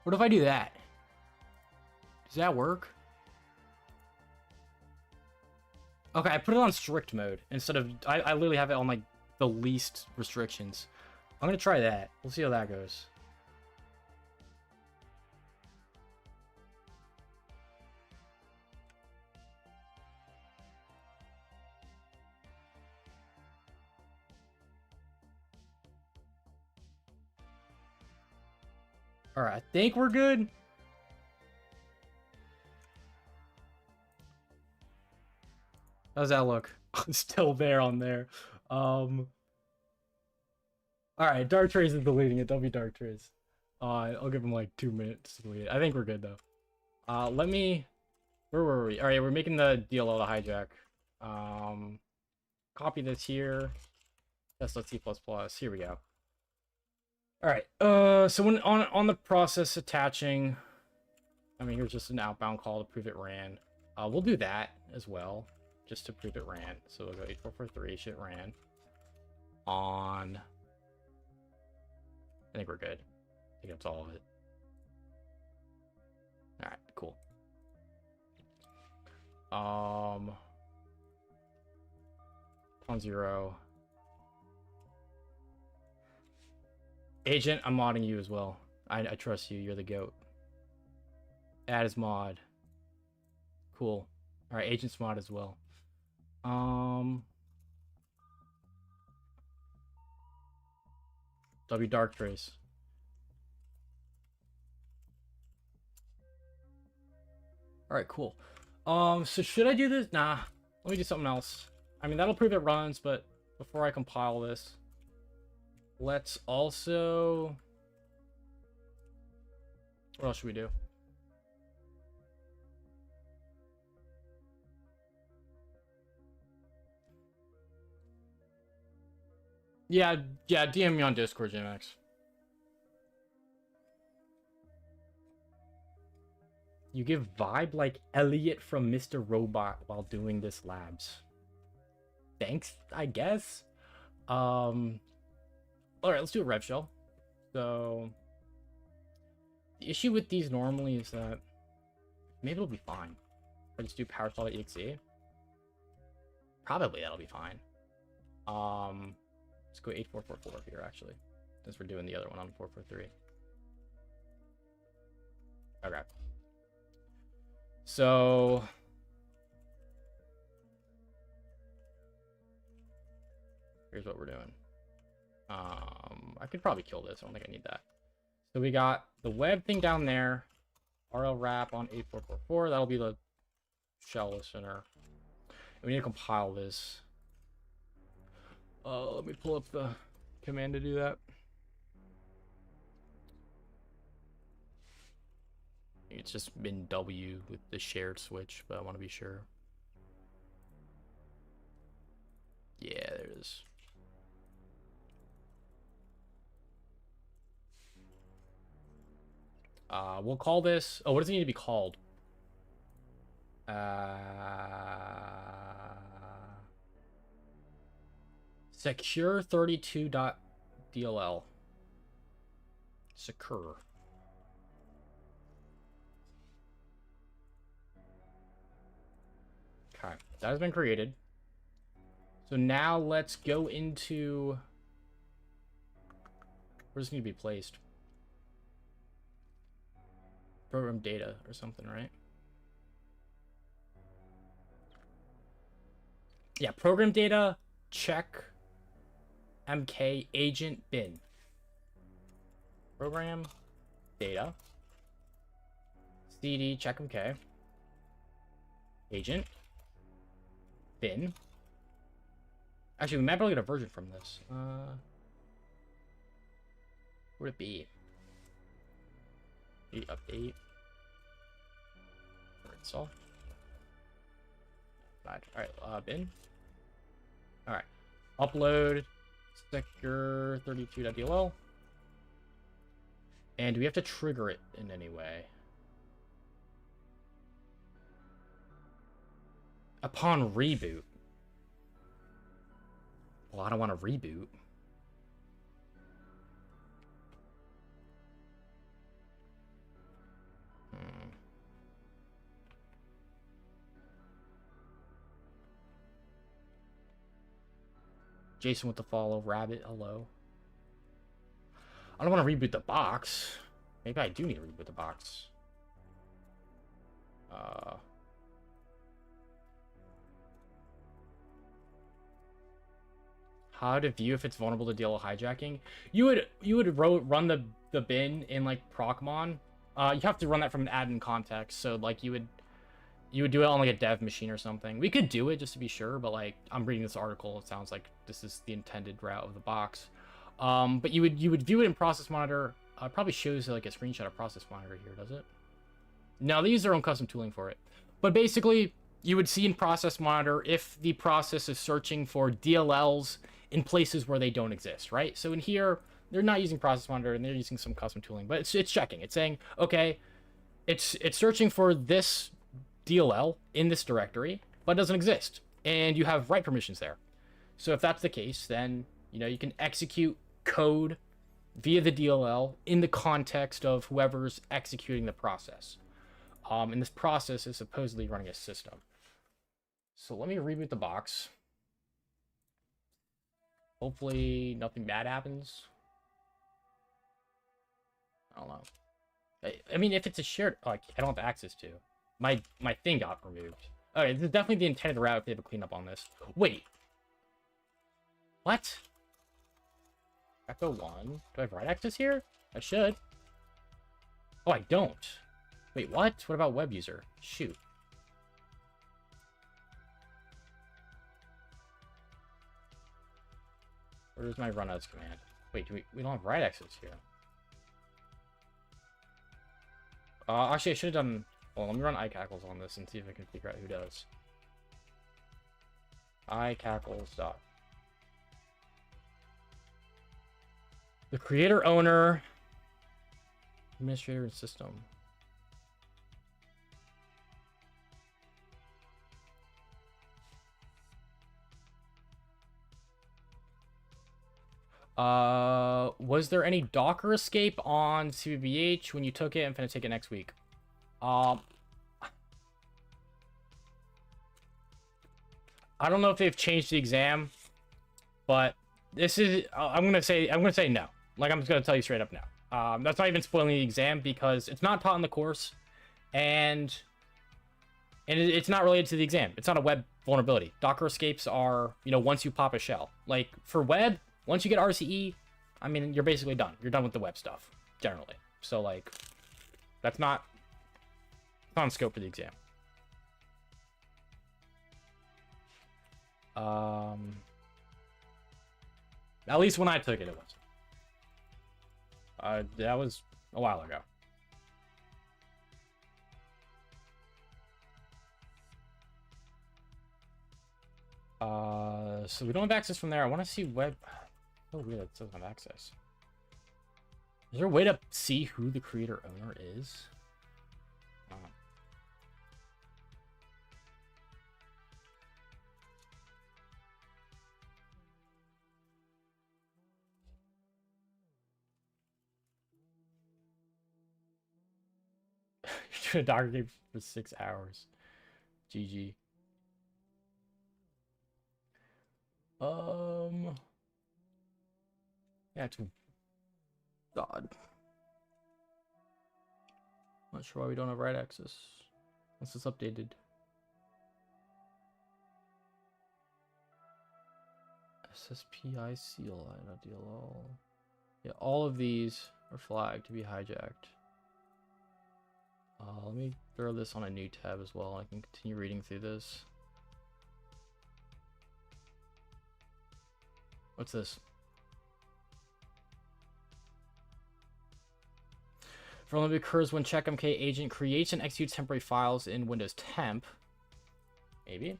What if I do that? Does that work? Okay, I put it on strict mode instead of... I literally have it on, like, the least restrictions. I'm gonna try that. We'll see how that goes. Alright, I think we're good. How's that look? It's still there on there. Alright, Dark Trace is deleting it. Don't be Dark Trace. I'll give him like 2 minutes to delete it. I think we're good though. Let me... Where were we? Alright, we're making the DLL to hijack. Copy this here. Test.c++. Here we go. Alright, so when on the process attaching, I mean, here's just an outbound call to prove it ran. We'll do that as well, just to prove it ran. So we'll go 8443, shit ran. On... I think we're good. I think that's all of it. Alright, cool. Pound 0. Agent, I'm modding you as well. I trust you. You're the GOAT. Add as mod. Cool. All right, agent's mod as well. W Dark Trace. All right, cool. So should I do this? Nah. Let me do something else. I mean, that'll prove it runs, but before I compile this, let's also... What else should we do? Yeah, DM me on Discord, JMax. You give vibe like Elliot from Mr. Robot while doing this labs. Thanks, I guess. Alright, let's do a rev shell. So the issue with these normally is that maybe it'll be fine. I just do PowerShell.exe. Probably that'll be fine. Let's go 8444 here actually, since we're doing the other one on 443. Okay. So here's what we're doing. I could probably kill this. I don't think I need that. So we got the web thing down there. RL wrap on 8444. That'll be the shell listener. And we need to compile this. Let me pull up the command to do that. It's just been W with the shared switch, but I want to be sure. Yeah, there it is. We'll call this... Oh, what does it need to be called? Secure32.dll. Secure. Okay, that has been created. So now let's go into... Where does it need to be placed? Program data or something, right? Yeah, program data, check, MK, agent, bin. Program data, CD, check, MK, agent, bin. Actually, we might probably get a version from this. Where'd it be? Update. Install. Alright, bin. Alright. Upload secure 32.dll. And do we have to trigger it in any way? Upon reboot. Well, I don't want to reboot. Jason with the follow. Rabbit, hello. I don't want to reboot the box. Maybe I do need to reboot the box. How to view if it's vulnerable to DLL hijacking? You would run the bin in like Procmon. You have to run that from an admin context. So like you would do it on like a dev machine or something. We could do it just to be sure, but like I'm reading this article, it sounds like this is the intended route of the box. But you would view it in Process Monitor. Probably shows like a screenshot of Process Monitor here, does it? No, they use their own custom tooling for it. But basically, you would see in Process Monitor if the process is searching for DLLs in places where they don't exist, right? So in here, they're not using Process Monitor and they're using some custom tooling, but it's checking. It's saying, okay, it's searching for this DLL in this directory, but it doesn't exist, and you have write permissions there. So if that's the case, then you can execute code via the DLL in the context of whoever's executing the process. And this process is supposedly running a system. So let me reboot the box. Hopefully nothing bad happens. I don't know. I mean, if it's a shared, like, I don't have access to. My thing got removed. Okay, this is definitely the intended route if they have a cleanup on this. Wait. What? Echo 1. Do I have write access here? I should. Oh, I don't. Wait, what? What about web user? Shoot. Where's my runouts command? Wait, we don't have write access here. Actually, I should have done... Well, let me run iCackles on this and see if I can figure out who does. iCackles dot. The creator, owner, administrator, and system. Was there any Docker escape on CBBH when you took it? I'm gonna take it next week. I don't know if they've changed the exam, but this is I'm gonna say no. Like, I'm just gonna tell you straight up now. That's not even spoiling the exam because it's not taught in the course, and it's not related to the exam. It's not a web vulnerability. Docker escapes are, once you pop a shell. Like for web, once you get RCE, I mean, you're basically done. You're done with the web stuff generally. So like, that's not on scope for the exam. At least when I took it, it wasn't. That was a while ago. So we don't have access from there. I want to see web. Oh, weird. It doesn't have access. Is there a way to see who the creator owner is? You're doing a Docker game for 6 hours. GG. Yeah, it's... God. Not sure why we don't have write access. Once it's updated. SSPI CLI.dll. Yeah, all of these are flagged to be hijacked. Let me throw this on a new tab as well. I can continue reading through this. What's this? Vulnerability occurs when checkmk agent creates and executes temporary files in Windows temp. Maybe.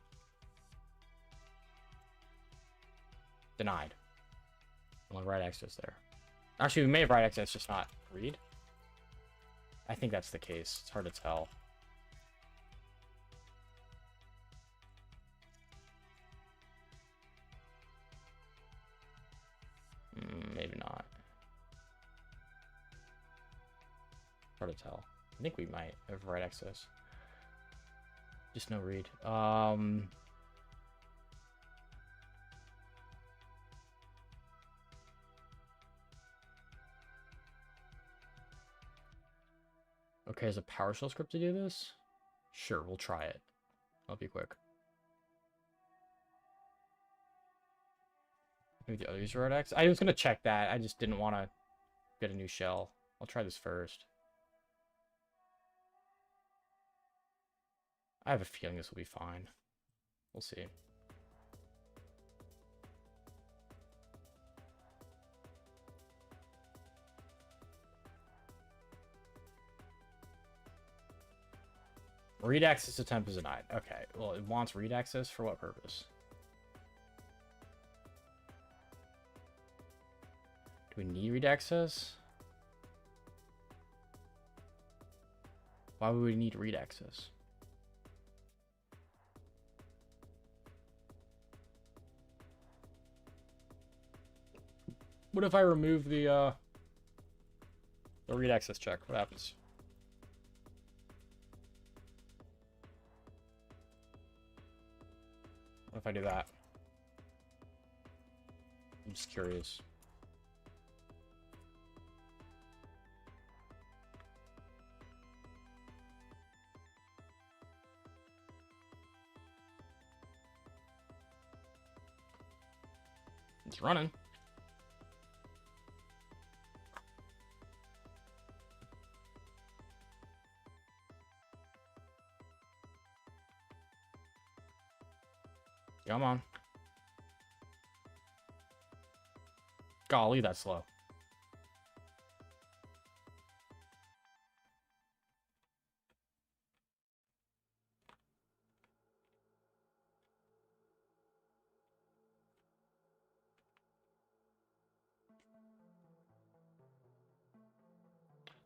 Denied. Well, write access there. Actually, we may have write access, just not read. I think that's the case. It's hard to tell. Maybe not. Hard to tell. I think we might have write access. Just no read. Okay, is a PowerShell script to do this? Sure, we'll try it. I'll be quick. Maybe the other user write access. I was gonna check that. I just didn't want to get a new shell. I'll try this first. I have a feeling this will be fine. We'll see. Read access attempt is denied. Okay, well, it wants read access for what purpose? Do we need read access? Why would we need read access? What if I remove the read access check? What happens? What if I do that? I'm just curious. It's running. Come on. Golly, that's slow.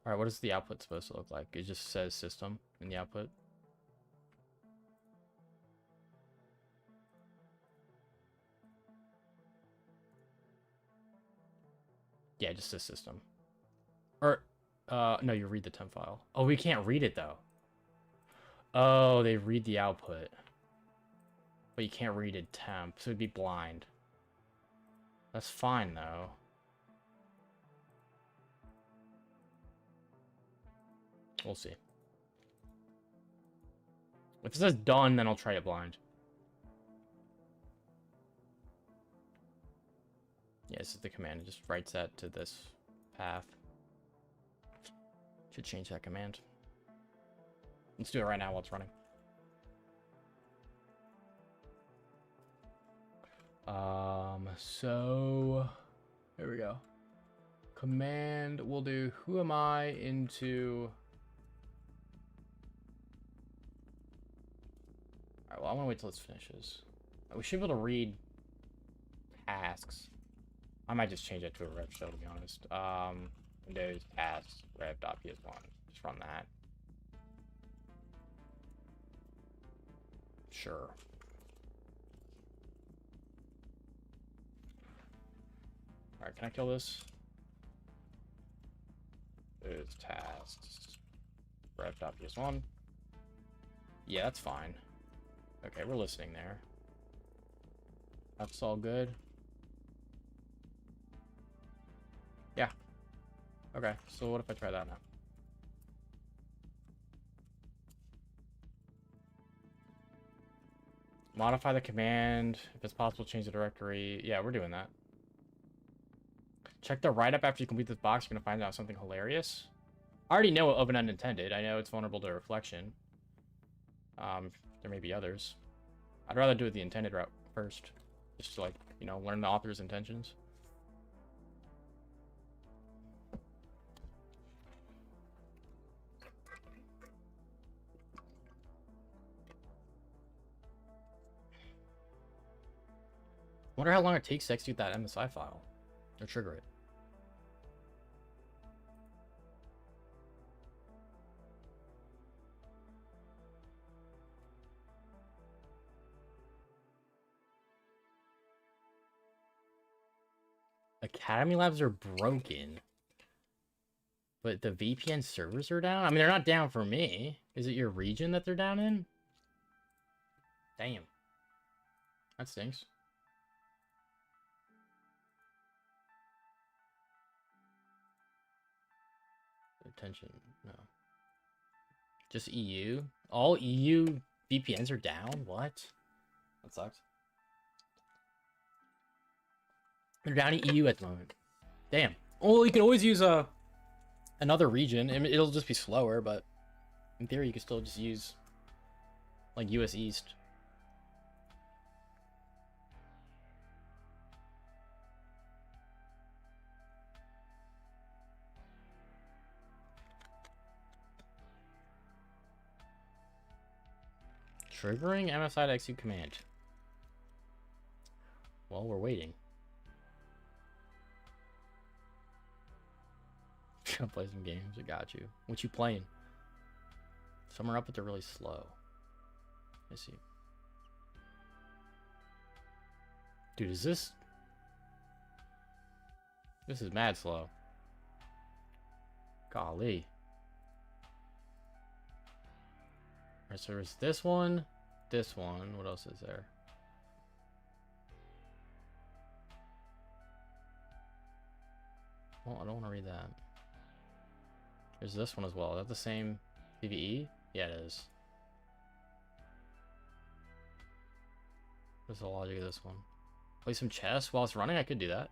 All right, what is the output supposed to look like? It just says system in the output. Yeah, just says system. Or, no, you read the temp file. Oh, we can't read it though. Oh, they read the output. But you can't read it temp, so it'd be blind. That's fine though. We'll see. If it says done, then I'll try it blind. Yeah, this is the command. It just writes that to this path. Should change that command. Let's do it right now while it's running. So here we go. Command will do who am I into. All right, well, I want to wait till this finishes. We should be able to read tasks. I might just change that to a rev shell, to be honest. Windows tasks rev.ps1. Just run that. Sure. All right, can I kill this? It's tasks rev.ps1. Yeah, that's fine. Okay, we're listening there. That's all good. Yeah. Okay, so what if I try that now? Modify the command. If it's possible, change the directory. Yeah, we're doing that. Check the write-up after you complete this box. You're going to find out something hilarious. I already know of an unintended. I know it's vulnerable to reflection. There may be others. I'd rather do it the intended route first. Just to, like, you know, learn the author's intentions. Wonder how long it takes to execute that MSI file. Or trigger it. Academy labs are broken. But the VPN servers are down? I mean, they're not down for me. Is it your region that they're down in? Damn. That stinks. Attention. No. Just EU? All EU VPNs are down? What? That sucks. They're down in EU at the moment. Damn. Well, you can always use another region. I mean, it'll just be slower, but in theory, you can still just use like US East. Triggering MSI to execute command. Well, we're waiting. Gonna play some games. I got you. What you playing? Some are up, but they're really slow. Let's see. Dude, is this... This is mad slow. Golly. Alright, so there's this one. This one. What else is there? Well, I don't want to read that. There's this one as well. Is that the same PvE? Yeah, it is. What's the logic of this one? Play some chess while it's running? I could do that.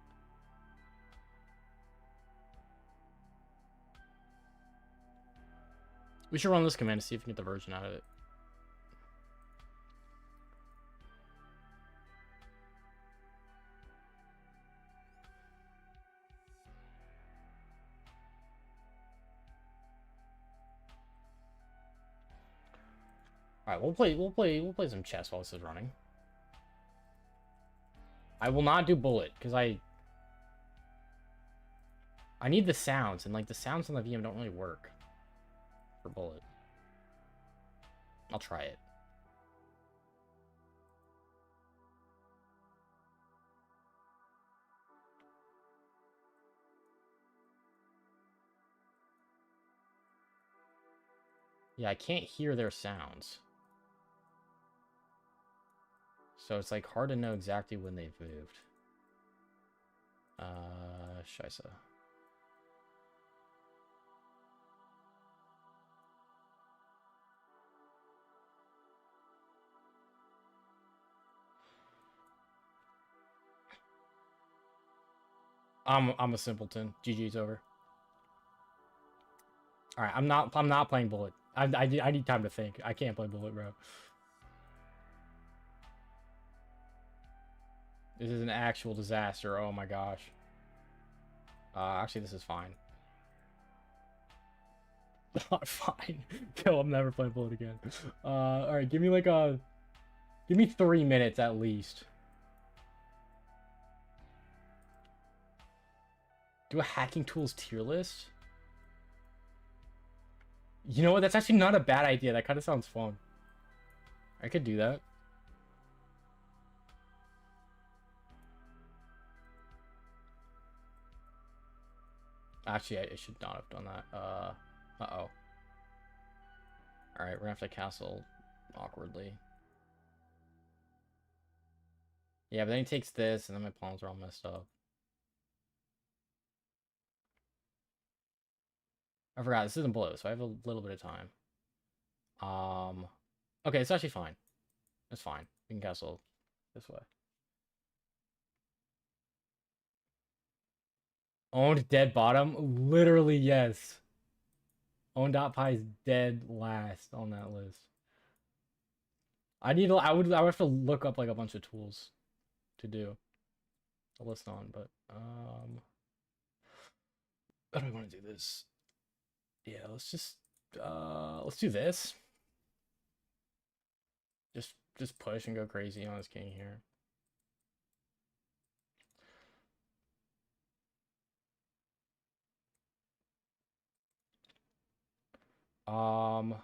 We should run this command to see if we can get the version out of it. Alright, we'll play some chess while this is running. I will not do bullet, because I need the sounds, and like the sounds on the VM don't really work for bullet. I'll try it. Yeah, I can't hear their sounds. So it's like hard to know exactly when they've moved. Scheisse. I'm a simpleton. GG's over. All right, I'm not playing bullet. I need time to think. I can't play bullet, bro. This is an actual disaster. Oh my gosh. Actually, this is fine. Not fine. Yo, I'm never playing bullet again. All right, give me 3 minutes at least. Do a hacking tools tier list? You know what? That's actually not a bad idea. That kind of sounds fun. I could do that. Actually, I should not have done that. Uh-oh. Alright, we're gonna have to castle awkwardly. Yeah, but then he takes this, and then my pawns are all messed up. I forgot, this isn't blue, so I have a little bit of time. Okay, it's actually fine. It's fine. We can castle this way. Owned dead bottom? Literally, yes. Own.py is dead last on that list. I would have to look up like a bunch of tools to do a list on, but how do I want to do this? Yeah, let's do this. Just push and go crazy on this king here. Um,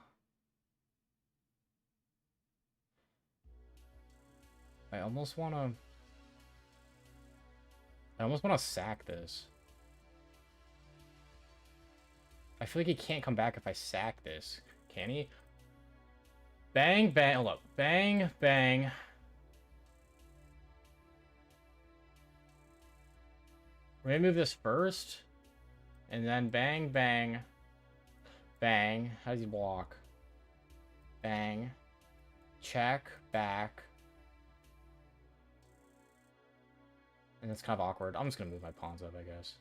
I almost wanna sack this. I feel like he can't come back if I sack this. Can he? Bang, bang. Hold up. Bang, bang. We're gonna move this first. And then bang, bang. Bang. How does he block? Bang. Check. Back. And it's kind of awkward. I'm just gonna move my pawns up, I guess.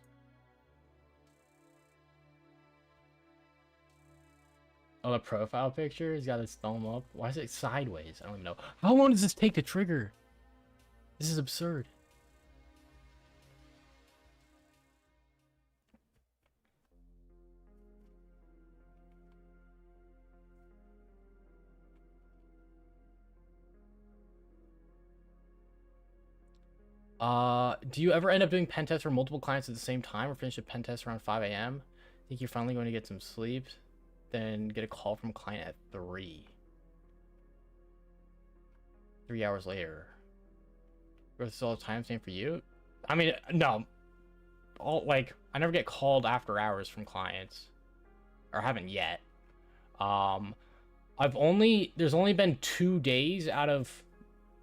Oh, the profile picture? He's got his thumb up. Why is it sideways? I don't even know. How long does this take to trigger? This is absurd. Do you ever end up doing pen tests for multiple clients at the same time or finish a pen test around 5 a.m.? Think you're finally going to get some sleep, then get a call from a client at 3. 3 hours later. Is all the time same for you? I mean, no. I never get called after hours from clients. Or haven't yet. There's only been 2 days out of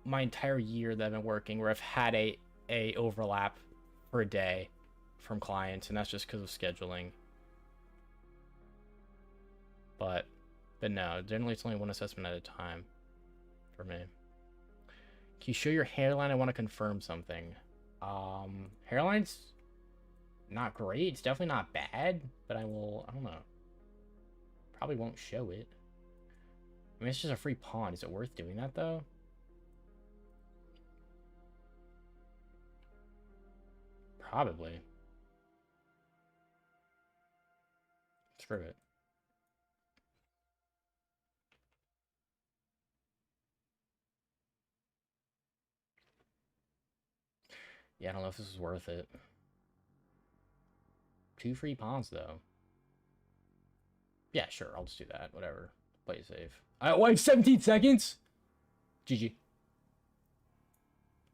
my entire year that I've been working where I've had a overlap for a day from clients, and that's just because of scheduling. But no, generally it's only one assessment at a time for me. Can you show your hairline? I want to confirm something. Hairline's not great. It's definitely not bad, but I don't know. Probably won't show it. I mean, it's just a free pawn. Is it worth doing that, though? Probably. Screw it. Yeah, I don't know if this is worth it. 2 free pawns, though. Yeah, sure. I'll just do that. Whatever. Play it safe. I have 17 seconds? GG.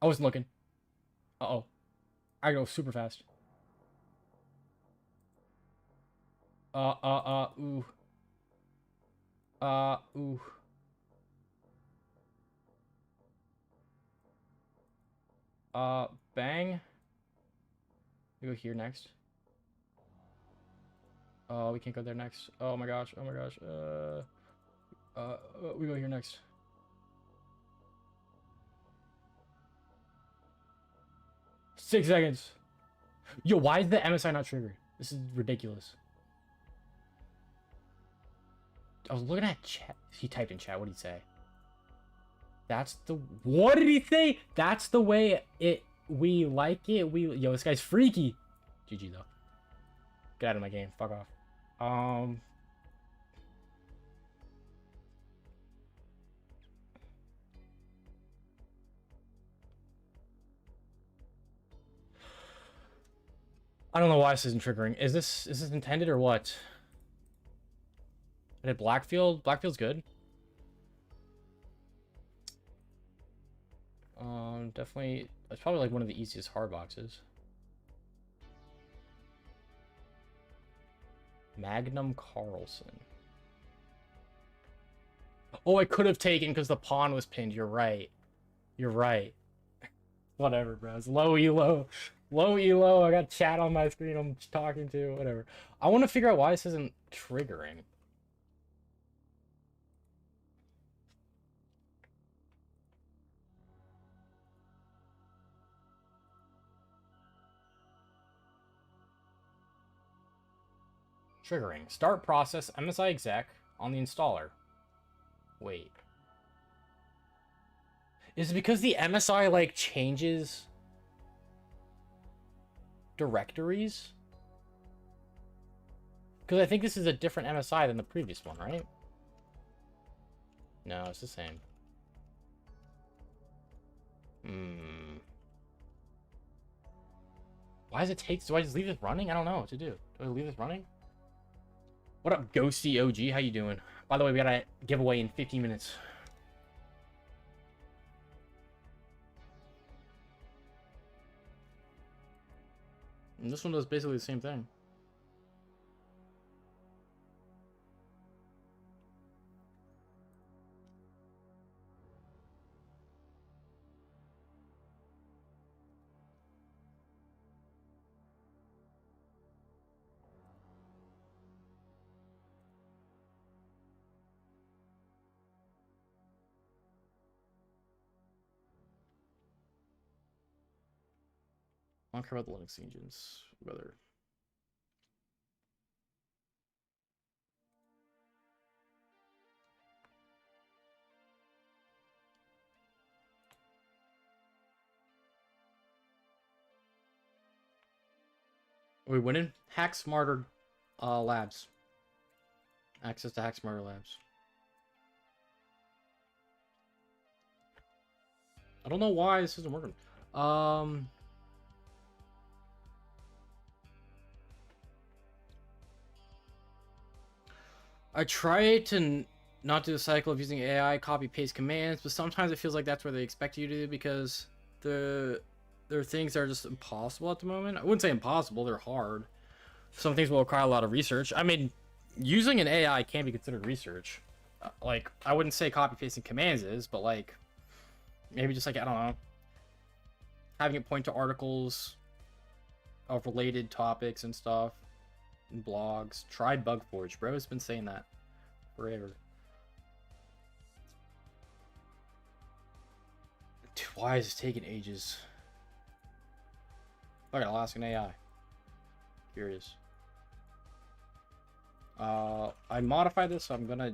I wasn't looking. Uh-oh. I go super fast. Ooh. Ooh. Bang. We go here next. Oh, we can't go there next. Oh my gosh. Oh my gosh. We go here next. Six seconds. Yo, why is the MSI not triggered? This is ridiculous. I was looking at chat. He typed in chat. What did he say? What did he say? That's the way we like it. Yo, this guy's freaky. GG though. Get out of my game. Fuck off. I don't know why this isn't triggering. Is this intended or what? I did Blackfield. Blackfield's good. Definitely. It's probably like one of the easiest hard boxes. Magnum Carlson. Oh, I could have taken because the pawn was pinned. You're right. You're right. Whatever, bro. It's low elo. Low elo. I got chat on my screen I'm talking to. Whatever. I want to figure out why this isn't triggering. Triggering. Start process MSI exec on the installer. Wait. Is it because the MSI like changes directories? Because I think this is a different MSI than the previous one, right? No, it's the same. Why does it take... Do I just leave this running? I don't know what to do. Do I leave this running? What up, Ghosty OG? How you doing? By the way, we got a giveaway in 15 minutes. And this one does basically the same thing. I don't care about the Linux engines, whether. Are we winning? HackSmarter Labs. Access to HackSmarter Labs. I don't know why this isn't working. I try to not do the cycle of using AI copy paste commands, but sometimes it feels like that's where they expect you to do because there are things that are just impossible at the moment. I wouldn't say impossible, they're hard. Some things will require a lot of research. I mean, using an AI can be considered research. Like, I wouldn't say copy pasting commands is, but like, maybe just like, I don't know, having it point to articles of related topics and stuff, and blogs. Try BugForge, bro. It's been saying that forever. Dude, why is this taking ages? Okay, I'll ask an AI. Curious. I modified this, so I'm gonna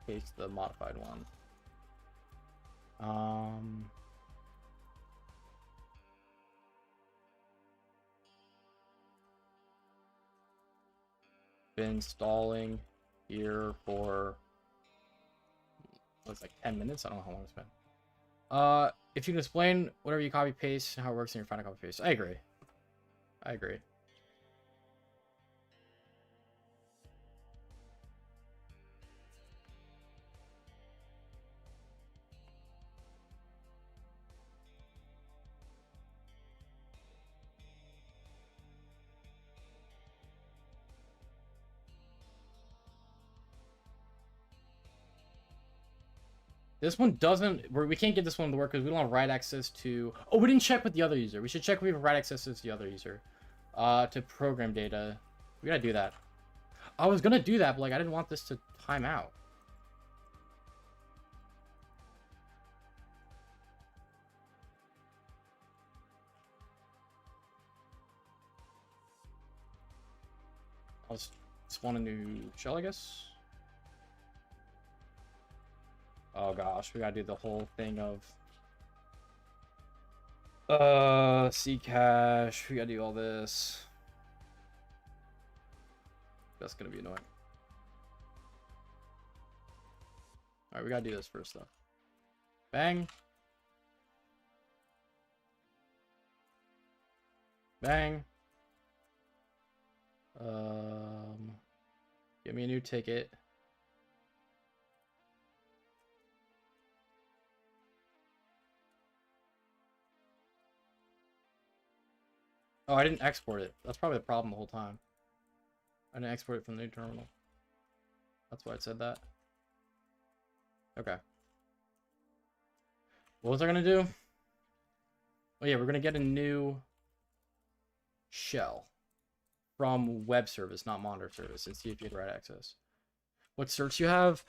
paste the modified one. Been stalling here for looks like 10 minutes. I don't know how long it's been. If you can explain whatever you copy paste and how it works in your final copy paste. I agree. I agree. This one doesn't. We can't get this one to work because we don't have write access to. Oh, we didn't check with the other user. We should check if we have write access to the other user. To program data. We gotta do that. I was gonna do that, but like I didn't want this to time out. I'll spawn a new shell, I guess. Oh gosh, we gotta do the whole thing of Ccache. We gotta do all this. That's gonna be annoying. Alright, we gotta do this first though. Bang. Bang. Give me a new ticket. Oh, I didn't export it. That's probably the problem the whole time. I didn't export it from the new terminal. That's why it said that. Okay. What was I gonna do? Oh yeah, we're gonna get a new shell from web service, not monitor service, and see if you had write access. What certs you have?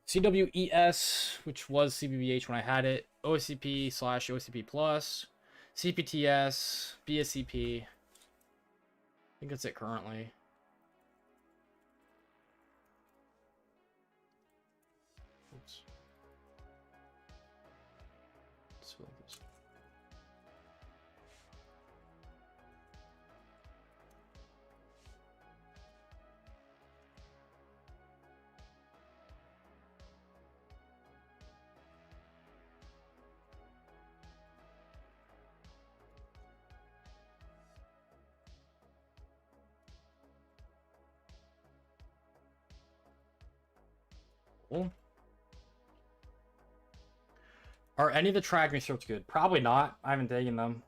CWES, which was CBBH when I had it, OCP/OCP plus, CPTS, BSCP. I think that's it currently. Oops. Let's fill this. Cool. Are any of the tracking certs good? Probably not. I haven't taken them.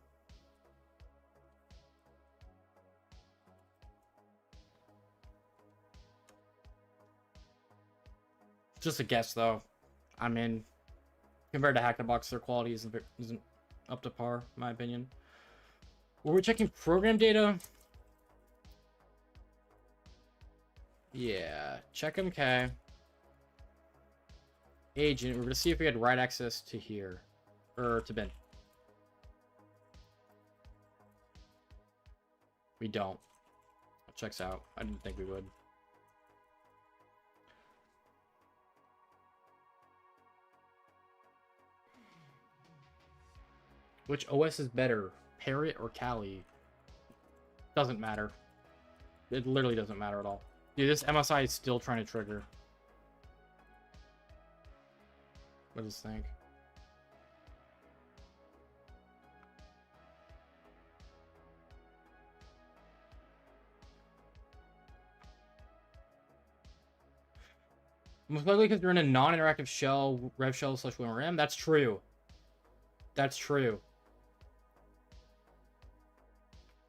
Just a guess, though. I mean, compared to Hack the Box, their quality isn't up to par, in my opinion. Were we checking program data? Yeah, check MK. Agent, we're gonna see if we had write access to here. Or to bin. We don't. That checks out. I didn't think we would. Which OS is better, Parrot or Kali? Doesn't matter. It literally doesn't matter at all. Dude, this MSI is still trying to trigger. What does this think? Most likely because you're in a non-interactive shell, rev shell / WRM. That's true. That's true.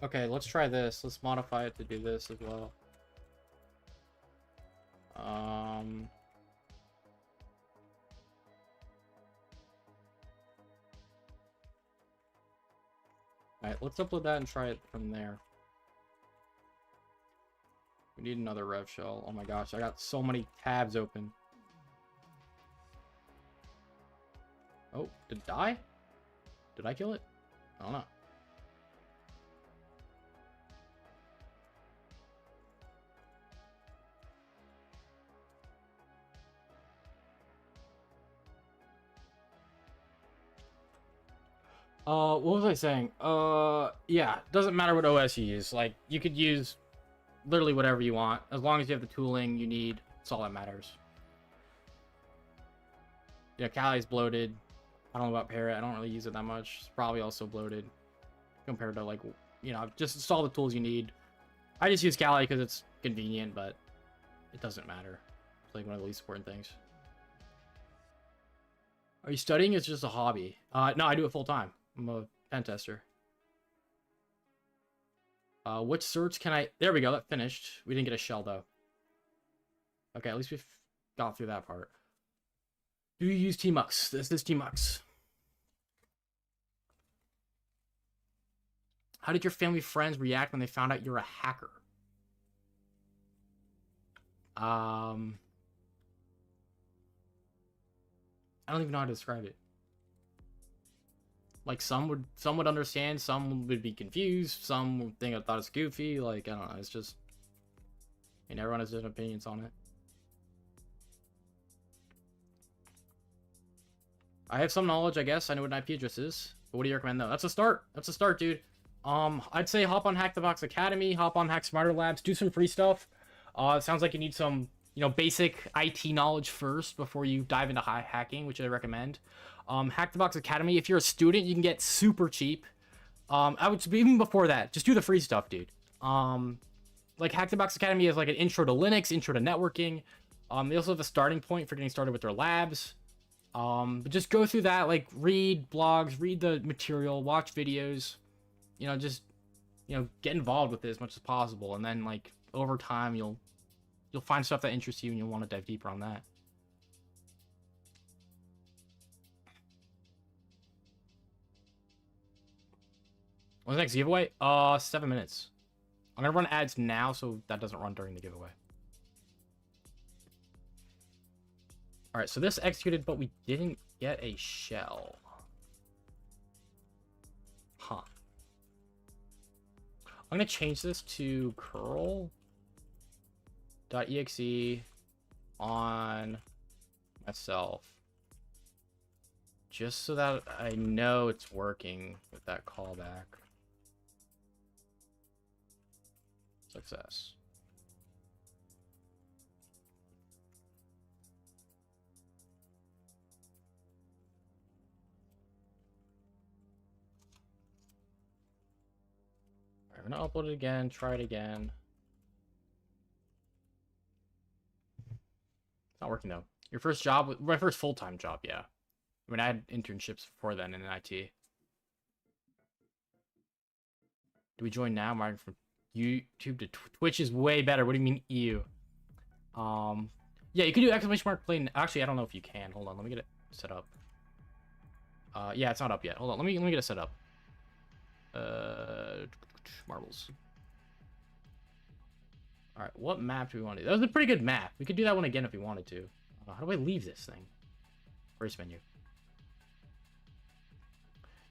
Okay, let's try this. Let's modify it to do this as well. Alright, let's upload that and try it from there. We need another rev shell. Oh my gosh, I got so many tabs open. Oh, did it die? Did I kill it? I don't know. What was I saying? Yeah, doesn't matter what OS you use. Like, you could use literally whatever you want. As long as you have the tooling you need, that's all that matters. Yeah, Kali's bloated. I don't know about Parrot. I don't really use it that much. It's probably also bloated compared to, like, you know, just install the tools you need. I just use Kali because it's convenient, but it doesn't matter. It's like one of the least important things. Are you studying? It's just a hobby. No, I do it full time. I'm a pen tester. Which certs can I... There we go, that finished. We didn't get a shell, though. Okay, at least we've got through that part. Do you use Tmux? This is Tmux. How did your family friends react when they found out you're a hacker? I don't even know how to describe it. Like, some would understand, some would be confused, some would think I thought it's goofy. Like, I don't know, it's just... I mean, everyone has different opinions on it. I have some knowledge, I guess. I know what an IP address is. But what do you recommend, though? That's a start. That's a start, dude. I'd say hop on Hack the Box Academy, hop on HackSmarter Labs, do some free stuff. It sounds like you need some, you know, basic IT knowledge first before you dive into hacking, which I recommend. Hack the Box Academy, if you're a student, you can get super cheap. I would, even before that, just do the free stuff, dude. Like, Hack the Box Academy is like an intro to Linux, intro to networking. They also have a starting point for getting started with their labs. But just go through that, like, read blogs, read the material, watch videos, you know, just, you know, get involved with it as much as possible. And then, like, over time, you'll find stuff that interests you and you'll want to dive deeper on that. What's the next giveaway? 7 minutes. I'm gonna run ads now so that doesn't run during the giveaway. Alright, so this executed, but we didn't get a shell. Huh. I'm gonna change this to curl.exe on myself. Just so that I know it's working with that callback. Success. I'm gonna upload it again, try it again. It's not working though. Your first job, my first full-time job, yeah. I mean, I had internships before then in IT. Do we join now? Martin, from YouTube to Twitch is way better. What do you mean EU? Yeah, you can do exclamation mark play. Actually, I don't know if you can. Hold on, let me get it set up. Yeah, it's not up yet. Hold on, let me get it set up. Marbles. All right, what map do we want to do? That was a pretty good map. We could do that one again if we wanted to. How do I leave this thing? Race menu.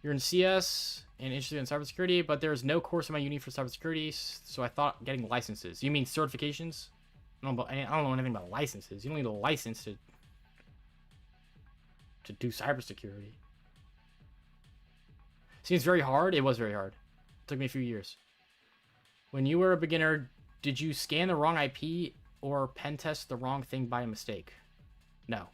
You're in CS and interested in cybersecurity, but there's no course in my uni for cybersecurity, so I thought getting licenses. You mean certifications? I don't know anything about licenses. You don't need a license to do cybersecurity. Seems very hard. It was very hard. It took me a few years. When you were a beginner, did you scan the wrong IP or pen test the wrong thing by mistake? No.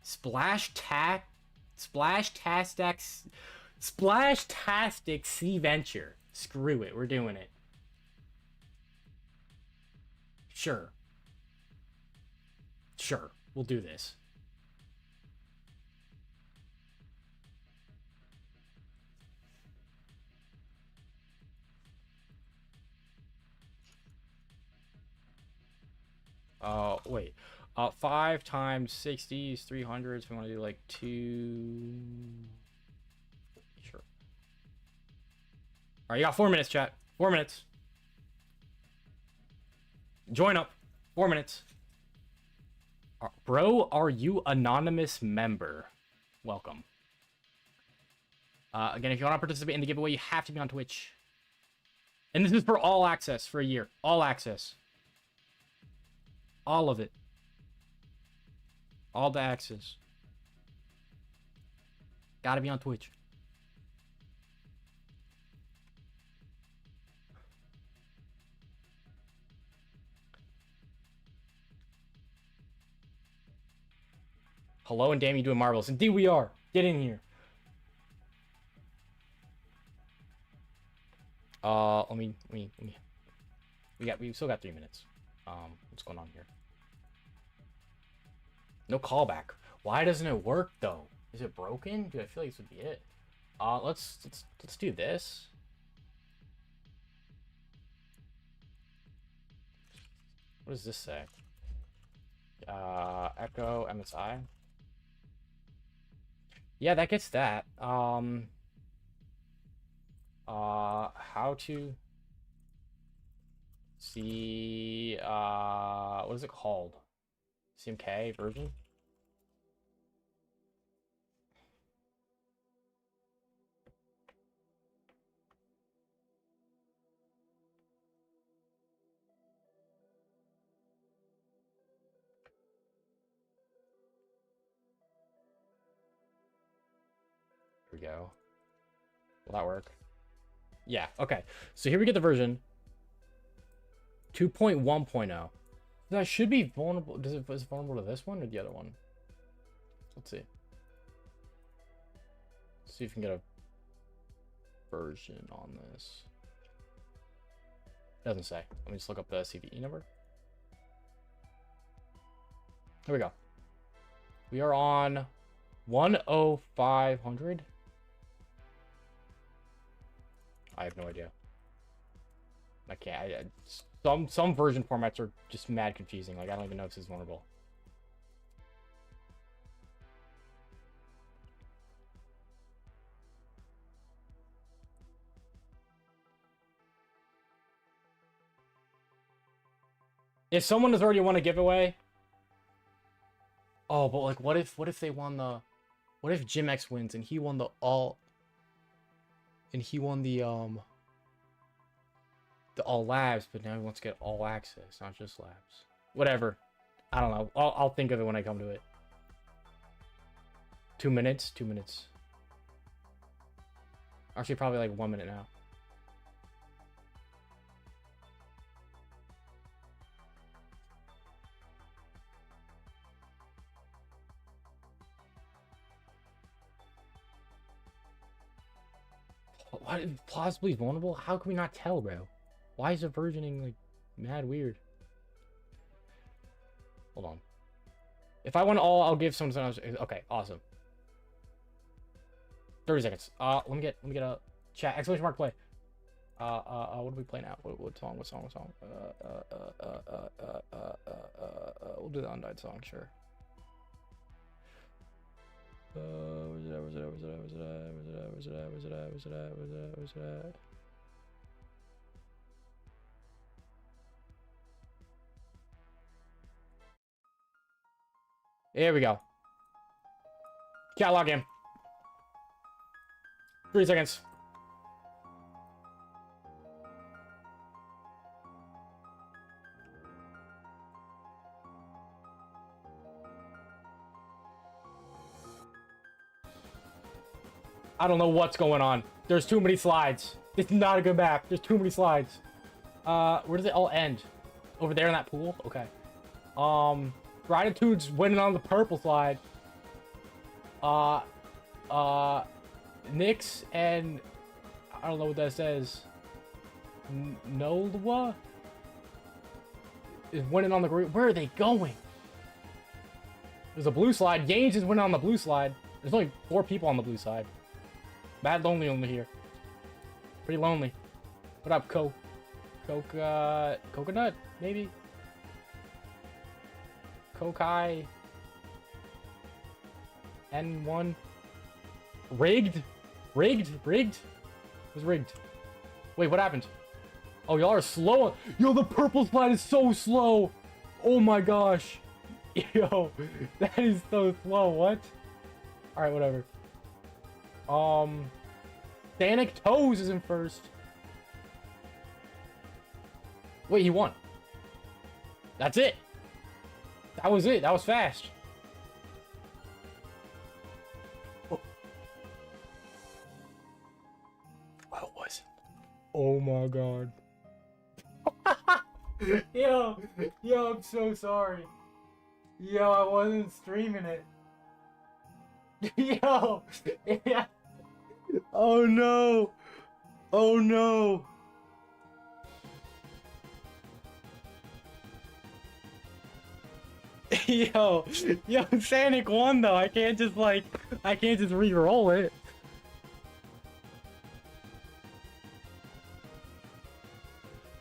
Splash-tastic C Venture. Screw it, we're doing it. Sure. Sure, we'll do this. Wait. 5 times 60 is 300, so we want to do like 2... Sure. Alright, you got 4 minutes, chat. 4 minutes. Join up. 4 minutes. Bro, are you anonymous member? Welcome. Again, if you want to participate in the giveaway, you have to be on Twitch. And this is for all access for a year. All access. All of it. All the access. Gotta be on Twitch. Hello, and damn, you doing marvelous. Indeed we are. Get in here. We still got 3 minutes. What's going on here? No callback. Why doesn't it work though? Is it broken? Dude, I feel like this would be it. Let's do this. What does this say? Echo MSI. Yeah, that gets that. How to see what is it called? CMK version? Here we go. Will that work? Yeah, okay. So here we get the version 2.1.0. That should be vulnerable. Is it vulnerable to this one or the other one? Let's see. See if we can get a version on this. Doesn't say. Let me just look up the CVE number. Here we go. We are on 10500. I have no idea. I can't. Some version formats are just mad confusing. Like I don't even know if this is vulnerable. If someone has already won a giveaway. Oh, but like, what if they won the? What if Jim X wins and he won the all? And he won the all labs, but now he wants to get all access, not just labs. Whatever. I don't know. I'll think of it when I come to it. 2 minutes. 2 minutes. Actually, probably like 1 minute now. What? Plausibly vulnerable? How can we not tell, bro? Why is the versioning like Mad weird. Hold on. If I want all, I'll give someone else. Okay, awesome. 30 seconds. Let me get a chat. Exclamation mark play. What do we play now? What song? We'll do the Undied song, sure. Where's it at? Here we go. Catalog game. 3 seconds. I don't know what's going on. There's too many slides. This is not a good map. There's too many slides. Where does it all end? Over there in that pool? Okay. Gratitude's winning on the purple slide. Nyx and I don't know what that says. Nolwa is winning on the green. Where are they going? There's a blue slide. Gaines is winning on the blue slide. There's only 4 people on the blue side. Bad lonely only here. Pretty lonely. What up, Coconut, maybe? Kokai. N1. Rigged? Rigged? Rigged? It was rigged. Wait, what happened? Oh, y'all are slow. Yo, the purple slide is so slow. Oh my gosh. Yo, that is so slow. What? Alright, whatever. Sanic Toes is in first. Wait, he won. That's it. That was it. That was fast. Oh. What was it? Oh my god. Yo, I'm so sorry. Yo, I wasn't streaming it. Yo, yeah. Oh no. Oh no. Yo, Sanic won though. I can't just re-roll it.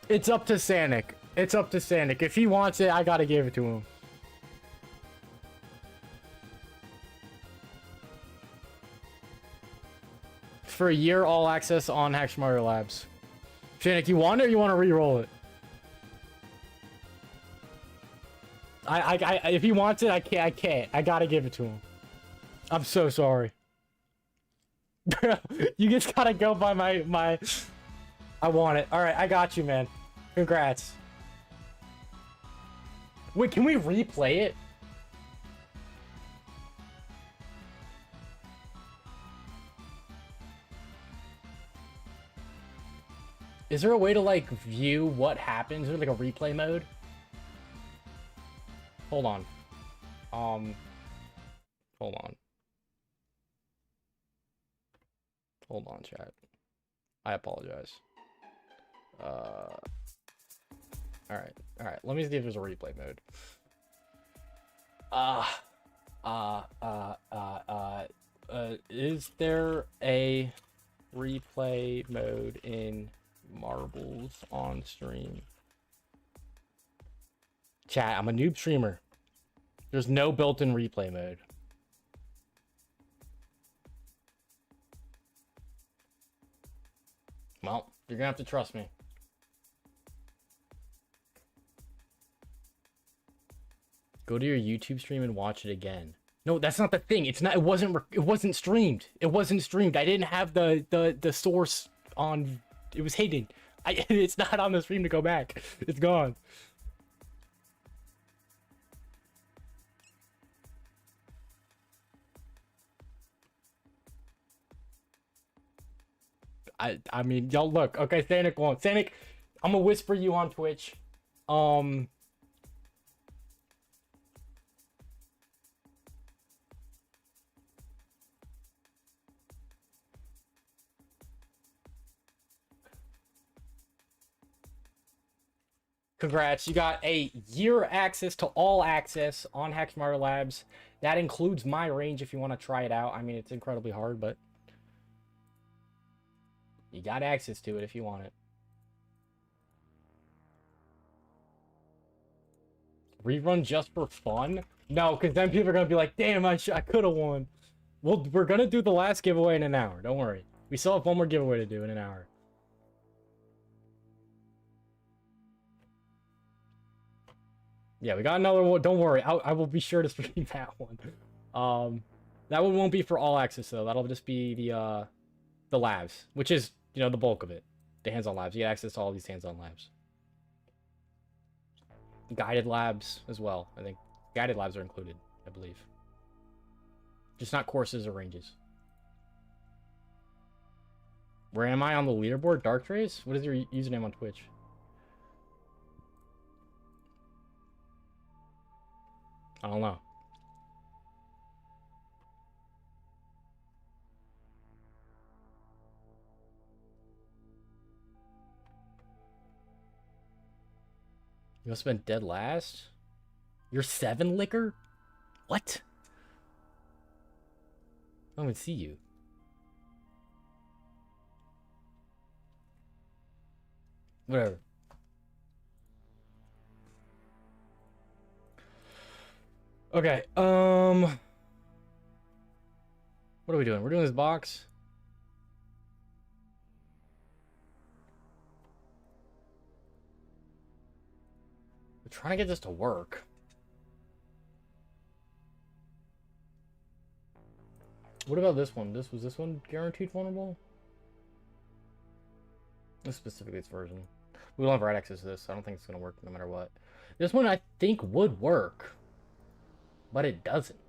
It's up to Sanic. It's up to Sanic. If he wants it, I gotta give it to him. For a year, all access on HackSmarter Labs. Sanic, you want it or you want to re-roll it? If he wants it, I can't. I gotta give it to him. I'm so sorry. Bro, you just gotta go by my... I want it. Alright, I got you, man. Congrats. Wait, can we replay it? Is there a way to, like, view what happens? Is there, like, a replay mode? Hold on. Hold on. Hold on, chat. I apologize. Alright. Let me see if there's a replay mode. Is there a replay mode in Marbles on stream? Chat, I'm a noob streamer. There's no built-in replay mode. Well, you're gonna have to trust me. Go to your YouTube stream and watch it again. No, that's not the thing. It's not. It wasn't streamed. It wasn't streamed. I didn't have the source on. It was hidden. It's not on the stream to go back. It's gone. I mean, y'all look. Okay, Sanic won. Sanic, I'm gonna whisper you on Twitch. Congrats, you got a year access to all access on HackSmarter Labs. That includes my range if you want to try it out. I mean, it's incredibly hard, but you got access to it if you want it. Rerun just for fun? No, because then people are going to be like, damn, I could have won. Well, we're going to do the last giveaway in an hour. Don't worry. We still have one more giveaway to do in an hour. Yeah, we got another one. Don't worry. I will be sure to stream that one. That one won't be for all access, though. That'll just be the labs, which is, you know, the bulk of it. The hands-on labs. You get access to all these hands-on labs. Guided labs as well. I think guided labs are included, I believe. Just not courses or ranges. Where am I on the leaderboard? Dark Trace? What is your username on Twitch? I don't know. You must have been dead last? You're 7 liquor? What? I don't even see you. Whatever. Okay, what are we doing? We're doing this box. We're trying to get this to work. What about this one? Was this one guaranteed vulnerable? This specifically its version. We don't have right access to this, so I don't think it's gonna work no matter what. This one I think would work, but it doesn't.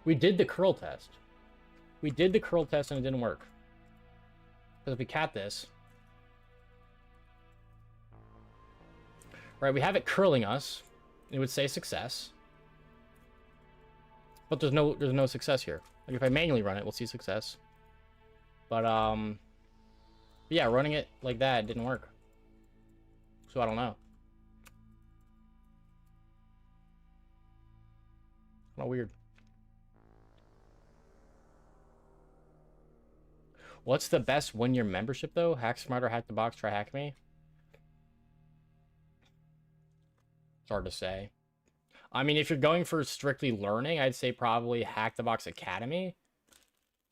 We did the curl test. We did the curl test and it didn't work. Because if we cat this, right, we have it curling us. It would say success. But there's no success here. Like if I manually run it, we'll see success. But yeah, running it like that didn't work. So I don't know. Kind of weird. What's the best one-year membership though? HackSmarter, Hack the Box, try Hack Me. It's hard to say. I mean, if you're going for strictly learning, I'd say probably Hack the Box Academy.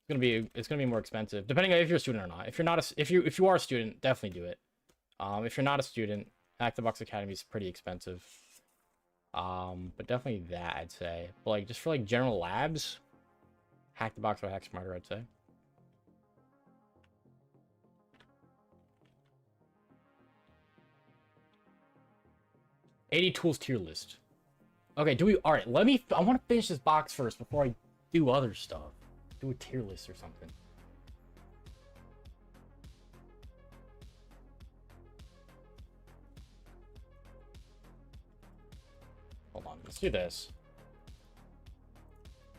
It's gonna be more expensive, depending on if you're a student or not. If you're not if you are a student, definitely do it. If you're not a student, Hack the Box Academy is pretty expensive. But definitely that I'd say. But like just for like general labs, Hack the Box or HackSmarter, I'd say. $80 tools tier list. Okay, all right, I want to finish this box first before I do other stuff. Do a tier list or something. Hold on, let's do this.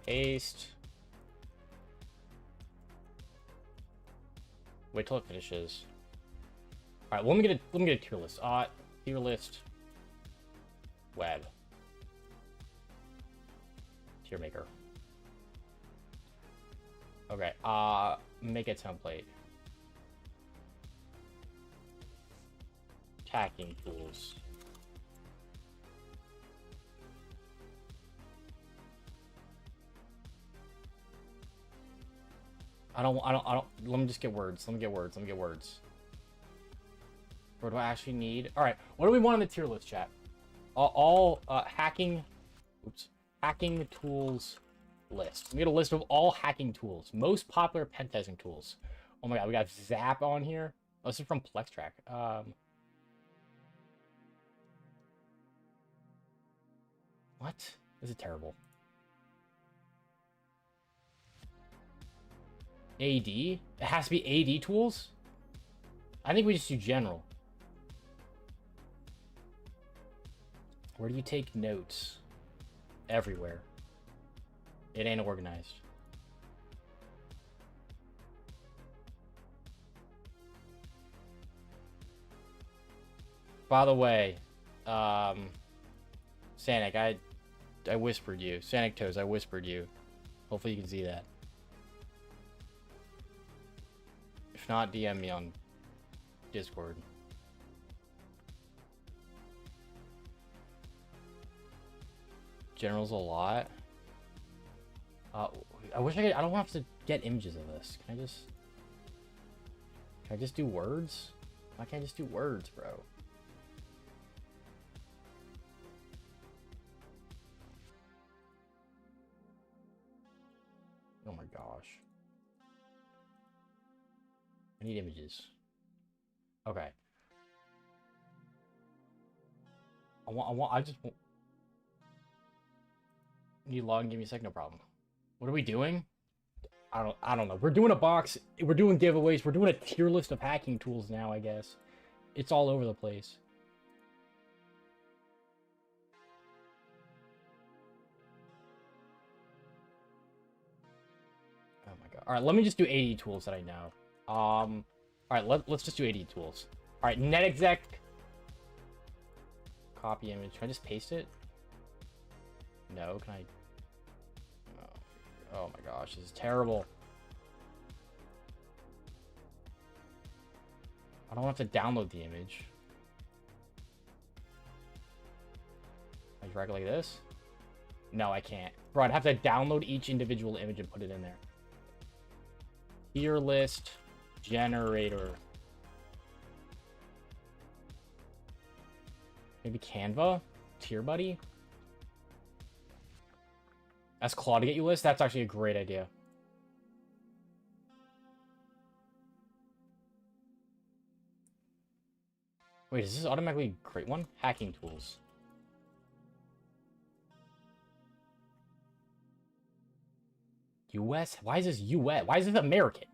Paste. Wait till it finishes. All right, well, let me get a tier list. Tier list. Web. Tier maker. Okay, make a template. Hacking tools. I don't, let me just get words. Let me get words. What do I actually need? All right, what do we want on the tier list, chat? Hacking tools list. We get a list of all hacking tools, most popular pen testing tools. Oh my god, we got Zap on here. Oh, this is from PlexTrack. What? This is terrible. AD? It has to be AD tools? I think we just do general. Where do you take notes? Everywhere. It ain't organized. By the way, Sanic, I whispered you. Sanic Toes, I whispered you. Hopefully you can see that. If not, DM me on Discord. General's a lot. I wish I could. I don't have to get images of this. Can I just do words? Why can't I just do words, bro? Oh my gosh. I need images. Okay. I just want... Need log and give me a sec, no problem. What are we doing? I don't know. We're doing a box. We're doing giveaways. We're doing a tier list of hacking tools now, I guess. It's all over the place. Oh my god. All right, let me just do 80 tools that I know. All right, let's just do 80 tools. All right, netexec. Copy image. Can I just paste it? No, can I? Oh my gosh, this is terrible. I don't have to download the image. I drag it like this? No, I can't. Bro, I'd have to download each individual image and put it in there. Tier list generator. Maybe Canva? Tier buddy? Ask Claude to get you list? That's actually a great idea. Wait, does this automatically create one? Hacking tools. US? Why is this US? Why is this American?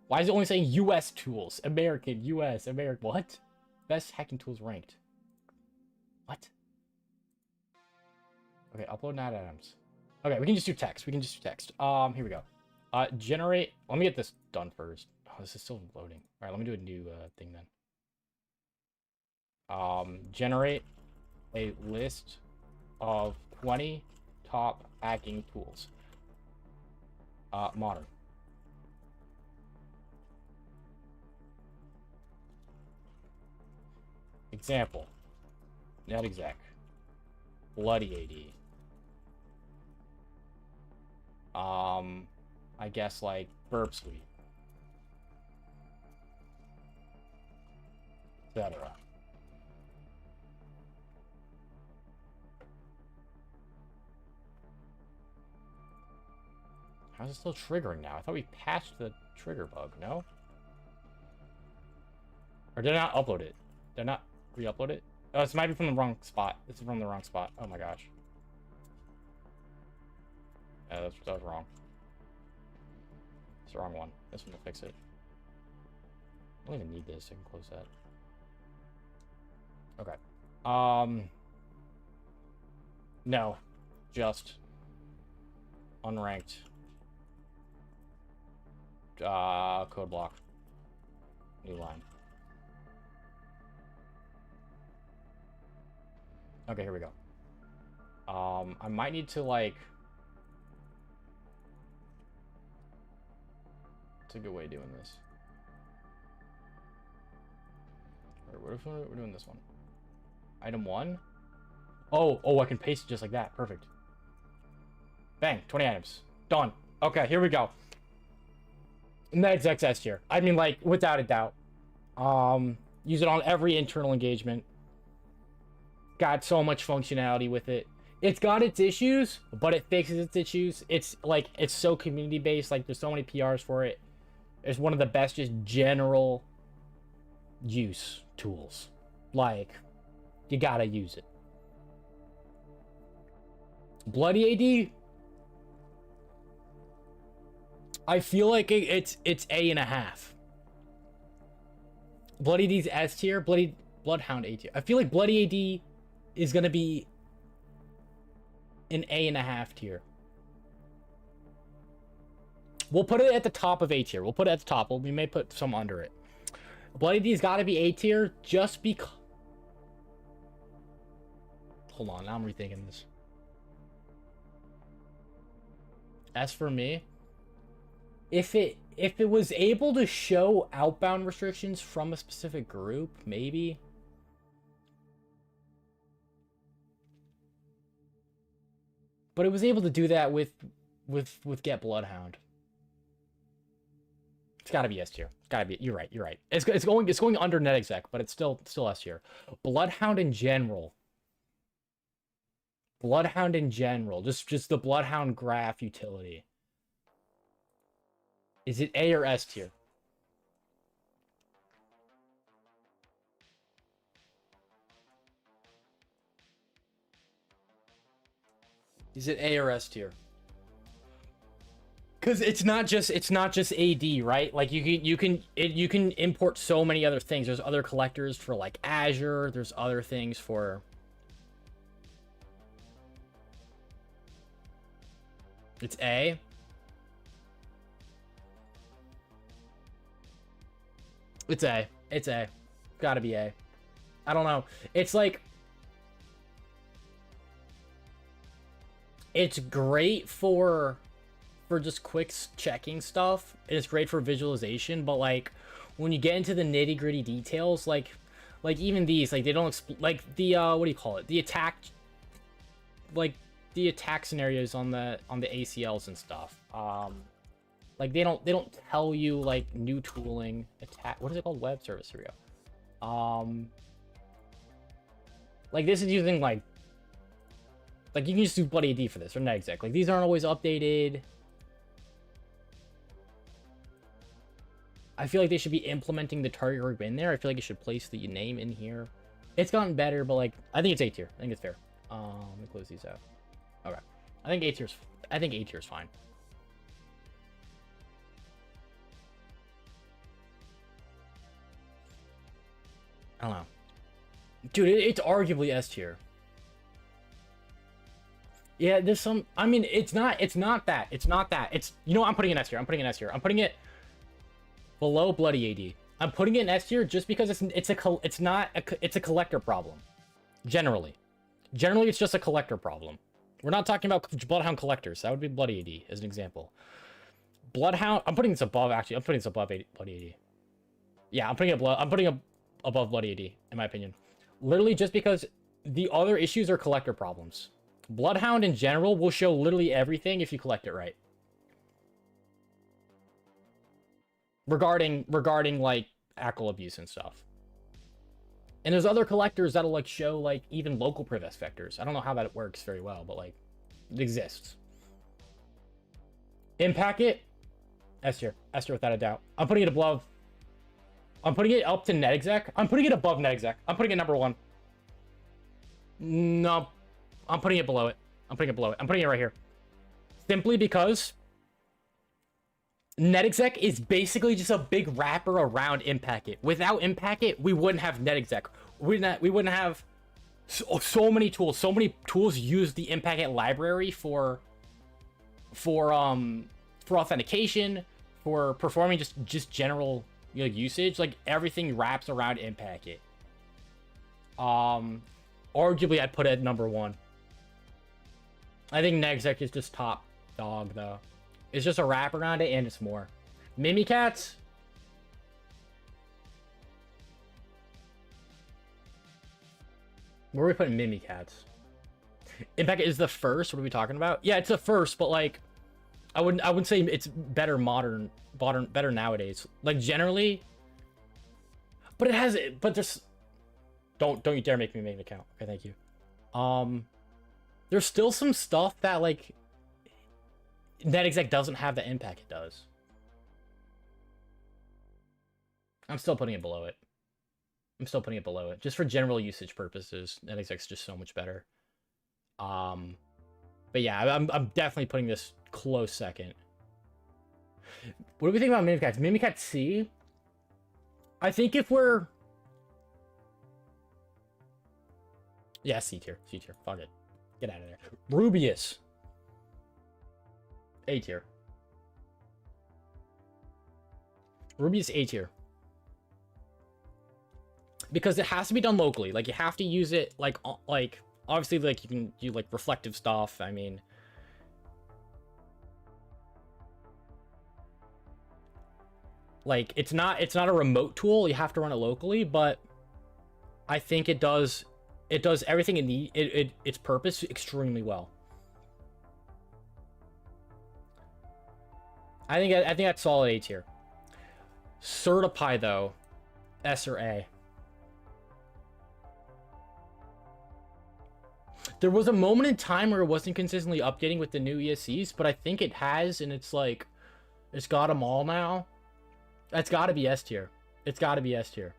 Why is it only saying US tools? American, US, American. What? Best hacking tools ranked. What? Okay, upload not items. Okay, we can just do text. We can just do text. Here we go. Generate. Let me get this done first. Oh, this is still loading. All right, let me do a new thing then. Generate a list of 20 top hacking tools. Modern. Example. netexec. Bloody AD. I guess like Burp Suite, etc. How's it still triggering now? I thought we patched the trigger bug, no? Or did I not upload it? Did I not re-upload it? Oh, this might be from the wrong spot. This is from the wrong spot. Oh my gosh. Yeah, that was wrong. It's the wrong one. This one will fix it. I don't even need this. I can close that. Okay. No. Just unranked. Code block. New line. Okay, here we go. I might need to like... It's a good way of doing this. Alright, what if we're doing this one? Item 1? Oh, I can paste it just like that. Perfect. Bang, 20 items. Done. Okay, here we go. netexec S tier. I mean, like, without a doubt. Use it on every internal engagement. Got so much functionality with it. It's got its issues, but it fixes its issues. It's like, it's so community based. Like, there's so many PRs for it. It's one of the best just general use tools. Like, you gotta use it. Bloody AD, I feel like it's A.5. Bloody AD's S tier, Bloodhound A tier. I feel like Bloody AD is gonna be an A.5 tier. We'll put it at the top of A tier. We'll put it at the top. We may put some under it. Bloody D's got to be A tier just because... Hold on, now I'm rethinking this. As for me, if it was able to show outbound restrictions from a specific group, maybe. But it was able to do that with Get Bloodhound. It's got to be S tier. It's got to be. You're right. You're right. It's going under NetExec, but it's still S tier. Bloodhound in general. Bloodhound in general. Just the Bloodhound graph utility. Is it A or S tier? Is it A or S tier? Because it's not just AD, right? Like you can import so many other things. There's other collectors for like Azure. There's other things for. It's A. It's A. It's A. Gotta be A. I don't know. It's like. It's great for just quick checking stuff. It's great for visualization, but like when you get into the nitty gritty details, like even these, like they don't like the what do you call it? The attack, like the attack scenarios on the ACLs and stuff. Like they don't tell you like new tooling attack. What is it called? Web service. Here we go. Like this is using like you can just do bloody AD for this or NetExec. Like these aren't always updated. I feel like they should be implementing the target group in there. I feel like it should place the name in here. It's gotten better, but like I think it's A tier. I think it's fair. Let me close these out. Okay. I think A tier is fine. I don't know. Dude, it's arguably S tier. Yeah, there's some. I mean, it's not that. It's, you know what? I'm putting it in S tier. I'm putting it below Bloody AD. I'm putting it in S tier just because it's a collector problem. Generally, it's just a collector problem. We're not talking about Bloodhound collectors. That would be Bloody AD as an example. Bloodhound. I'm putting this above. Actually, I'm putting this above Bloody AD. Yeah, I'm putting it above Bloody AD in my opinion. Literally just because the other issues are collector problems. Bloodhound in general will show literally everything if you collect it right. Regarding like ACL abuse and stuff. And there's other collectors that'll like show like even local privest vectors. I don't know how that works very well, but like it exists. Impact it. S tier without a doubt. I'm putting it above. I'm putting it up to NetExec. I'm putting it above NetExec. I'm putting it number 1. No. I'm putting it below it. I'm putting it right here. Simply because NetExec is basically just a big wrapper around Impact It. Without Impact It, we wouldn't have NetExec. We wouldn't have so many tools. So many tools use the Impact It library for authentication, for performing just general usage. Like everything wraps around Impact It. Arguably, I'd put it at number 1. I think NetExec is just top dog, though. It's just a wrap around it, and it's more. Mimikatz? Where are we putting Mimikatz? Impact is the first? What are we talking about? Yeah, it's the first, but like, I wouldn't say it's better better nowadays. Like generally, but it has. But there's. Don't you dare make me make an account. Okay, thank you. There's still some stuff that like NetExec doesn't have the impact it does. I'm still putting it below it. Just for general usage purposes. NetExec's just so much better. But yeah, I'm definitely putting this close second. What do we think about Mimikatz? Mimikatz C? I think if we're... Yeah, C tier. Fuck it. Get out of there. Rubius. A tier. Ruby is A tier. Because it has to be done locally. Like, you have to use it, like obviously, like, you can do, like, reflective stuff. I mean... Like, it's not a remote tool. You have to run it locally, but I think it does everything it needs, its purpose extremely well. I think that's solid A tier. Certify, though, S or A. There was a moment in time where it wasn't consistently updating with the new ESCs, but I think it has, and it's like, it's got them all now. It's got to be S tier. It's got to be S tier.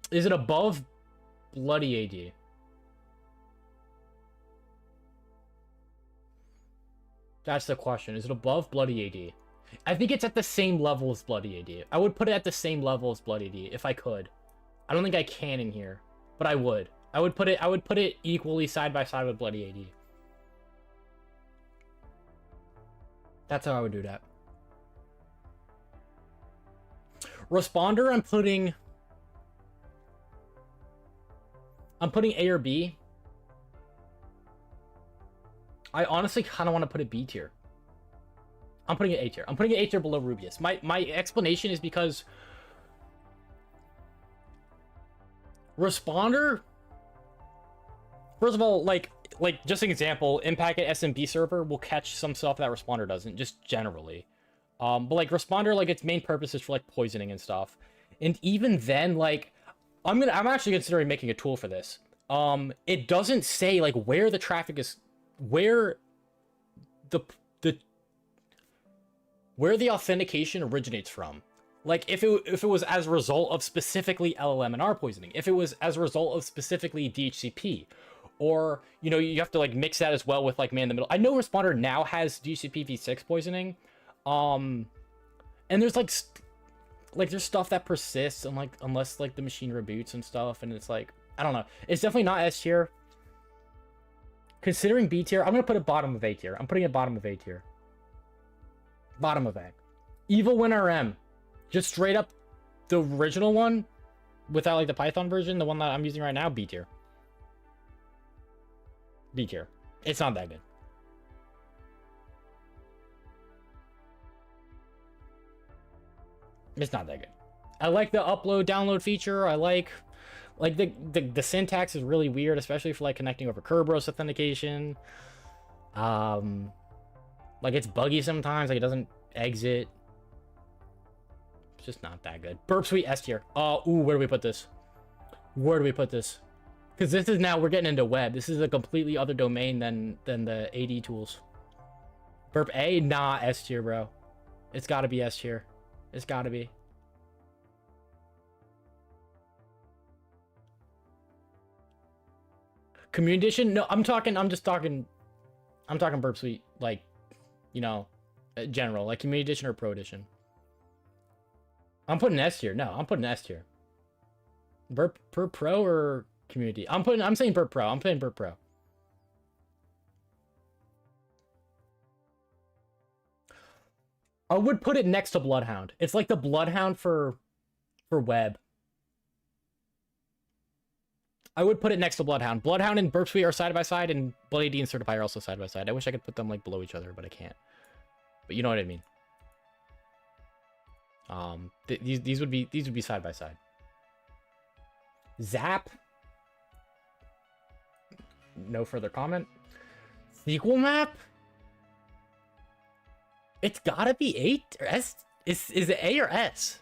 Is it above Bloody AD? That's the question. Is it above Bloody AD? I think it's at the same level as Bloody AD. I would put it at the same level as Bloody AD if I could. I don't think I can in here, but I would. I would put it equally side by side with Bloody AD. That's how I would do that. Responder, I'm putting A or B. I honestly kind of want to put it B tier. I'm putting it A tier. I'm putting it A tier below Rubius. My explanation is because Responder, first of all, like just an example, Impact at SMB server will catch some stuff that Responder doesn't, just generally. But like Responder, like its main purpose is for like poisoning and stuff. And even then, like I'm actually considering making a tool for this. It doesn't say like where the traffic is, where the authentication originates from. Like if it was as a result of specifically LLM and R poisoning, if it was as a result of specifically DHCP, or you know, you have to like mix that as well with like man in the middle. I know Responder now has DHCP v6 poisoning. And there's like there's stuff that persists and like unless like the machine reboots and stuff, and it's like I don't know. It's definitely not S tier. Considering B tier, I'm gonna put it bottom of A tier. I'm putting it bottom of A tier. Bottom of A. Evil Win RM, just straight up the original one, without like the Python version, the one that I'm using right now. B tier. B tier. It's not that good. It's not that good. I like the upload download feature. I like the syntax is really weird, especially for like connecting over Kerberos authentication. Like it's buggy sometimes, like it doesn't exit. It's just not that good. Burp Suite S tier. Ooh, where do we put this? Where do we put this? Because this is now we're getting into web. This is a completely other domain than the AD tools. Burp A, nah, S tier, bro. It's got to be S tier. It's got to be. Community edition? No, I'm talking Burp Suite, like, you know, general, like community edition or pro edition. I'm putting S tier. No, I'm putting S tier. Burp Pro or community? I'm saying Burp Pro. I'm putting Burp Pro. I would put it next to Bloodhound. It's like the Bloodhound for web. I would put it next to Bloodhound. Bloodhound and Burp Suite are side by side, and Bloody D and Certify are also side by side. I wish I could put them like below each other, but I can't. But you know what I mean. These would be side by side. Zap. No further comment. SQL map. It's gotta be 8 or S. Is it A or S?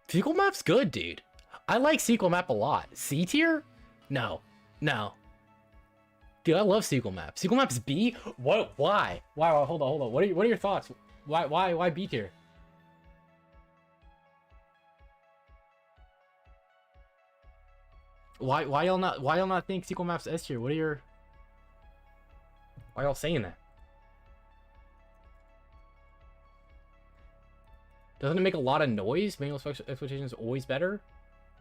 SQL map's good, dude. I like SQL map a lot. C tier? No. Dude, I love SQL map. SQL map's B? What? Why? Why? Hold on. What are your thoughts? Why B tier? Why y'all not think SQL map's S tier? What are your... Why y'all saying that? Doesn't it make a lot of noise? Manual exploitation is always better.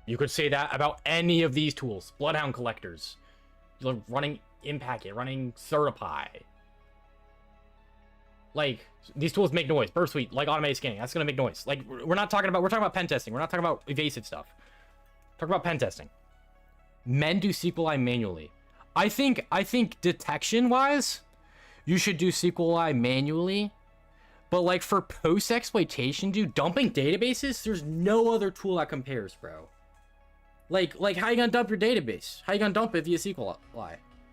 You could say that about any of these tools. Bloodhound collectors. You're running Impact, running Certify. Like, these tools make noise. Burst Suite, like automated scanning, that's gonna make noise. Like, we're talking about pen testing. We're not talking about evasive stuff. Talk about pen testing. Men do SQLi manually. I think detection-wise, you should do SQLi manually. But like for post-exploitation, dude, dumping databases, there's no other tool that compares, bro. Like how you gonna dump your database? How you gonna dump it via SQLi?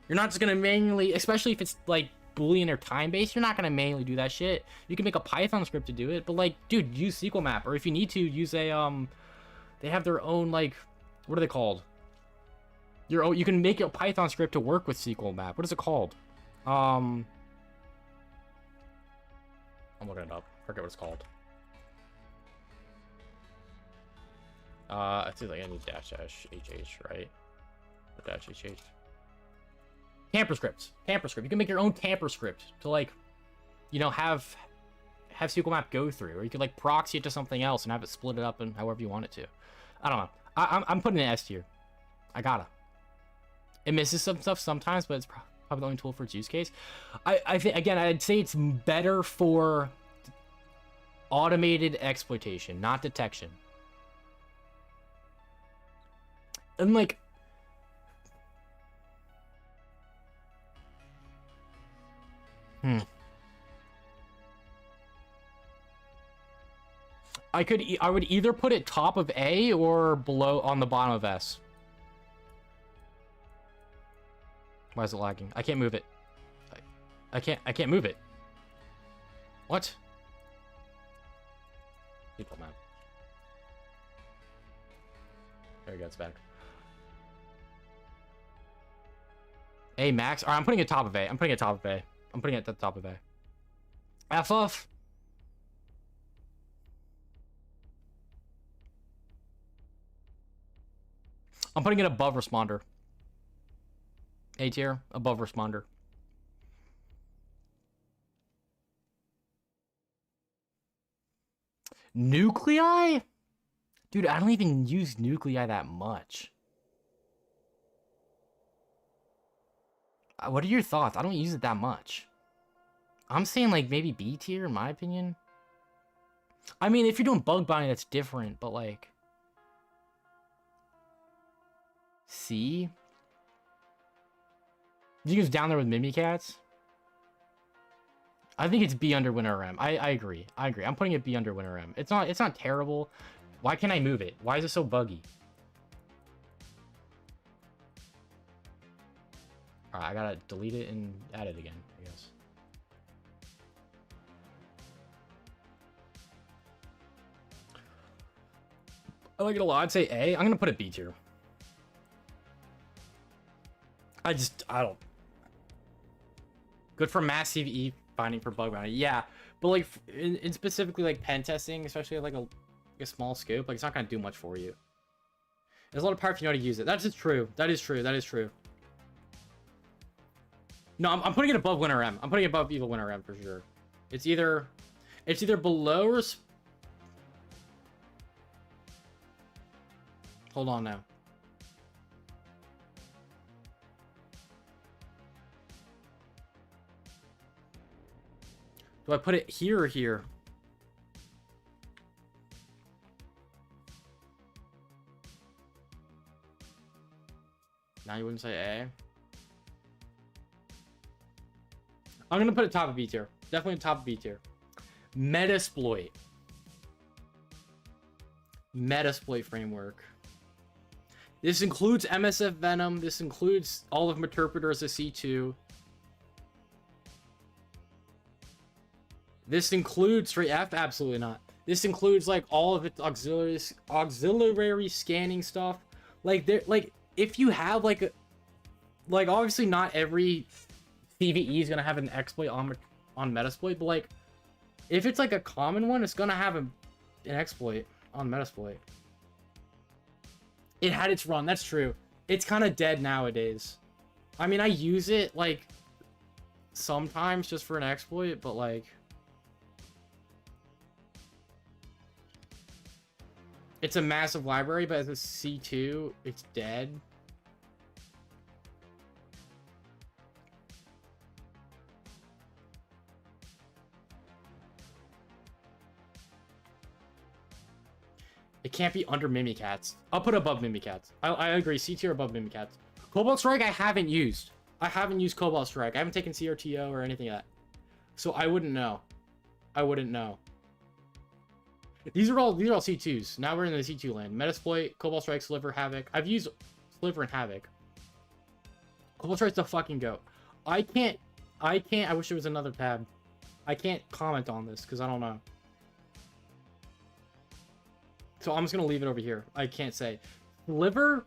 You're not just gonna manually, especially if it's like Boolean or time-based, you're not gonna manually do that shit. You can make a Python script to do it, but like, dude, use SQL map, or if you need to, use a they have their own, like, what are they called? You can make a Python script to work with SQL map. What is it called? I'm looking it up. I forget what it's called. It's like any --hh, right? Or -hh. Tamper scripts. Tamper script. You can make your own tamper script to, like, you know, have SQL map go through, or you could like proxy it to something else and have it split it up and however you want it to. I don't know. I'm putting an S tier. I gotta. It misses some stuff sometimes, but it's probably the only tool for its use case. I think, again, I'd say it's better for automated exploitation, not detection. And like, I would either put it top of A or below on the bottom of S. Why is it lagging? I can't move it. I can't move it. What? People map. There we go, it's back. A max. Alright, I'm putting it top of A. I'm putting it top of A. I'm putting it at the top of A. F off. I'm putting it above responder. A tier, above responder. Nuclei? Dude, I don't even use nuclei that much. What are your thoughts? I don't use it that much. I'm saying like maybe B tier in my opinion. I mean, if you're doing bug bounty, that's different, but like C? You guys down there with Mimikatz? I think it's B under WinRM. I agree. I agree. I'm putting it B under WinRM. It's not terrible. Why can't I move it? Why is it so buggy? Alright, I gotta delete it and add it again, I guess. I like it a lot. I'd say A. I'm gonna put it B tier. I don't. Good for massive E finding for bug bounty. Yeah, but like in specifically like pen testing, especially like a small scope, like it's not gonna do much for you. There's a lot of power if you know how to use it. That's just true. That is true. That is true. No, I'm putting it above WinRM. I'm putting it above Evil WinRM for sure. It's either below or hold on now. Do I put it here or here? Now you wouldn't say A. I'm gonna put it top of B tier. Definitely top of B tier. Metasploit. Metasploit framework. This includes MSF Venom. This includes all of Meterpreter as a C2. This includes straight F? Absolutely not. This includes like all of its auxiliary scanning stuff. Like if you have like obviously not every CVE is gonna have an exploit on Metasploit, but like if it's like a common one, it's gonna have an exploit on Metasploit. It had its run, that's true. It's kind of dead nowadays. I mean, I use it like sometimes just for an exploit, but like it's a massive library, but as a C2, it's dead. It can't be under Mimikatz. I'll put above Mimikatz. I agree. C tier above Mimikatz. Cobalt Strike I haven't used. I haven't used Cobalt Strike. I haven't taken CRTO or anything like that. So I wouldn't know. I wouldn't know. These are all C2s. Now we're in the C2 land. Metasploit, Cobalt Strike, Sliver, Havoc. I've used Sliver and Havoc. Cobalt Strike's the fucking goat. I can't. I wish there was another tab. I can't comment on this because I don't know. So I'm just gonna leave it over here. I can't say. Sliver.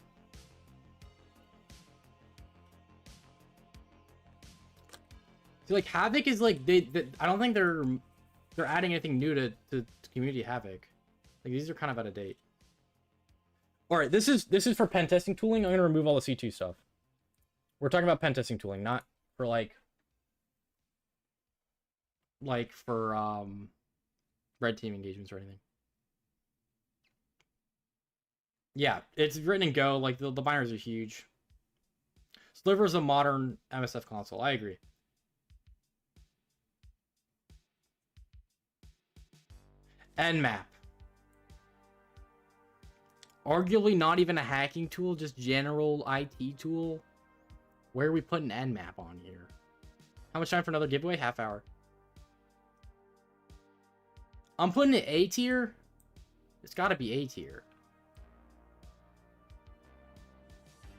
See, like Havoc is like they I don't think they're adding anything new to community Havoc. Like these are kind of out of date. All right, this is for pen testing tooling. I'm gonna remove all the C2 stuff. We're talking about pen testing tooling, not for like for red team engagements or anything. Yeah, it's written in Go. Like the binaries are huge. Sliver is a modern MSF console. I agree. Nmap. Arguably not even a hacking tool, just general IT tool. Where are we putting Nmap on here? How much time for another giveaway? Half hour. I'm putting it A tier. It's got to be A tier.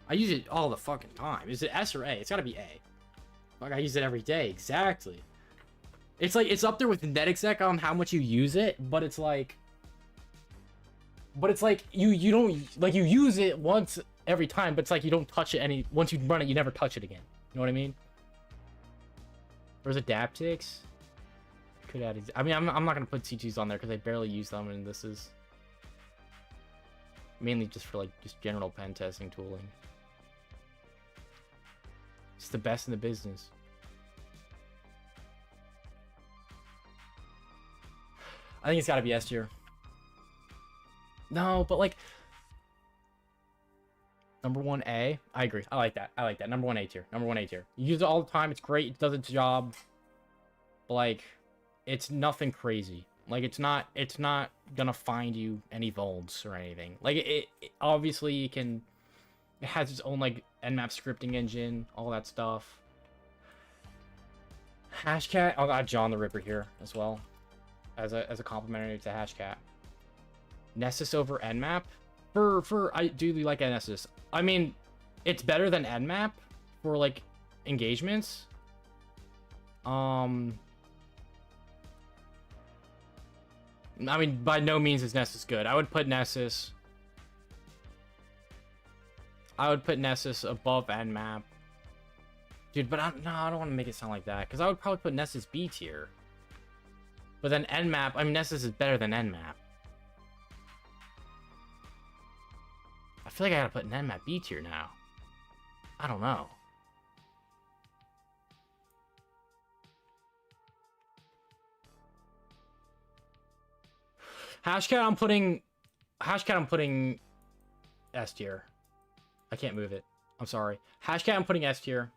I use it all the fucking time. Is it S or A? It's got to be A. Like I use it every day. Exactly. It's like it's up there with NetExec on how much you use it, but it's like you don't like you use it once every time, but it's like you don't touch it once you run it, you never touch it again. You know what I mean? There's Adaptix. Could add. I mean, I'm not gonna put C2s on there because I barely use them, and this is mainly just for like just general pen testing tooling. It's the best in the business. I think it's got to be S tier. No, but like number 1A. I agree. I like that. I like that. Number 1A tier. Number 1A tier. You use it all the time. It's great. It does its job. But like, it's nothing crazy. Like it's not gonna find you any vulns or anything. Like it obviously it has its own like Nmap scripting engine, all that stuff. Hashcat. I got John the Ripper here as well. As a complimentary to Hashcat. Nessus over Nmap? I do like Nessus. I mean, it's better than Nmap for like engagements. I mean, by no means is Nessus good. I would put Nessus above Nmap. Dude, but I don't want to make it sound like that because I would probably put Nessus B tier. But then Nmap, I mean, Nessus is better than Nmap. I feel like I gotta put Nmap B tier now. I don't know. Hashcat, I'm putting S tier. I can't move it. I'm sorry. Hashcat, I'm putting S tier.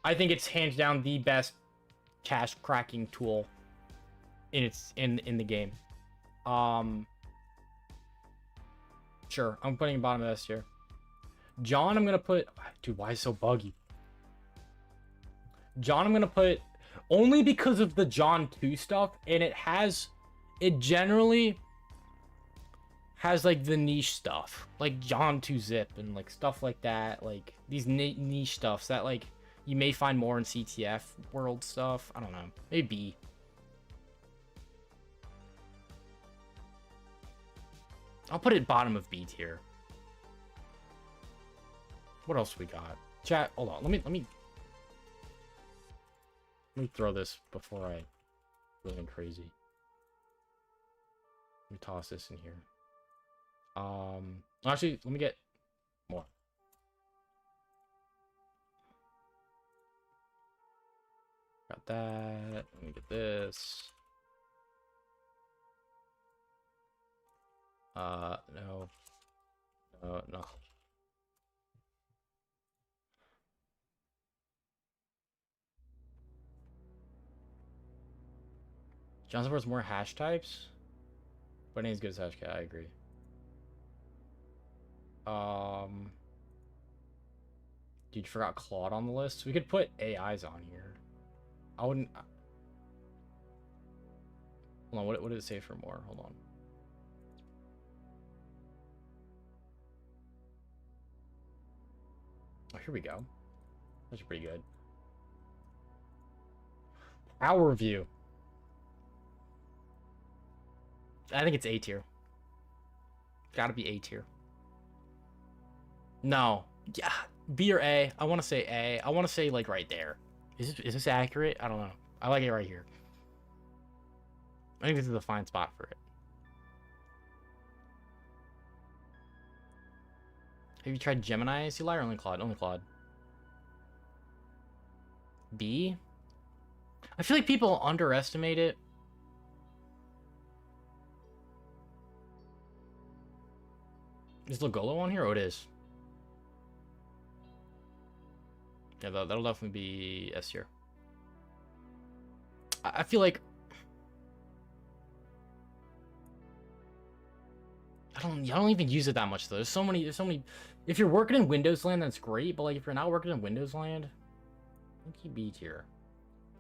I think it's hands down the best cache cracking tool in the game. Sure, I'm putting bottom of S tier. John, I'm gonna put, dude, why is it so buggy? John, I'm gonna put only because of the John 2 stuff, and it generally has like the niche stuff, like John 2 zip and like stuff like that, like these niche stuffs that like you may find more in CTF world stuff. I don't know. Maybe. I'll put it bottom of B tier. What else we got? Chat, hold on. Let me throw this before I go crazy. Let me toss this in here. Actually, let me get more. Got that. Let me get this. No. No. John supports more hash types. But it ain't as good as Hashcat, I agree. Dude, you forgot Claude on the list. We could put AIs on here. I wouldn't. Hold on, what did it say for more? Hold on. Oh, here we go. That's pretty good. Power review. I think it's A tier. Gotta be A tier. No. Yeah. B or A. I want to say A. I want to say like right there. Is this accurate? I don't know. I like it right here. I think this is a fine spot for it. Have you tried Gemini, CLI, or only Claude? Only Claude. B? I feel like people underestimate it. Is Logolo on here? Oh, it is. Yeah, that'll definitely be S tier. I feel like I don't even use it that much though. There's so many. If you're working in Windows land, that's great. But like if you're not working in Windows land, I think you B tier.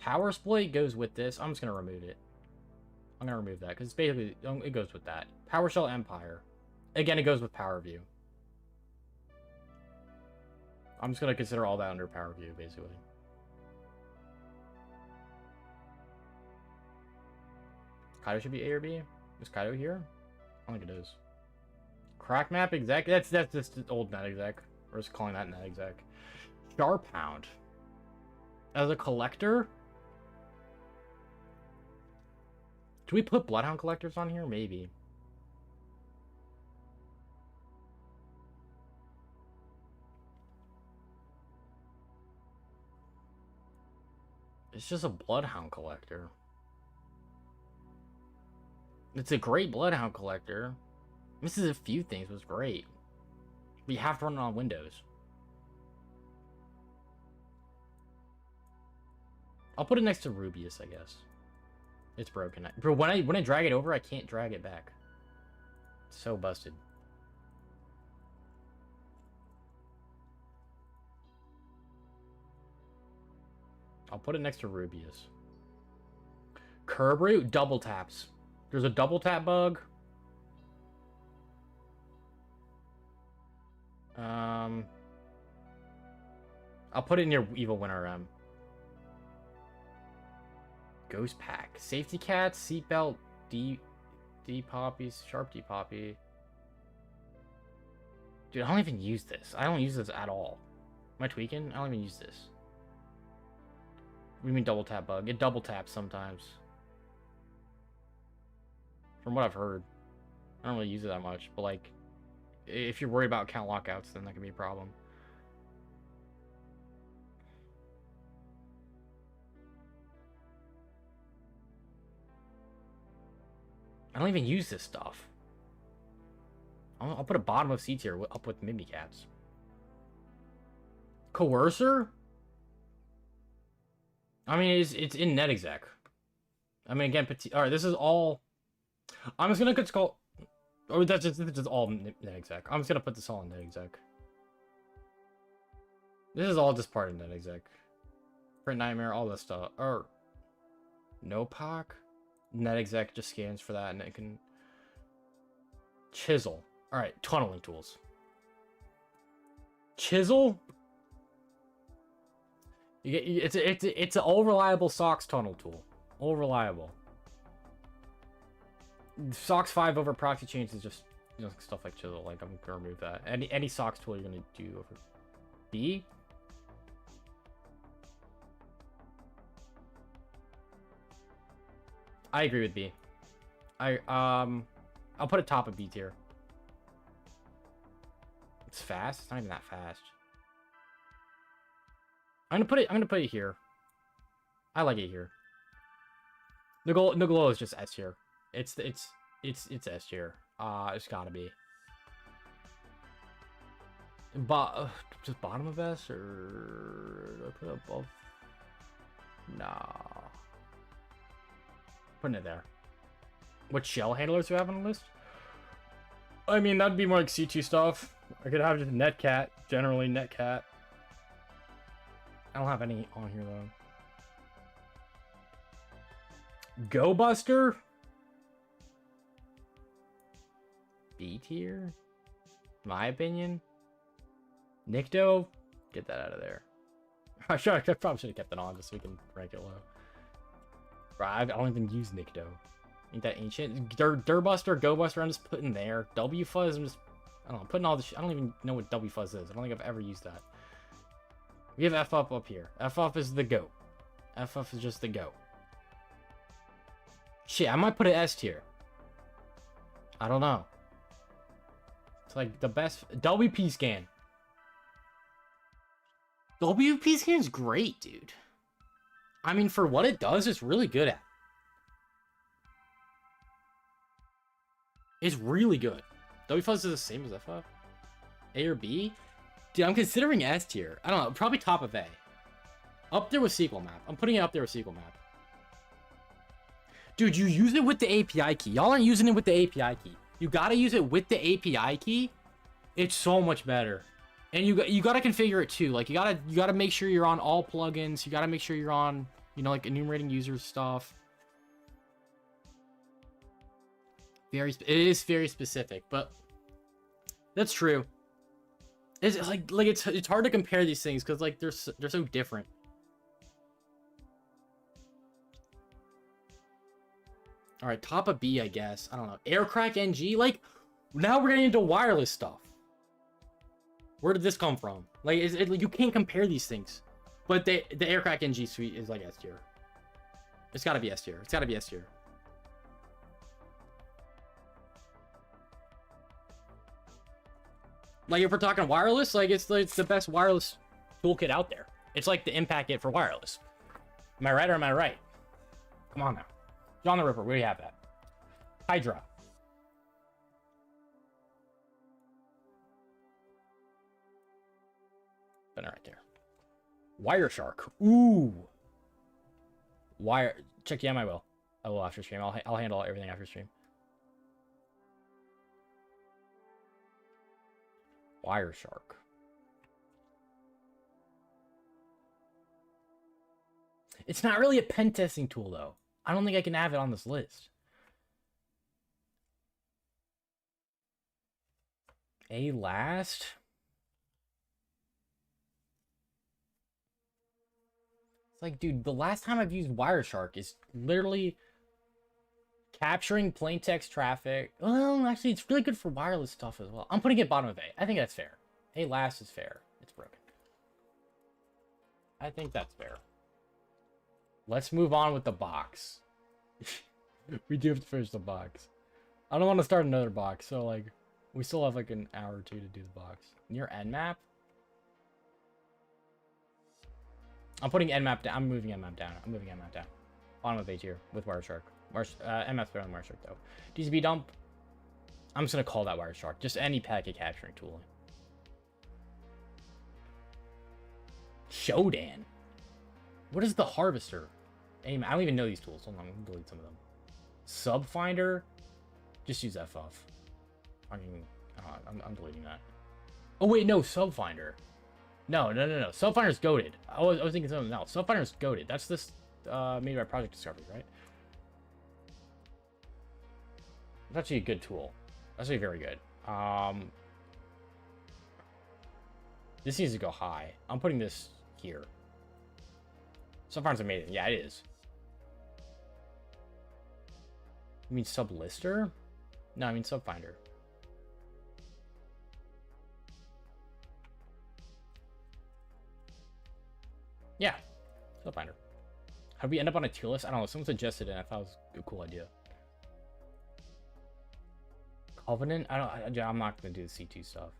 Power exploit goes with this. I'm just gonna remove it. I'm gonna remove that because basically it goes with that. PowerShell Empire. Again, it goes with Power View. I'm just gonna consider all that under Power View, basically. Kaido should be A or B. Is Kaido here? I don't think it is. Crack map exec? That's just old net exec. We're just calling that net exec. Sharp Hound. As a collector? Do we put Bloodhound collectors on here? Maybe. It's just a Bloodhound collector. It's a great Bloodhound collector. Misses a few things, but it's great. But you have to run it on Windows. I'll put it next to Rubius, I guess. It's broken. Bro, when I drag it over, I can't drag it back. It's so busted. I'll put it next to Rubius. Curb root, double taps. There's a double tap bug. I'll put it near Evil Winter M. Ghost Pack. Safety Cats, Seatbelt, D Poppies, Sharp D Poppy. Dude, I don't even use this. I don't use this at all. Am I tweaking? I don't even use this. What do you mean double tap bug? It double taps sometimes. From what I've heard. I don't really use it that much, but like, if you're worried about account lockouts, then that can be a problem. I don't even use this stuff. I'll put a bottom of C tier up with Mimikatz. Coercer? I mean, it's in NetExec. I mean, again, alright, this is all... I'm just gonna call... Oh, that's just all NetExec. I'm just gonna put this all in NetExec. This is all just part of NetExec. Print Nightmare, all this stuff. Or... NoPoc? NetExec just scans for that and it can... Chisel. Alright, tunneling tools. Chisel? It's an all reliable SOX tunnel tool. All reliable. SOX 5 over proxy chains is just, you know, stuff like Chisel. Like, I'm gonna remove that. Any SOX tool you're gonna do over B. I agree with B. I'll put it top of B tier. It's fast. It's not even that fast. I'm gonna put it here. I like it here. Nogolo is just S tier. It's S tier. It's gotta be. But just bottom of S, or do I put it above? Nah. Putting it there. What shell handlers do I have on the list? I mean, that'd be more like C2 stuff. I could have just netcat, generally netcat. I don't have any on here though. Go Buster? B tier? My opinion. Nikto? Get that out of there. I probably should have kept it on just so we can rank it low. Bro, I don't even use Nikto. Ain't that ancient? Durbuster, Go Buster, I'm just putting there. W Fuzz, I'm just, I don't know, putting all this I don't even know what W Fuzz is. I don't think I've ever used that. We have F up here. F up is the GOAT. F up is just the GOAT. Shit, I might put an S tier. I don't know. It's like the best. WP scan. WP scan is great, dude. I mean, for what it does, it's really good at. It's really good. WFuzz is the same as FF. A or B? Dude, I'm considering S tier. I don't know, probably top of A. Up there with SQL map. I'm putting it up there with SQL map. Dude, you use it with the API key. Y'all aren't using it with the API key. You gotta use it with the API key. It's so much better. And you gotta configure it too. Like you gotta make sure you're on all plugins. You gotta make sure you're on, you know, like enumerating user stuff. It is very specific, but that's true. It's like it's hard to compare these things because like they're so different. All right, top of B, I guess. I don't know. Aircrack NG. Like now we're getting into wireless stuff. Where did this come from? Like, you can't compare these things. But the Aircrack NG suite is like S tier. It's gotta be S tier. It's gotta be S tier. Like if we're talking wireless, like it's the best wireless toolkit out there. It's like the impact kit for wireless. Am I right or am I right? Come on now. John the Ripper, where do you have that? Hydra. Right there. Wireshark. Ooh. Check the M. I will after stream. I'll handle everything after stream. Wireshark. It's not really a pen testing tool though. I don't think I can have it on this list. A last. It's like, dude, the last time I've used Wireshark is literally capturing plain text traffic. Well, actually, it's really good for wireless stuff as well. I'm putting it bottom of A. I think that's fair. A last is fair. It's broken. I think that's fair. Let's move on with the box. We do have to finish the box. I don't want to start another box, so, like, we still have, like, an hour or two to do the box. Near Nmap? I'm putting Nmap down. I'm moving Nmap down. I'm moving Nmap down. Bottom of A tier with Wireshark. Nmap's better than Wireshark though. DCB dump. I'm just gonna call that Wireshark. Just any packet capturing tool. Shodan. What is the Harvester? I don't even know these tools. Hold on, I'm gonna delete some of them. Subfinder. Just use FF. I mean, I'm deleting that. Oh wait, no, Subfinder. No. Subfinder's goated. I was thinking something else. Subfinder's goated. That's this made by Project Discovery, right? It's actually a good tool. That's actually very good. This needs to go high. I'm putting this here. Subfinder's amazing. Yeah, it is. You mean Sublister? No, I mean Subfinder. Yeah, Subfinder. How did we end up on a tier list? I don't know. Someone suggested it, and I thought it was a cool idea. Covenant? I'm not gonna do the C2 stuff.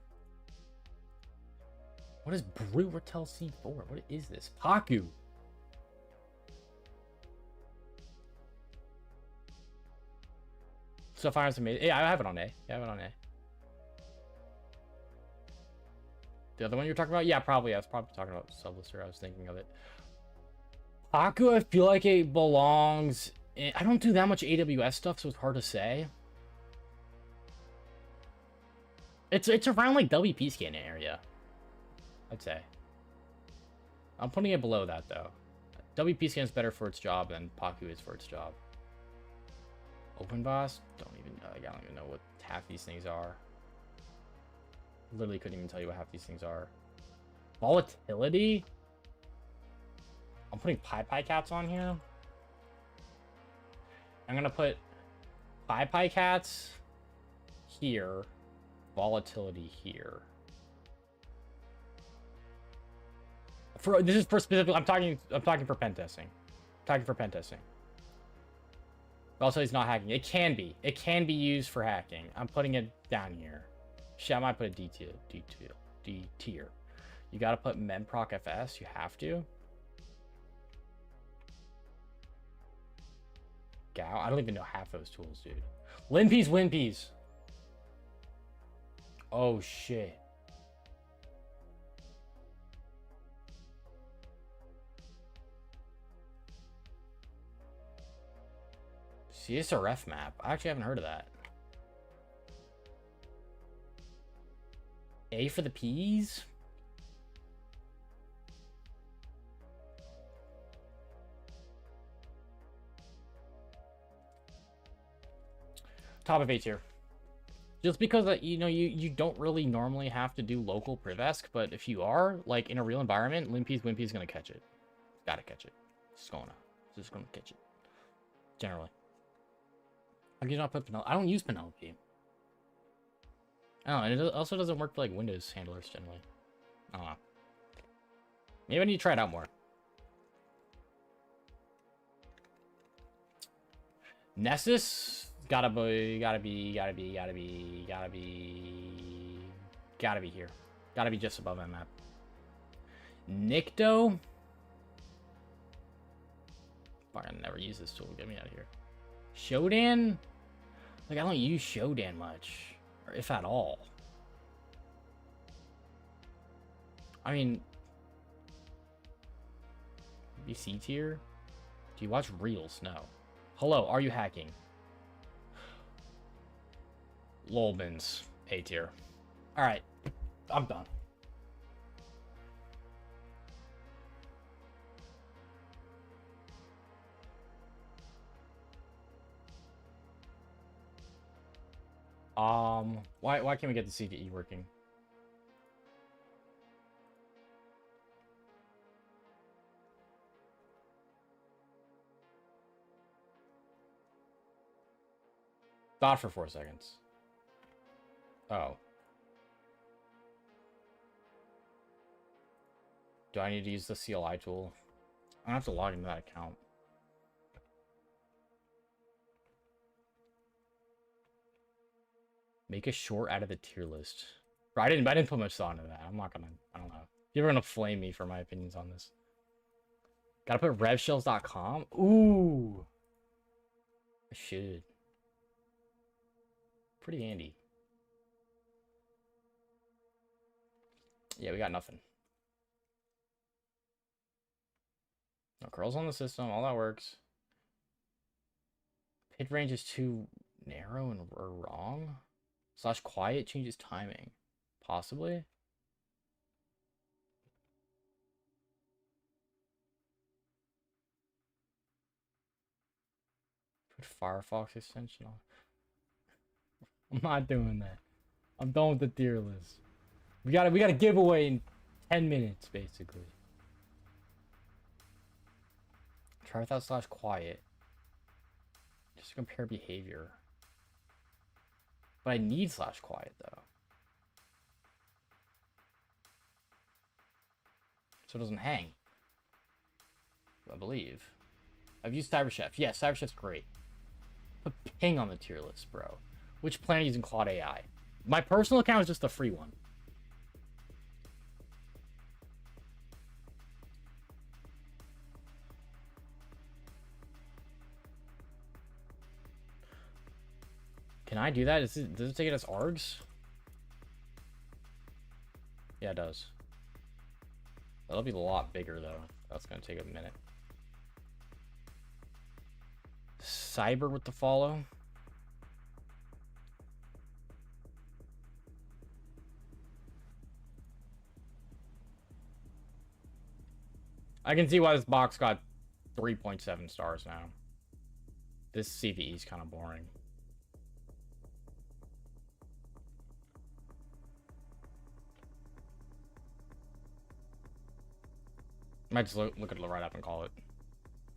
What is Brutal C4? What is this? Paku. Subfinder's amazing. Yeah, I have it on A. Yeah, I have it on A. The other one you're talking about? Yeah, probably. I was probably talking about Sublister. I was thinking of it. Paku, I feel like it belongs I don't do that much AWS stuff, so it's hard to say. It's around like WP scanning area, I'd say. I'm putting it below that though. WP scan is better for its job than Paku is for its job. OpenBoss? Don't even know. I don't even know what half these things are. Literally couldn't even tell you what half these things are. Volatility? I'm putting PyCats on here. I'm gonna put PyCats here. Volatility here. This is for specific. I'm talking for pen testing. Also, it's not hacking. It can be. It can be used for hacking. I'm putting it down here. Shit, I might put a D tier. You gotta put memproc fs. You have to. Gao. I don't even know half those tools, dude. Winpies. Oh shit. CSRF map. I actually haven't heard of that. A for the P's? Top of A tier. Just because you know you don't really normally have to do local privesc, but if you are like in a real environment, Wimpy's gonna catch it. Gotta catch it. Just gonna catch it. Generally. How do you not put Penelope? I don't use Penelope. Oh, and it also doesn't work for like Windows handlers generally. I don't know. Maybe I need to try it out more. Nessus gotta be here. Gotta be just above that map. Nikto. Fuck, I never use this tool. Get me out of here. Shodan? Like, I don't use Shodan much. Or if at all. I mean... You C tier? Do you watch Reels? No. Hello, are you hacking? Lolbins. A tier. Alright. I'm done. Why can't we get the CDE working? Thought for 4 seconds. Oh. Do I need to use the CLI tool? I don't have to log into that account. Make a short out of the tier list. Bro, I didn't put much thought into that. I don't know. You're gonna flame me for my opinions on this. Gotta put revshells.com? Ooh. I should. Pretty handy. Yeah, we got nothing. No curls on the system, all that works. Pit range is too narrow and or wrong. / quiet changes timing. Possibly. Put Firefox extension on. I'm not doing that. I'm done with the tier list. We got a giveaway in 10 minutes, basically. Try without / quiet. Just to compare behavior. But I need / quiet though. So it doesn't hang. I believe. I've used CyberChef. Yeah, CyberChef's great. Put ping on the tier list, bro. Which plan are you using Claude AI? My personal account is just the free one. Can I do that? Does it take it as args? Yeah, it does. That'll be a lot bigger, though. That's going to take a minute. Cyber with the follow. I can see why this box got 3.7 stars now. This CVE is kind of boring. Might just look at it right up and call it.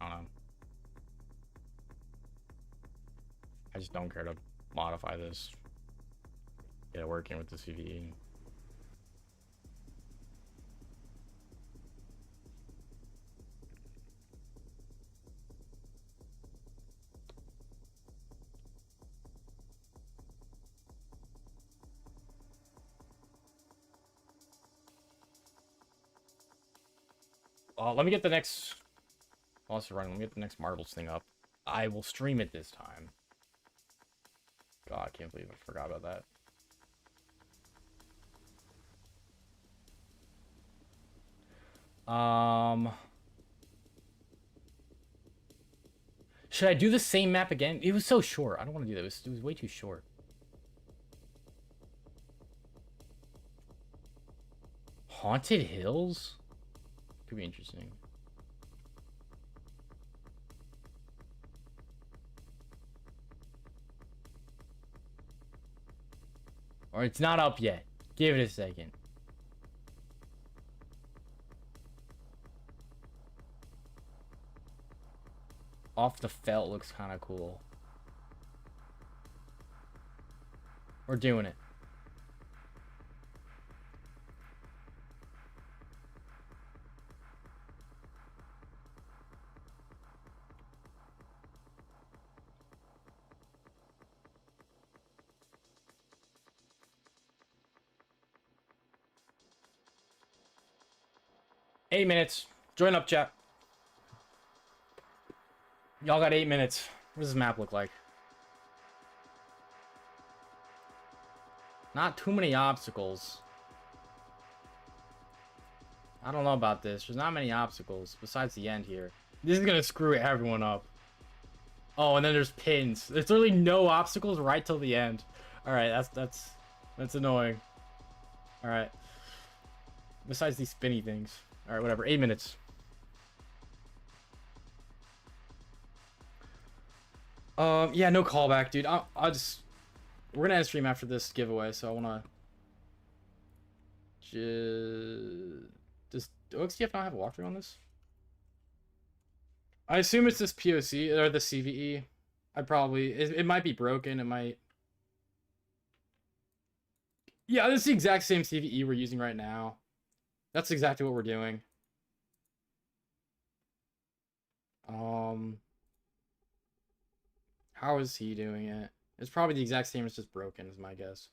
I don't know. I just don't care to modify this. Get it working with the CVE. Let me get the next... Also running. Let me get the next marbles thing up. I will stream it this time. God, I can't believe I forgot about that. Should I do the same map again? It was so short. I don't want to do that. It was way too short. Haunted Hills? Could be interesting. Or it's not up yet. Give it a second. Off the felt looks kind of cool. We're doing it. Eight minutes. Join up, chat. Y'all got 8 minutes. What does this map look like? Not too many obstacles. I don't know about this. There's not many obstacles besides the end here. This is gonna screw everyone up. Oh, and then there's pins. There's literally no obstacles right till the end. All right, that's annoying. All right. Besides these spinny things. All right, whatever. 8 minutes. Yeah, no callback, dude. I'll just... We're gonna end stream after this giveaway, so I wanna... Does OXTF not have a walkthrough on this? I assume it's this POC, or the CVE. It might be broken, it might... Yeah, this is the exact same CVE we're using right now. That's exactly what we're doing. How is he doing it? It's probably the exact same, it's just broken, is my guess.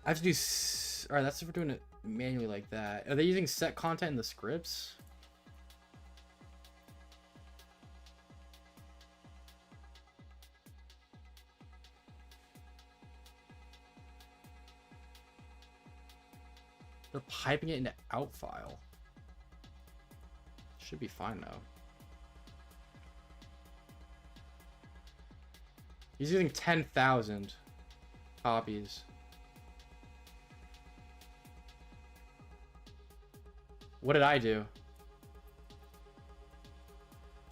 I have to do... Alright, that's if we're doing it manually like that. Are they using set content in the scripts? They're piping it into out file. Should be fine though. He's using 10,000 copies. What did I do?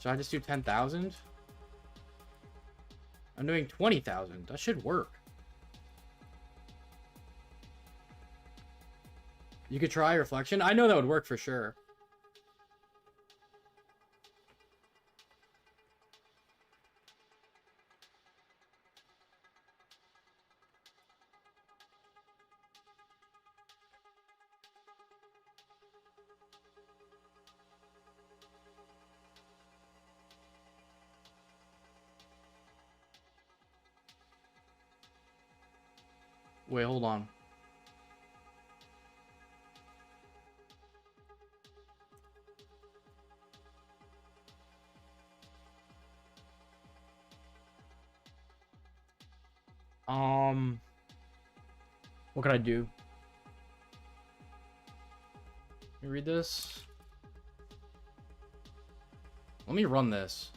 Should I just do 10,000? I'm doing 20,000. That should work. You could try reflection. I know that would work for sure. Wait, hold on. What can I do? Let me read this. Let me run this.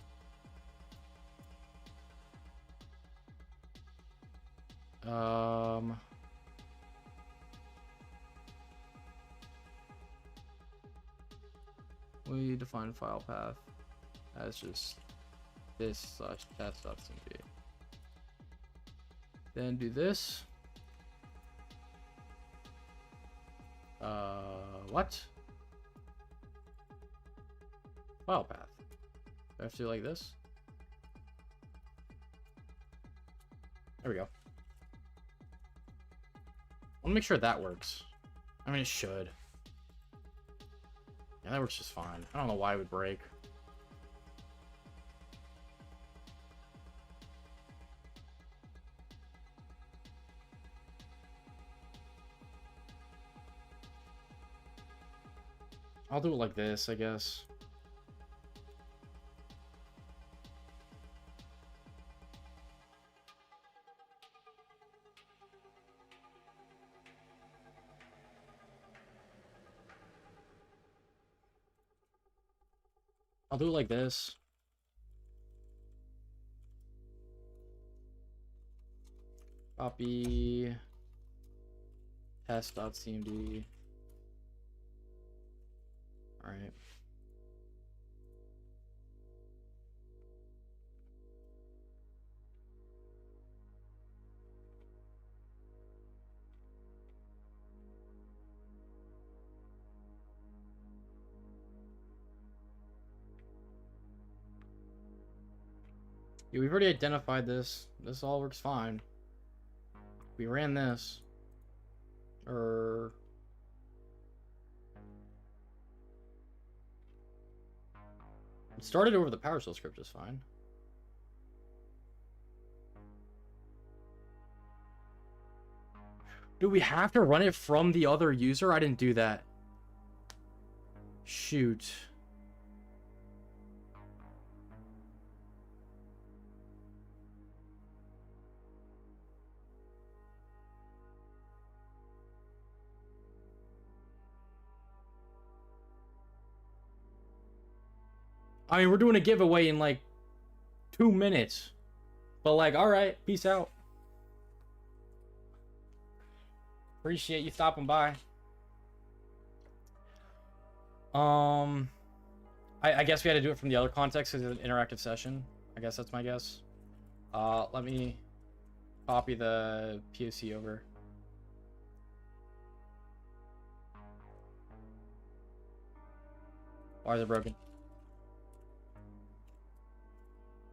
We define file path as just this / test.cmd. Then do this. What? File path. Do I have to do like this? There we go. I want to make sure that works. I mean, it should. Yeah, that works just fine. I don't know why it would break. I'll do it like this, I guess. I'll do it like this. Copy test.cmd. All right. Yeah, we've already identified this. This all works fine. We ran this. It started over the PowerShell script just fine. Do we have to run it from the other user? I didn't do that. Shoot. I mean, we're doing a giveaway in like 2 minutes. But like, alright, peace out. Appreciate you stopping by. I guess we had to do it from the other context because it's an interactive session. I guess that's my guess. Let me copy the POC over. Why is it broken?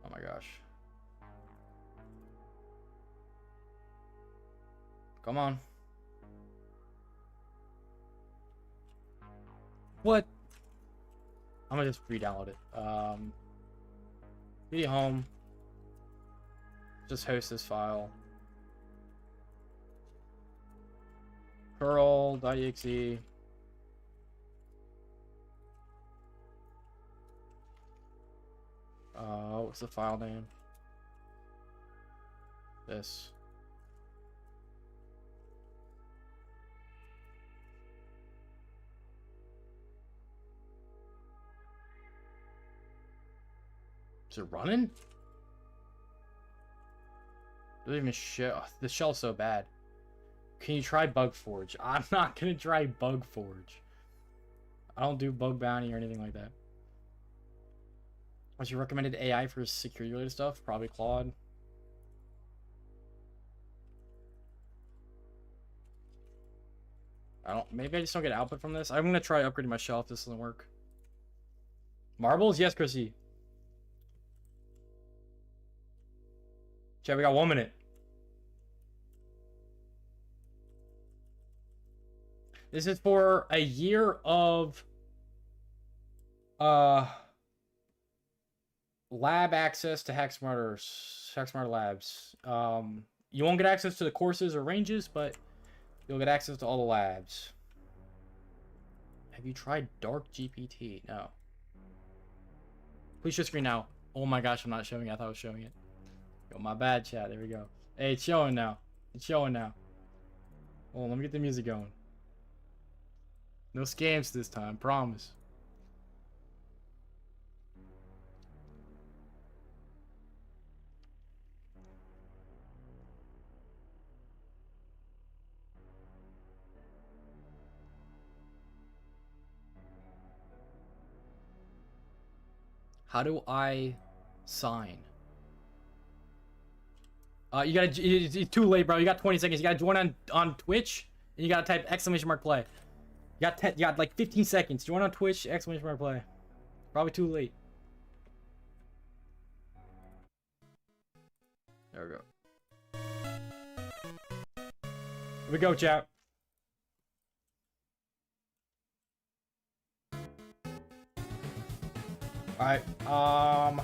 Oh my gosh. Come on. What? I'm gonna just re-download it. Media home. Just host this file. Curl.exe. What's the file name? This. Is it running? Doesn't even show. The shell's so bad. Can you try Bug Forge? I'm not gonna try Bug Forge. I don't do bug bounty or anything like that. What's your recommended AI for security related stuff? Probably Claude. Maybe I just don't get output from this. I'm gonna try upgrading my shell if this doesn't work. Marbles? Yes, Chrissy. Chat, we got 1 minute. This is for a year of lab access to HackSmarter labs. You won't get access to the courses or ranges, but you'll get access to all the labs. Have you tried Dark GPT? No. Please share screen now. Oh my gosh, I'm not showing it. I thought I was showing it. Yo, my bad, chat. There we go. Hey, it's showing now. It's showing now. Oh, let me get the music going. No scams this time, promise. How do I sign? You gotta. It's too late, bro. You got 20 seconds. You gotta join on Twitch, and you gotta type !play. You got like 15 seconds. Join on Twitch, !play. Probably too late. There we go. Here we go, chat. Alright, I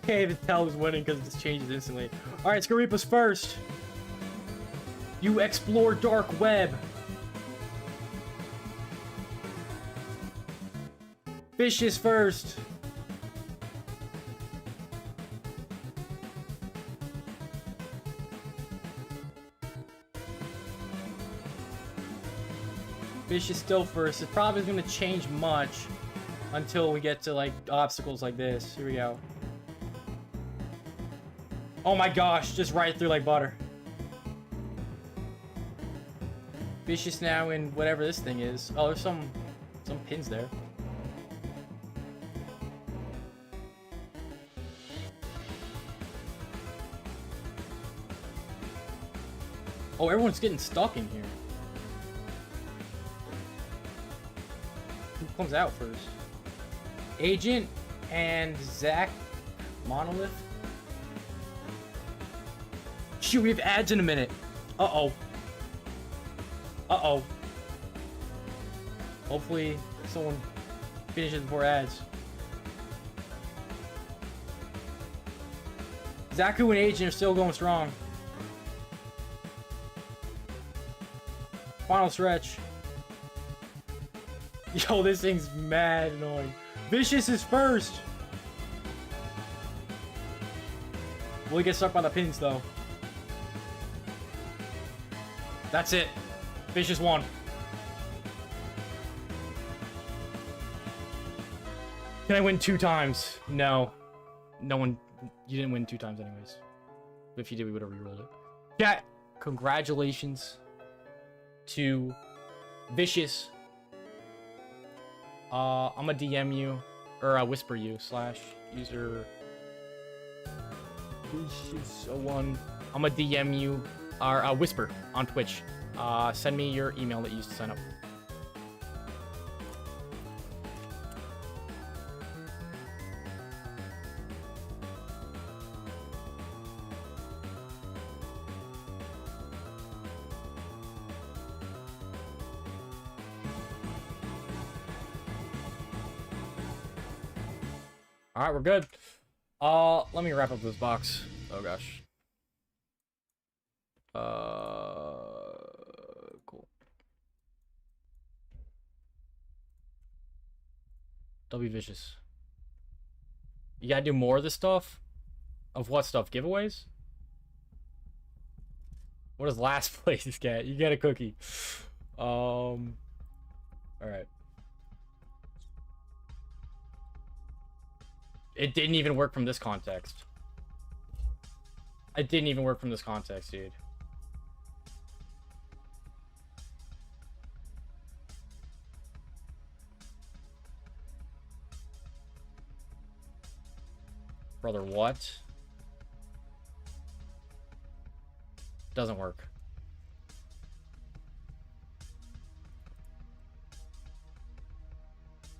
can't even tell who's winning because it just changes instantly. Alright, Scaripa's first. You explore dark web. Fish is first. Fish is still first. It probably isn't going to change much until we get to like obstacles like this. Here we go. Oh my gosh, just right through like butter. Fish is now in whatever this thing is. Oh, there's some pins there. Oh, everyone's getting stuck in here. Who comes out first? Agent and Zach Monolith. Shoot, we have ads in a minute. Uh-oh. Uh-oh. Hopefully someone finishes before ads. Zaku and Agent are still going strong. Final stretch. Yo, this thing's mad annoying. Vicious is first. Will he get stuck by the pins though? That's it. Vicious won. Can I win 2 times? No. No one. You didn't win 2 times anyways. If you did, we would have rerolled it. Yeah. Congratulations to Vicious. I'm gonna DM you, or whisper you, /user Vicious01. I'm gonna DM you, or whisper on Twitch. Send me your email that you used to sign up. All right, we're good. Let me wrap up this box. Oh gosh. Cool. Don't be vicious. You gotta do more of this stuff? Of what stuff? Giveaways? What does last place get? You get a cookie. Alright. It didn't even work from this context. It didn't even work from this context, dude. Brother, what? Doesn't work.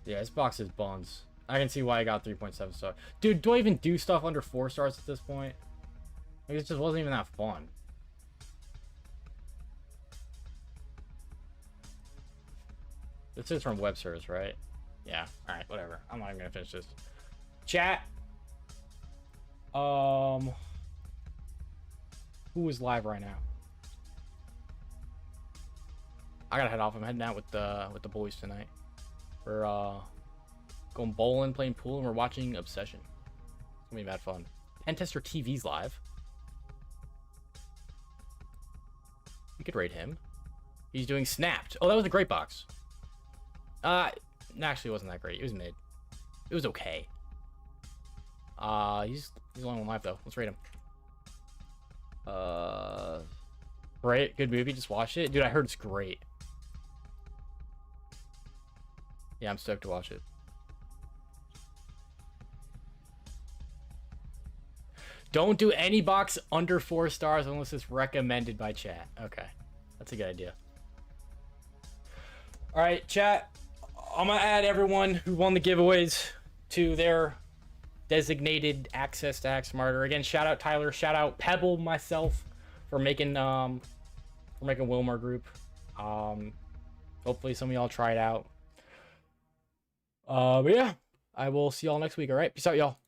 Yeah, this box is buns. I can see why I got 3.7 stars. Dude, do I even do stuff under 4 stars at this point? Like, it just wasn't even that fun. This is from web service, right? Yeah. Alright, whatever. I'm not even gonna finish this. Chat. Who is live right now? I gotta head off. I'm heading out with the boys tonight. We're going bowling, playing pool, and we're watching Obsession. It's gonna be mad fun. Pentester TV's live. We could rate him. He's doing Snapped. Oh, that was a great box. Actually, it wasn't that great. It was mid. It was okay. He's only one life though. Let's rate him. Great, good movie. Just watched it, dude. I heard it's great. Yeah, I'm stoked to watch it. Don't do any box under 4 stars unless it's recommended by chat. Okay, that's a good idea. All right, chat. I'm gonna add everyone who won the giveaways to their designated access to HackSmarter. Again, shout out Tyler, shout out Pebble, myself for making Wilmer group. Hopefully some of y'all try it out. But yeah, I will see y'all next week. All right, peace out, y'all.